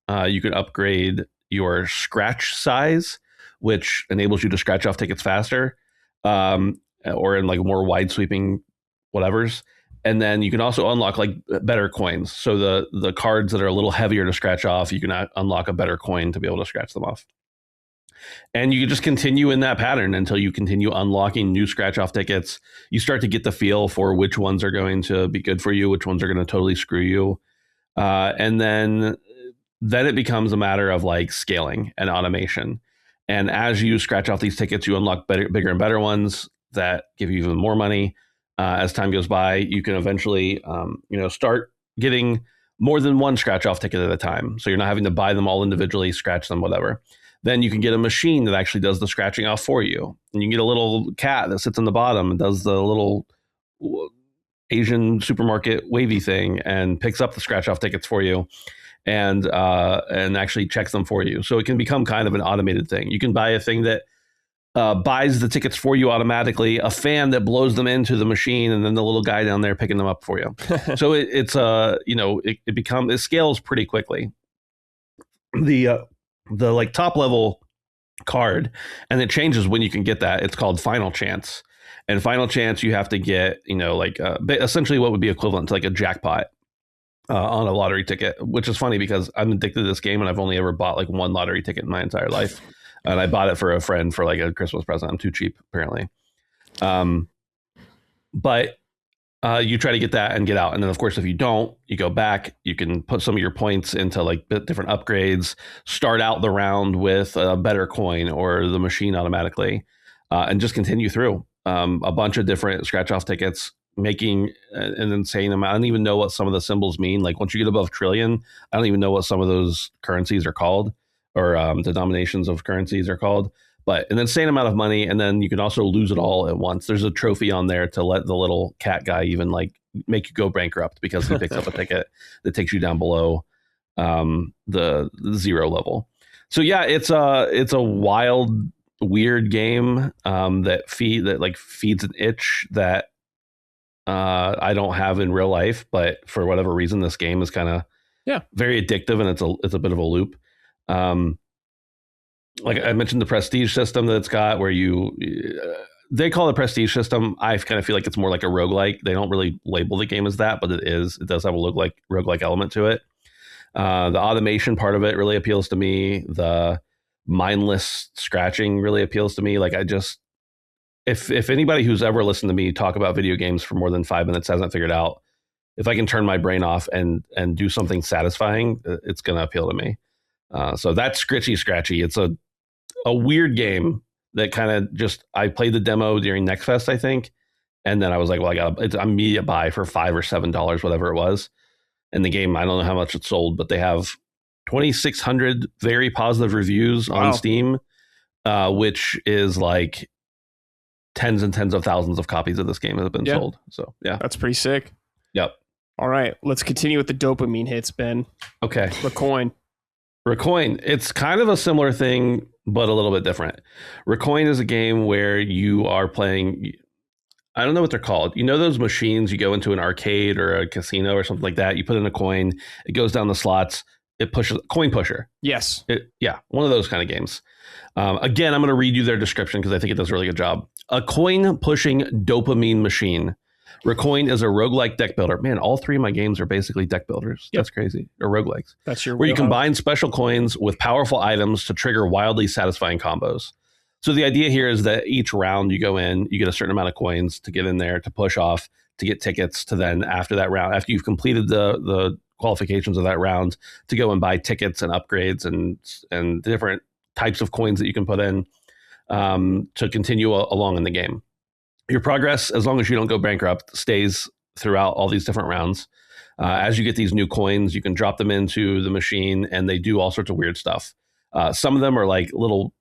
You can upgrade your scratch size, which enables you to scratch off tickets faster. Or in like more wide sweeping whatevers. And then you can also unlock like better coins. So the cards that are a little heavier to scratch off, you can unlock a better coin to be able to scratch them off. And you can just continue in that pattern until you continue unlocking new scratch off tickets. You start to get the feel for which ones are going to be good for you, which ones are going to totally screw you. And then it becomes a matter of like scaling and automation. And as you scratch off these tickets, you unlock bigger and better ones that give you even more money. As time goes by, you can eventually, start getting more than one scratch off ticket at a time. So you're not having to buy them all individually, scratch them, whatever. Then you can get a machine that actually does the scratching off for you. And you can get a little cat that sits on the bottom and does the little Asian supermarket wavy thing and picks up the scratch off tickets for you and actually checks them for you. So it can become kind of an automated thing. You can buy a thing that buys the tickets for you automatically, a fan that blows them into the machine, and then the little guy down there picking them up for you. So it scales pretty quickly. The like top level card, and it changes when you can get that. It's called Final Chance, and Final Chance you have to get essentially what would be equivalent to like a jackpot on a lottery ticket, which is funny because I'm addicted to this game and I've only ever bought like one lottery ticket in my entire life. And I bought it for a friend for like a Christmas present. I'm too cheap, apparently. But you try to get that and get out. And then, of course, if you don't, you go back. You can put some of your points into like different upgrades, start out the round with a better coin or the machine automatically, and just continue through a bunch of different scratch-off tickets, making an insane amount. I don't even know what some of the symbols mean. Like once you get above trillion, I don't even know what some of those currencies are called. Or denominations of currencies are called, but an insane amount of money. And then you can also lose it all at once. There's a trophy on there to let the little cat guy even like make you go bankrupt because he picks up a ticket that takes you down below the zero level. So yeah, it's a wild, weird game that feeds an itch that I don't have in real life, but for whatever reason, this game is kind of very addictive, and it's a bit of a loop. Like I mentioned, the prestige system that it's got, where they call it prestige system. I kind of feel like it's more like a roguelike. They don't really label the game as that, but it is. It does have a roguelike element to it. The automation part of it really appeals to me. The mindless scratching really appeals to me. Like if anybody who's ever listened to me talk about video games for more than 5 minutes hasn't figured out, if I can turn my brain off and do something satisfying, it's going to appeal to me. So that's Scritchy Scratchy. It's a weird game that kind of I played the demo during Next Fest, I think. And then I was like, well, it's an immediate buy for $5 or $7, whatever it was. And the game, I don't know how much it sold, but they have 2,600 very positive reviews on Steam, which is like tens and tens of thousands of copies of this game that have been sold. So yeah, that's pretty sick. Yep. All right, let's continue with the dopamine hits, Ben. Okay. Raccoin. It's kind of a similar thing, but a little bit different. Raccoin is a game where you are playing. I don't know what they're called. You know those machines you go into an arcade or a casino or something like that? You put in a coin, it goes down the slots, it pushes coin pusher. Yes. One of those kind of games. Again, I'm going to read you their description because I think it does a really good job. A coin pushing dopamine machine. Raccoin is a roguelike deck builder. Man, all three of my games are basically deck builders. Yep. That's crazy. Or roguelikes. That's your where you combine special coins with powerful items to trigger wildly satisfying combos. So the idea here is that each round you go in, you get a certain amount of coins to get in there, to push off, to get tickets, to then after that round, after you've completed the qualifications of that round, to go and buy tickets and upgrades and different types of coins that you can put in to continue along in the game. Your progress, as long as you don't go bankrupt, stays throughout all these different rounds. As you get these new coins, you can drop them into the machine and they do all sorts of weird stuff. Some of them are like little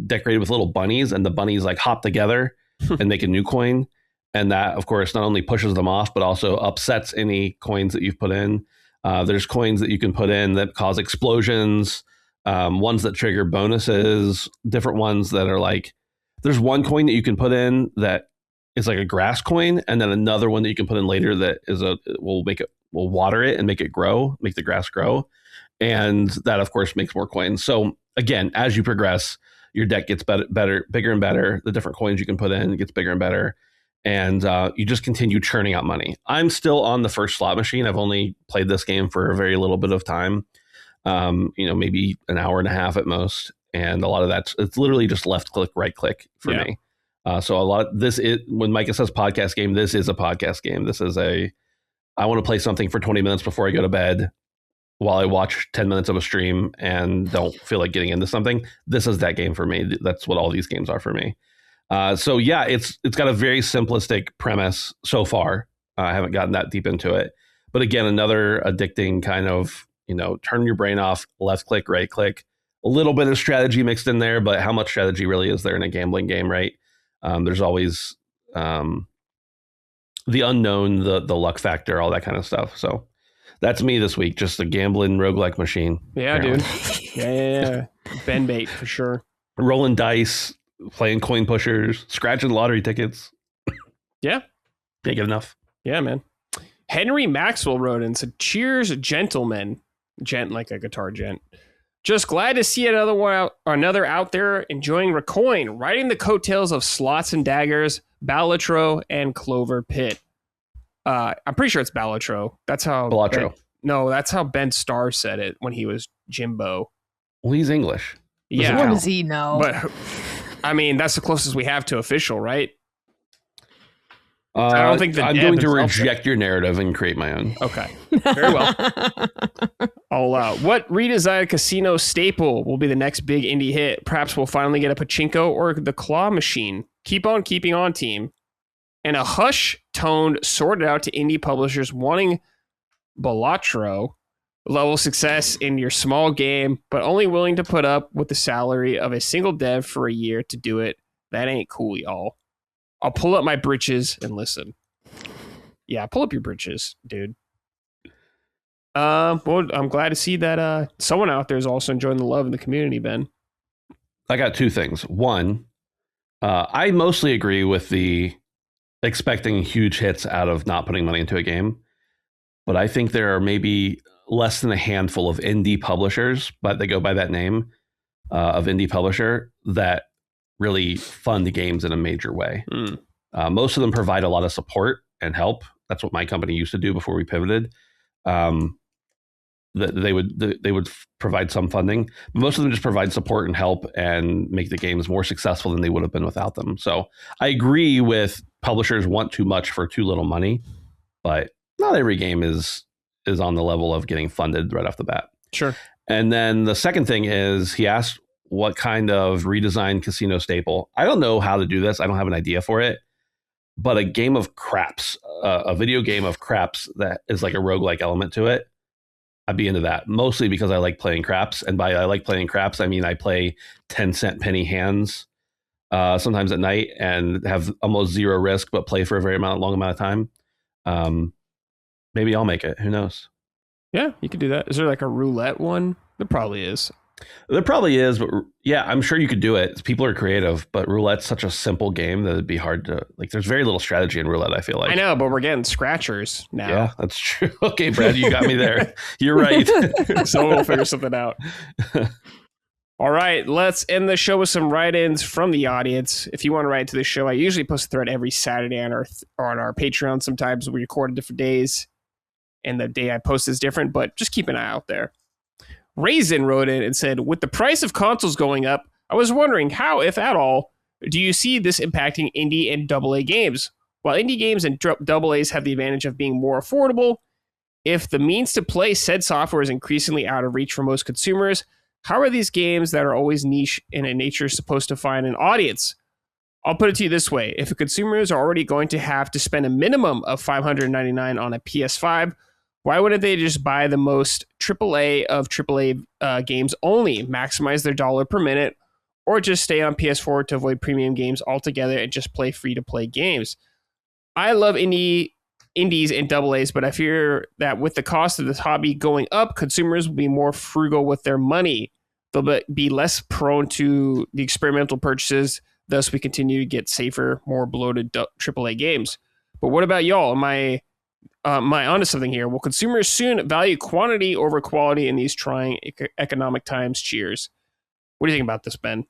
decorated with little bunnies, and the bunnies like hop together and make a new coin. And that, of course, not only pushes them off, but also upsets any coins that you've put in. There's coins that you can put in that cause explosions, ones that trigger bonuses, different ones that are like, there's one coin that you can put in that is like a grass coin, and then another one that you can put in later that will water it and make it grow, make the grass grow. And that, of course, makes more coins. So again, as you progress, your deck gets better, bigger and better. The different coins you can put in gets bigger and better. And you just continue churning out money. I'm still on the first slot machine. I've only played this game for a very little bit of time. Maybe an hour and a half at most. And a lot of it's literally just left click, right click for me. So a lot of this is, when Micah says podcast game, this is a podcast game. This is I want to play something for 20 minutes before I go to bed while I watch 10 minutes of a stream and don't feel like getting into something. This is that game for me. That's what all these games are for me. So yeah, it's got a very simplistic premise so far. I haven't gotten that deep into it, but again, another addicting kind of, turn your brain off, left click, right click, a little bit of strategy mixed in there, but how much strategy really is there in a gambling game, right? There's always the unknown, the luck factor, all that kind of stuff. So that's me this week, just a gambling roguelike machine. Yeah, apparently. Dude. Yeah. Ben bait for sure. Rolling dice, playing coin pushers, scratching lottery tickets. Yeah. Can't get enough. Yeah, man. Henry Maxwell wrote in, said, "Cheers, gentlemen." Gent like a guitar gent. "Just glad to see another out there enjoying Raccoin, riding the coattails of Slots and Daggers, Balatro, and Clover Pit." I'm pretty sure it's Balatro. That's how Balatro. That's how Ben Starr said it when he was Jimbo. Well, he's English. Yeah. What does he know? But I mean, that's the closest we have to official, right? I don't think I'm going to reject your narrative and create my own. Okay. Very well. I'll what redesigned casino staple will be the next big indie hit? Perhaps we'll finally get a pachinko or the claw machine. Keep on keeping on, team. And a hush-toned sorted out to indie publishers wanting Balatro level success in your small game, but only willing to put up with the salary of a single dev for a year to do it. That ain't cool, y'all. I'll pull up my britches and listen. Yeah, pull up your britches, dude. Well, I'm glad to see that someone out there is also enjoying the love in the community, Ben. I got two things. One, I mostly agree with the expecting huge hits out of not putting money into a game. But I think there are maybe less than a handful of indie publishers, but they go by that name of indie publisher, that really fund the games in a major way. Most of them provide a lot of support and help. That's what my company used to do before we pivoted. They would provide some funding, but most of them just provide support and help and make the games more successful than they would have been without them. So I agree with publishers want too much for too little money, but not every game is on the level of getting funded right off the bat. Sure. And then the second thing is he asked what kind of redesigned casino staple. I don't know how to do this. I don't have an idea for it, but a game of craps, a video game of craps that is like a roguelike element to it. I'd be into that, mostly because I like playing craps. And by I like playing craps, I mean I play 10-cent penny hands sometimes at night and have almost zero risk, but play for a very long amount of time. Maybe I'll make it. Who knows? Yeah, you could do that. Is there like a roulette one? There probably is. There probably is, but yeah, I'm sure you could do it. People are creative, but roulette's such a simple game that it'd be hard to like. There's very little strategy in roulette, I feel like. I know, but we're getting scratchers now. Yeah, that's true. Okay, Brad, you got me there. You're right. So we'll figure something out. All right, let's end the show with some write-ins from the audience. If you want to write to the show, I usually post a thread every Saturday on our Patreon. Sometimes we record on different days, and the day I post is different, but just keep an eye out there. Raisin wrote in and said, with the price of consoles going up, I was wondering how, if at all, do you see this impacting indie and AA games? While indie games and AAs have the advantage of being more affordable, if the means to play said software is increasingly out of reach for most consumers, how are these games that are always niche in nature supposed to find an audience? I'll put it to you this way. If consumers are already going to have to spend a minimum of $599 on a PS5, why wouldn't they just buy the most AAA of AAA games only, maximize their dollar per minute, or just stay on PS4 to avoid premium games altogether and just play free-to-play games? I love indies and AAs, but I fear that with the cost of this hobby going up, consumers will be more frugal with their money. They'll be less prone to the experimental purchases. Thus, we continue to get safer, more bloated AAA games. But what about y'all? Am I onto something here? Will consumers soon value quantity over quality in these trying economic times? Cheers. What do you think about this, Ben?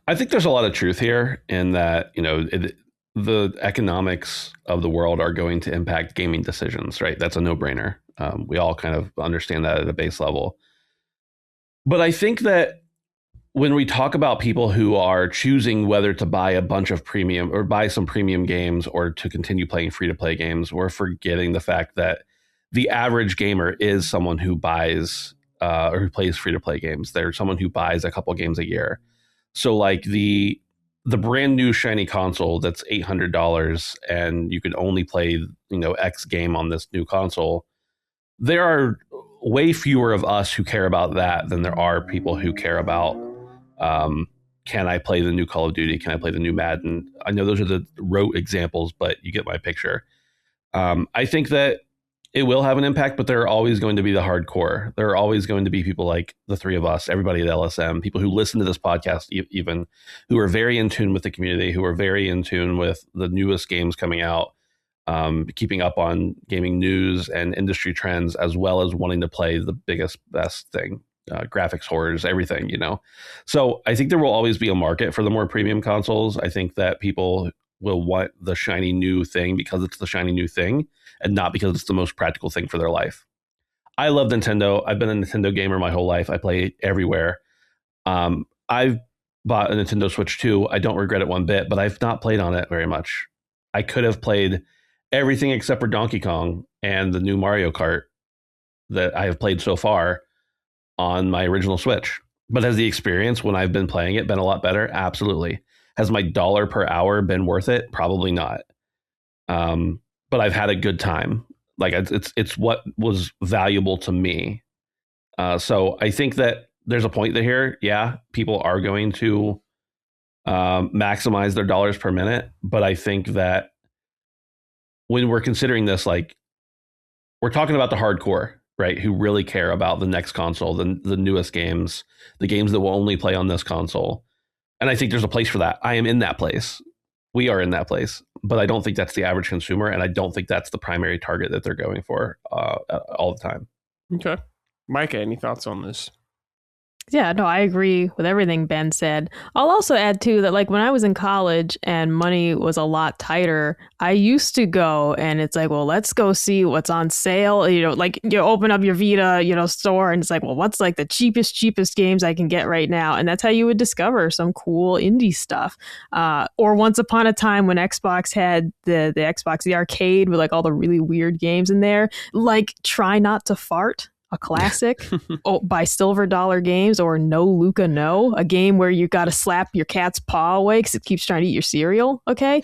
I think there's a lot of truth here in that, the economics of the world are going to impact gaming decisions, right? That's a no-brainer. We all kind of understand that at a base level. But I think that when we talk about people who are choosing whether to buy a bunch of premium or buy some premium games or to continue playing free-to-play games, we're forgetting the fact that the average gamer is someone who buys or who plays free-to-play games. They're someone who buys a couple games a year. So like the brand new shiny console that's $800 and you can only play, X game on this new console. There are way fewer of us who care about that than there are people who care about, can I play the new Call of Duty? Can I play the new Madden? I know those are the rote examples, but you get my picture. I think that it will have an impact, but there are always going to be the hardcore. There are always going to be people like the three of us, everybody at LSM, people who listen to this podcast, even who are very in tune with the community, who are very in tune with the newest games coming out, keeping up on gaming news and industry trends, as well as wanting to play the biggest, best thing, graphics horrors, everything, So I think there will always be a market for the more premium consoles. I think that people will want the shiny new thing because it's the shiny new thing and not because it's the most practical thing for their life. I love Nintendo. I've been a Nintendo gamer my whole life. I play everywhere. I've bought a Nintendo Switch too. I don't regret it one bit, but I've not played on it very much. I could have played everything except for Donkey Kong and the new Mario Kart that I have played so far on my original Switch. But has the experience when I've been playing it been a lot better? Absolutely. Has my dollar per hour been worth it? Probably not. But I've had a good time. Like it's what was valuable to me. So I think that there's a point here. Yeah, people are going to maximize their dollars per minute. But I think that when we're considering this, like we're talking about the hardcore, right? Who really care about the next console, the newest games, the games that will only play on this console. And I think there's a place for that. I am in that place. We are in that place. But I don't think that's the average consumer. And I don't think that's the primary target that they're going for all the time. Okay. Micah, any thoughts on this? Yeah, no, I agree with everything Ben said. I'll also add too that like when I was in college and money was a lot tighter, I used to go and it's like, well, let's go see what's on sale. Like you open up your Vita, store and it's like, well, what's like the cheapest games I can get right now? And that's how you would discover some cool indie stuff. Or once upon a time when Xbox had the Xbox, the arcade with like all the really weird games in there, like Try Not to Fart. A classic by Silver Dollar Games, or No Luca No, a game where you got to slap your cat's paw away because it keeps trying to eat your cereal. Okay.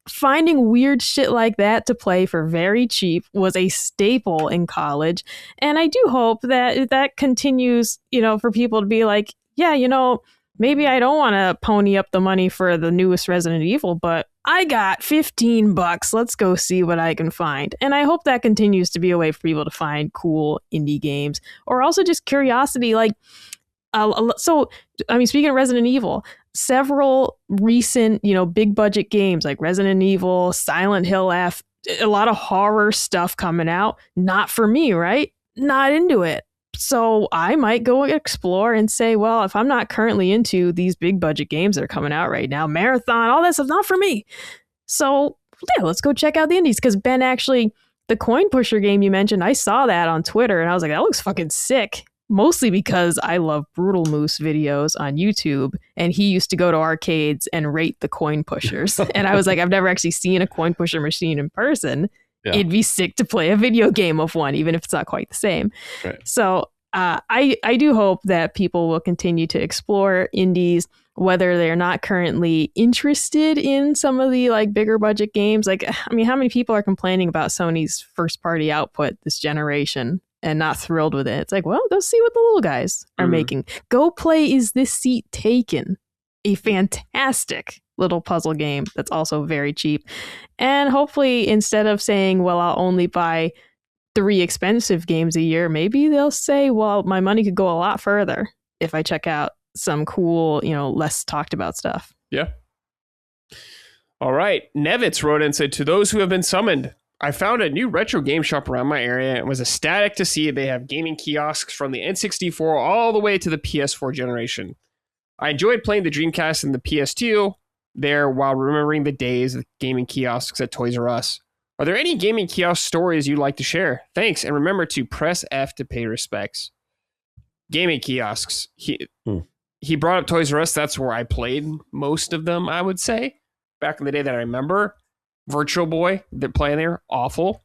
Finding weird shit like that to play for very cheap was a staple in college. And I do hope that continues, for people to be like, yeah, maybe I don't want to pony up the money for the newest Resident Evil, but I got $15. Let's go see what I can find. And I hope that continues to be a way for people to find cool indie games, or also just curiosity. Like, speaking of Resident Evil, several recent, big budget games like Resident Evil, Silent Hill F, a lot of horror stuff coming out. Not for me, right? Not into it. So I might go explore and say, well, if I'm not currently into these big budget games that are coming out right now, Marathon, all that stuff, not for me. So yeah, let's go check out the indies. Because Ben, actually, the coin pusher game you mentioned, I saw that on Twitter and I was like, that looks fucking sick. Mostly because I love Brutal Moose videos on YouTube, and he used to go to arcades and rate the coin pushers. And I was like, I've never actually seen a coin pusher machine in person. Yeah. It'd be sick to play a video game of one, even if it's not quite the same. Right. So I do hope that people will continue to explore indies, whether they're not currently interested in some of the like bigger budget games. Like, I mean, how many people are complaining about Sony's first party output this generation and not thrilled with it? It's like, well, go see what the little guys are making. Go play Is This Seat Taken? A fantastic little puzzle game that's also very cheap. And hopefully, instead of saying, well, I'll only buy 3 expensive games a year, maybe they'll say, well, my money could go a lot further if I check out some cool, less talked about stuff. Yeah. All right. Nevitz wrote in and said, to those who have been summoned, I found a new retro game shop around my area and was ecstatic to see they have gaming kiosks from the N64 all the way to the PS4 generation. I enjoyed playing the Dreamcast and the PS2 there while remembering the days of gaming kiosks at Toys R Us. Are there any gaming kiosk stories you'd like to share? Thanks, and remember to press F to pay respects. Gaming kiosks. He brought up Toys R Us. That's where I played most of them, I would say. Back in the day that I remember. Virtual Boy, they're playing there, awful.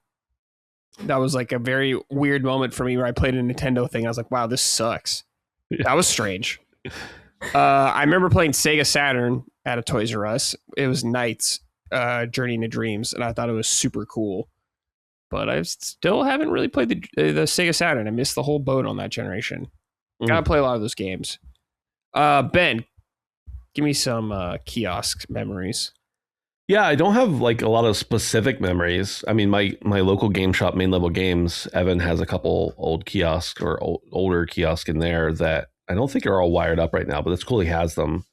That was like a very weird moment for me where I played a Nintendo thing. I was like, wow, this sucks. Yeah. That was strange. I remember playing Sega Saturn at a Toys R Us. It was Knight's Journey into Dreams, and I thought it was super cool. But I still haven't really played the Sega Saturn. I missed the whole boat on that generation. Gotta play a lot of those games. Ben, give me some kiosk memories. Yeah, I don't have like a lot of specific memories. I mean, my local game shop, Main Level Games, Evan has a couple old kiosks or older kiosks in there that I don't think are all wired up right now, but it's cool he has them.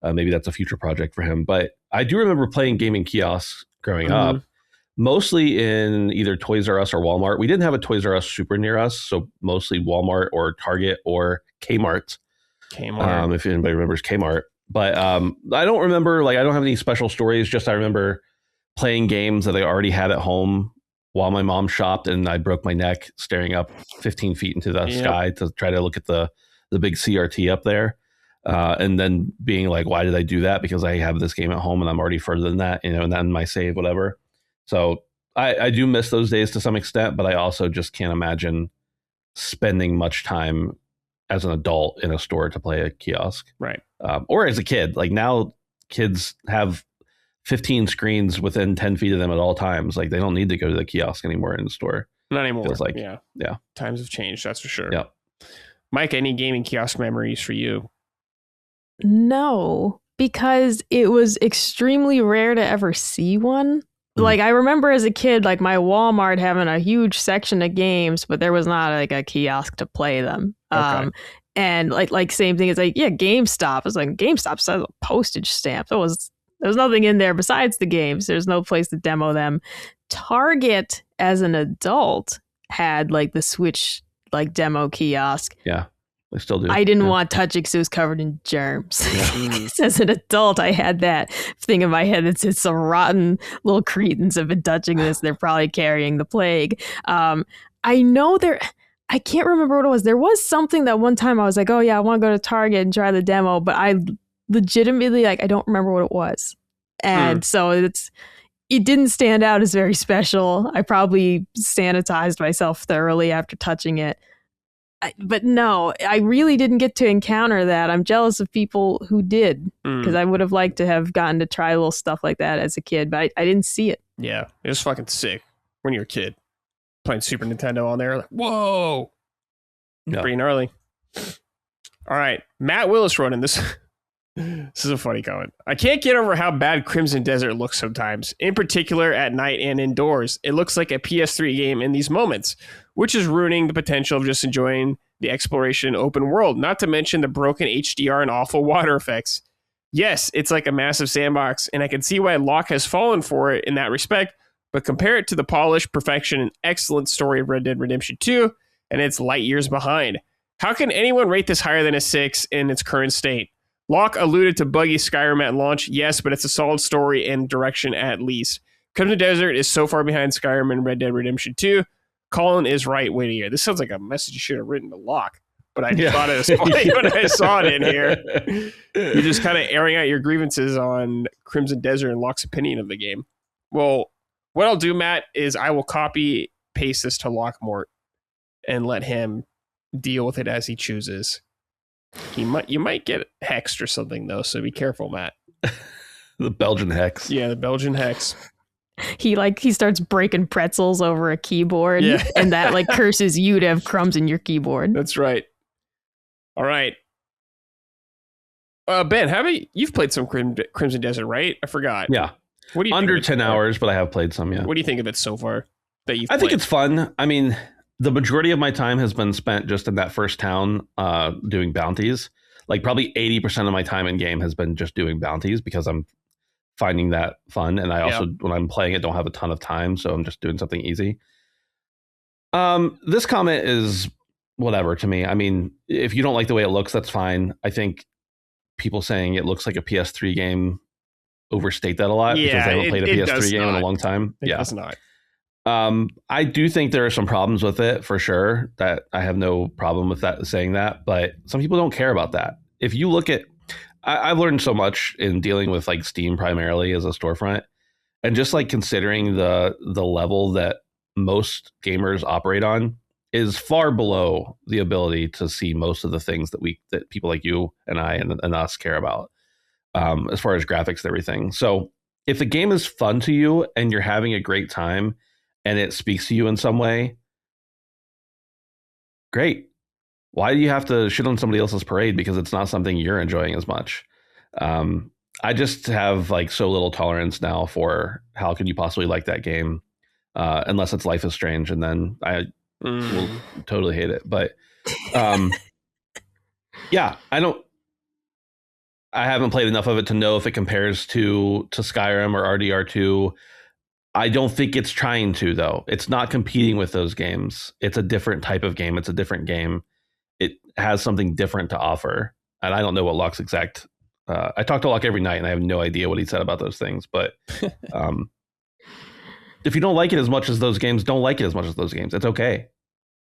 Maybe that's a future project for him. But I do remember playing gaming kiosks growing up, mostly in either Toys R Us or Walmart. We didn't have a Toys R Us super near us, so mostly Walmart or Target or Kmart. If anybody remembers Kmart. But I don't remember, like, I don't have any special stories. Just I remember playing games that I already had at home while my mom shopped, and I broke my neck staring up 15 feet into the sky to try to look at the big CRT up there. And then being like, why did I do that? Because I have this game at home and I'm already further than that, and then my save, whatever. So I do miss those days to some extent, but I also just can't imagine spending much time as an adult in a store to play a kiosk. Right. Or as a kid. Like now kids have 15 screens within 10 feet of them at all times. Like they don't need to go to the kiosk anymore in the store. Not anymore. Feels like, yeah. Yeah. Times have changed. That's for sure. Yeah. Mike, any gaming kiosk memories for you? No, because it was extremely rare to ever see one. Like I remember as a kid, like my Walmart having a huge section of games, but there was not like a kiosk to play them. Okay. And like same thing as like, yeah, GameStop. It's like GameStop says a postage stamp. There was nothing in there besides the games. There's no place to demo them. Target as an adult had like the Switch like demo kiosk. Yeah. They still do. I didn't want to touch it because it was covered in germs. Yeah. As an adult, I had that thing in my head that said some rotten little cretins have been touching this. They're probably carrying the plague. I know I can't remember what it was. There was something that one time I was like, oh yeah, I want to go to Target and try the demo, but I legitimately I don't remember what it was. And so it didn't stand out as very special. I probably sanitized myself thoroughly after touching it. But no, I really didn't get to encounter that. I'm jealous of people who did, because I would have liked to have gotten to try little stuff like that as a kid, but I didn't see it. Yeah, it was fucking sick when you're a kid. Playing Super Nintendo on there, like, whoa. Pretty gnarly. All right, Matt Willis wrote in this. This is a funny comment. I can't get over how bad Crimson Desert looks sometimes, in particular at night and indoors. It looks like a PS3 game in these moments, which is ruining the potential of just enjoying the exploration open world, not to mention the broken HDR and awful water effects. Yes, it's like a massive sandbox, and I can see why Locke has fallen for it in that respect, but compare it to the polish, perfection, and excellent story of Red Dead Redemption 2, and it's light years behind. How can anyone rate this higher than a 6 in its current state? Locke alluded to buggy Skyrim at launch, yes, but it's a solid story and direction at least. Crimson Desert is so far behind Skyrim and Red Dead Redemption 2. Colin is right, Whittier. This sounds like a message you should have written to Locke, but I thought it was funny when I saw it in here. You're just kind of airing out your grievances on Crimson Desert and Locke's opinion of the game. Well, what I'll do, Matt, is I will copy paste this to Lockmort and let him deal with it as he chooses. You might get hexed or something though, so be careful, Matt. The Belgian hex. Yeah, the Belgian hex. He starts breaking pretzels over a keyboard, and that like curses you to have crumbs in your keyboard. That's right. All right. Ben, you've played some Crimson Desert, right? I forgot. Yeah. What do you under think 10 hours, but I have played some. Yeah. What do you think of it so far? I think it's fun. I mean, the majority of my time has been spent just in that first town doing bounties. Like probably 80% of my time in game has been just doing bounties because I'm finding that fun. And I also, when I'm playing it, don't have a ton of time. So I'm just doing something easy. This comment is whatever to me. I mean, if you don't like the way it looks, that's fine. I think people saying it looks like a PS3 game overstate that a lot because they haven't played a PS3 game in a long time. It does not. I do think there are some problems with it for sure. That I have no problem with that saying that, but some people don't care about that. If you look at, I've learned so much in dealing with like Steam primarily as a storefront, and just like considering the level that most gamers operate on is far below the ability to see most of the things that people like you and I and us care about, as far as graphics and everything. So if the game is fun to you and you're having a great time and it speaks to you in some way, great. Why do you have to shit on somebody else's parade because it's not something you're enjoying as much? I just have like so little tolerance now for how could you possibly like that game, unless it's Life is Strange, and then I will totally hate it. But yeah, I haven't played enough of it to know if it compares to Skyrim or RDR2. I don't think it's trying to, though. It's not competing with those games. It's a different type of game. It's a different game. It has something different to offer. And I don't know what Locke's exact... I talk to Locke every night, and I have no idea what he said about those things. But if you don't like it as much as those games, don't like it as much as those games. It's okay.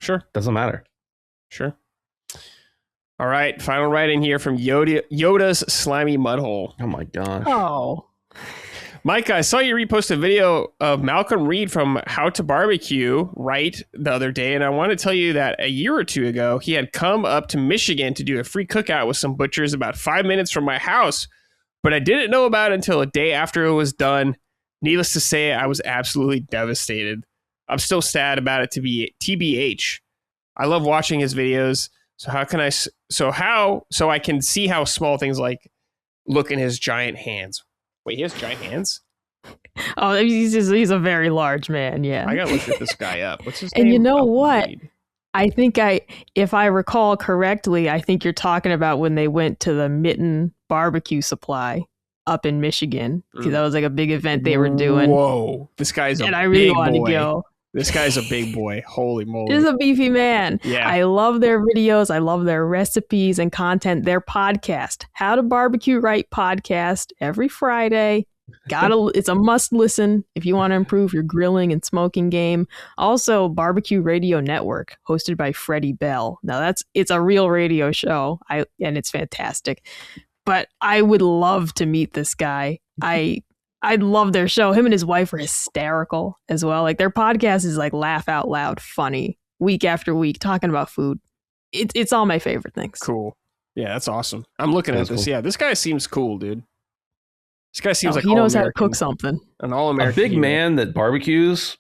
Sure. Doesn't matter. Sure. All right. Final writing here from Yoda's Slimy Mudhole. Oh, my gosh. Oh. Micah, I saw you repost a video of Malcolm Reed from How to Barbecue the other day, and I want to tell you that a year or two ago, he had come up to Michigan to do a free cookout with some butchers about 5 minutes from my house, but I didn't know about it until a day after it was done. Needless to say, I was absolutely devastated. I'm still sad about it to be TBH. I love watching his videos, so I can see how small things like look in his giant hands. Wait, he has giant hands? Oh, he's a very large man, yeah. I gotta look at this guy up. What's his name? And you know what? I think if I recall correctly, I think you're talking about when they went to the Mitten barbecue supply up in Michigan. Because that was like a big event they were doing. Whoa. This guy's a big boy. And I really wanted to go. This guy's a big boy. Holy moly. He's a beefy man. Yeah. I love their videos. I love their recipes and content. Their podcast, How to Barbecue Right podcast, every Friday. It's a must listen if you want to improve your grilling and smoking game. Also, Barbecue Radio Network, hosted by Freddie Bell. Now it's a real radio show, and it's fantastic. But I would love to meet this guy. I love their show. Him and his wife are hysterical as well. Like their podcast is like laugh out loud funny week after week talking about food. It's all my favorite things. Cool. Yeah, that's awesome. I'm looking at this. Cool. Yeah, this guy seems cool, dude. This guy seems like he knows how to cook something. An all-American. A big man that barbecues.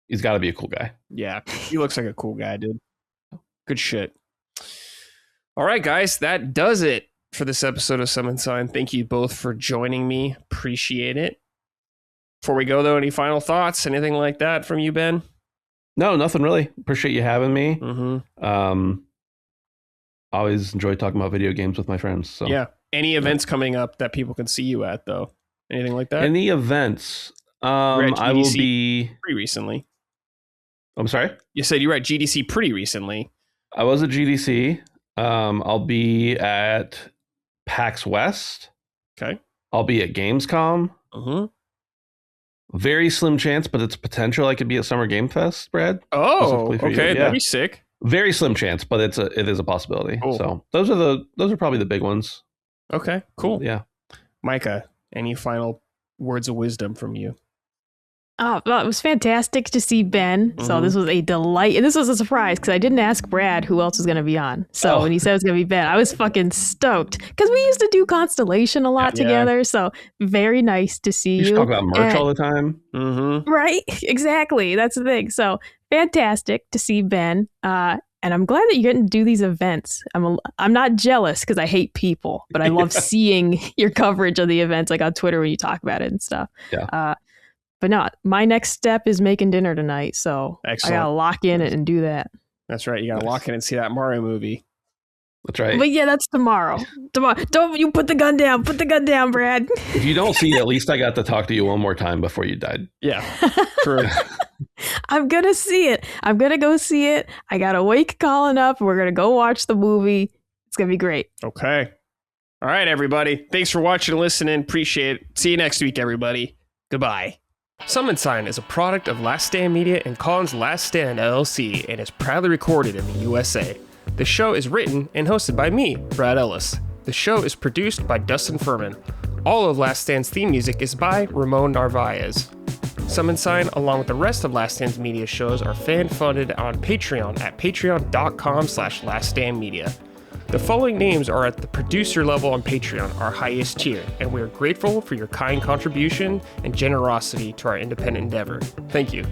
He's got to be a cool guy. Yeah, he looks like a cool guy, dude. Good shit. All right, guys, that does it for this episode of Summon Sign. Thank you both for joining me. Appreciate it. Before we go, though, any final thoughts? Anything like that from you, Ben? No, nothing really. Appreciate you having me. Mm-hmm. Always enjoy talking about video games with my friends. So yeah. Any events coming up that people can see you at, though? Anything like that? Any events? I will be pretty recently. I'm sorry? You said you were at GDC pretty recently. I was at GDC. I'll be at PAX West. Okay. I'll be at Gamescom. Mm-hmm. Very slim chance, but it's potential I could be at Summer Game Fest, Brad. Oh, okay. That'd be sick. Very slim chance, but it is a possibility. Cool. So those are probably the big ones. Okay, cool. Yeah. Micah, any final words of wisdom from you? Oh, well, it was fantastic to see Ben. Mm-hmm. So this was a delight. And this was a surprise because I didn't ask Brad who else was going to be on. So when he said it was going to be Ben, I was fucking stoked because we used to do Constellation a lot together. So very nice to see you. You talk about merch all the time. Mm-hmm. Right? Exactly. That's the thing. So fantastic to see Ben. And I'm glad that you're getting to do these events. I'm not jealous because I hate people, but I love seeing your coverage of the events, like on Twitter when you talk about it and stuff. Yeah. But no, my next step is making dinner tonight, so excellent. I gotta lock in and do that. That's right. You gotta lock in and see that Mario movie. That's right. But yeah, that's tomorrow. Don't you put the gun down. Put the gun down, Brad. If you don't see it, at least I got to talk to you one more time before you died. Yeah, true. I'm gonna see it. I'm gonna go see it. I gotta wake Colin up. We're gonna go watch the movie. It's gonna be great. Okay. All right, everybody. Thanks for watching and listening. Appreciate it. See you next week, everybody. Goodbye. Summon Sign is a product of Last Stand Media and Colin's Last Stand LLC and is proudly recorded in the USA. The show is written and hosted by me, Brad Ellis. The show is produced by Dustin Furman. All of Last Stand's theme music is by Ramon Narvaez. Summon Sign, along with the rest of Last Stand's media shows, are fan-funded on Patreon at patreon.com/laststandmedia. The following names are at the producer level on Patreon, our highest tier, and we are grateful for your kind contribution and generosity to our independent endeavor. Thank you.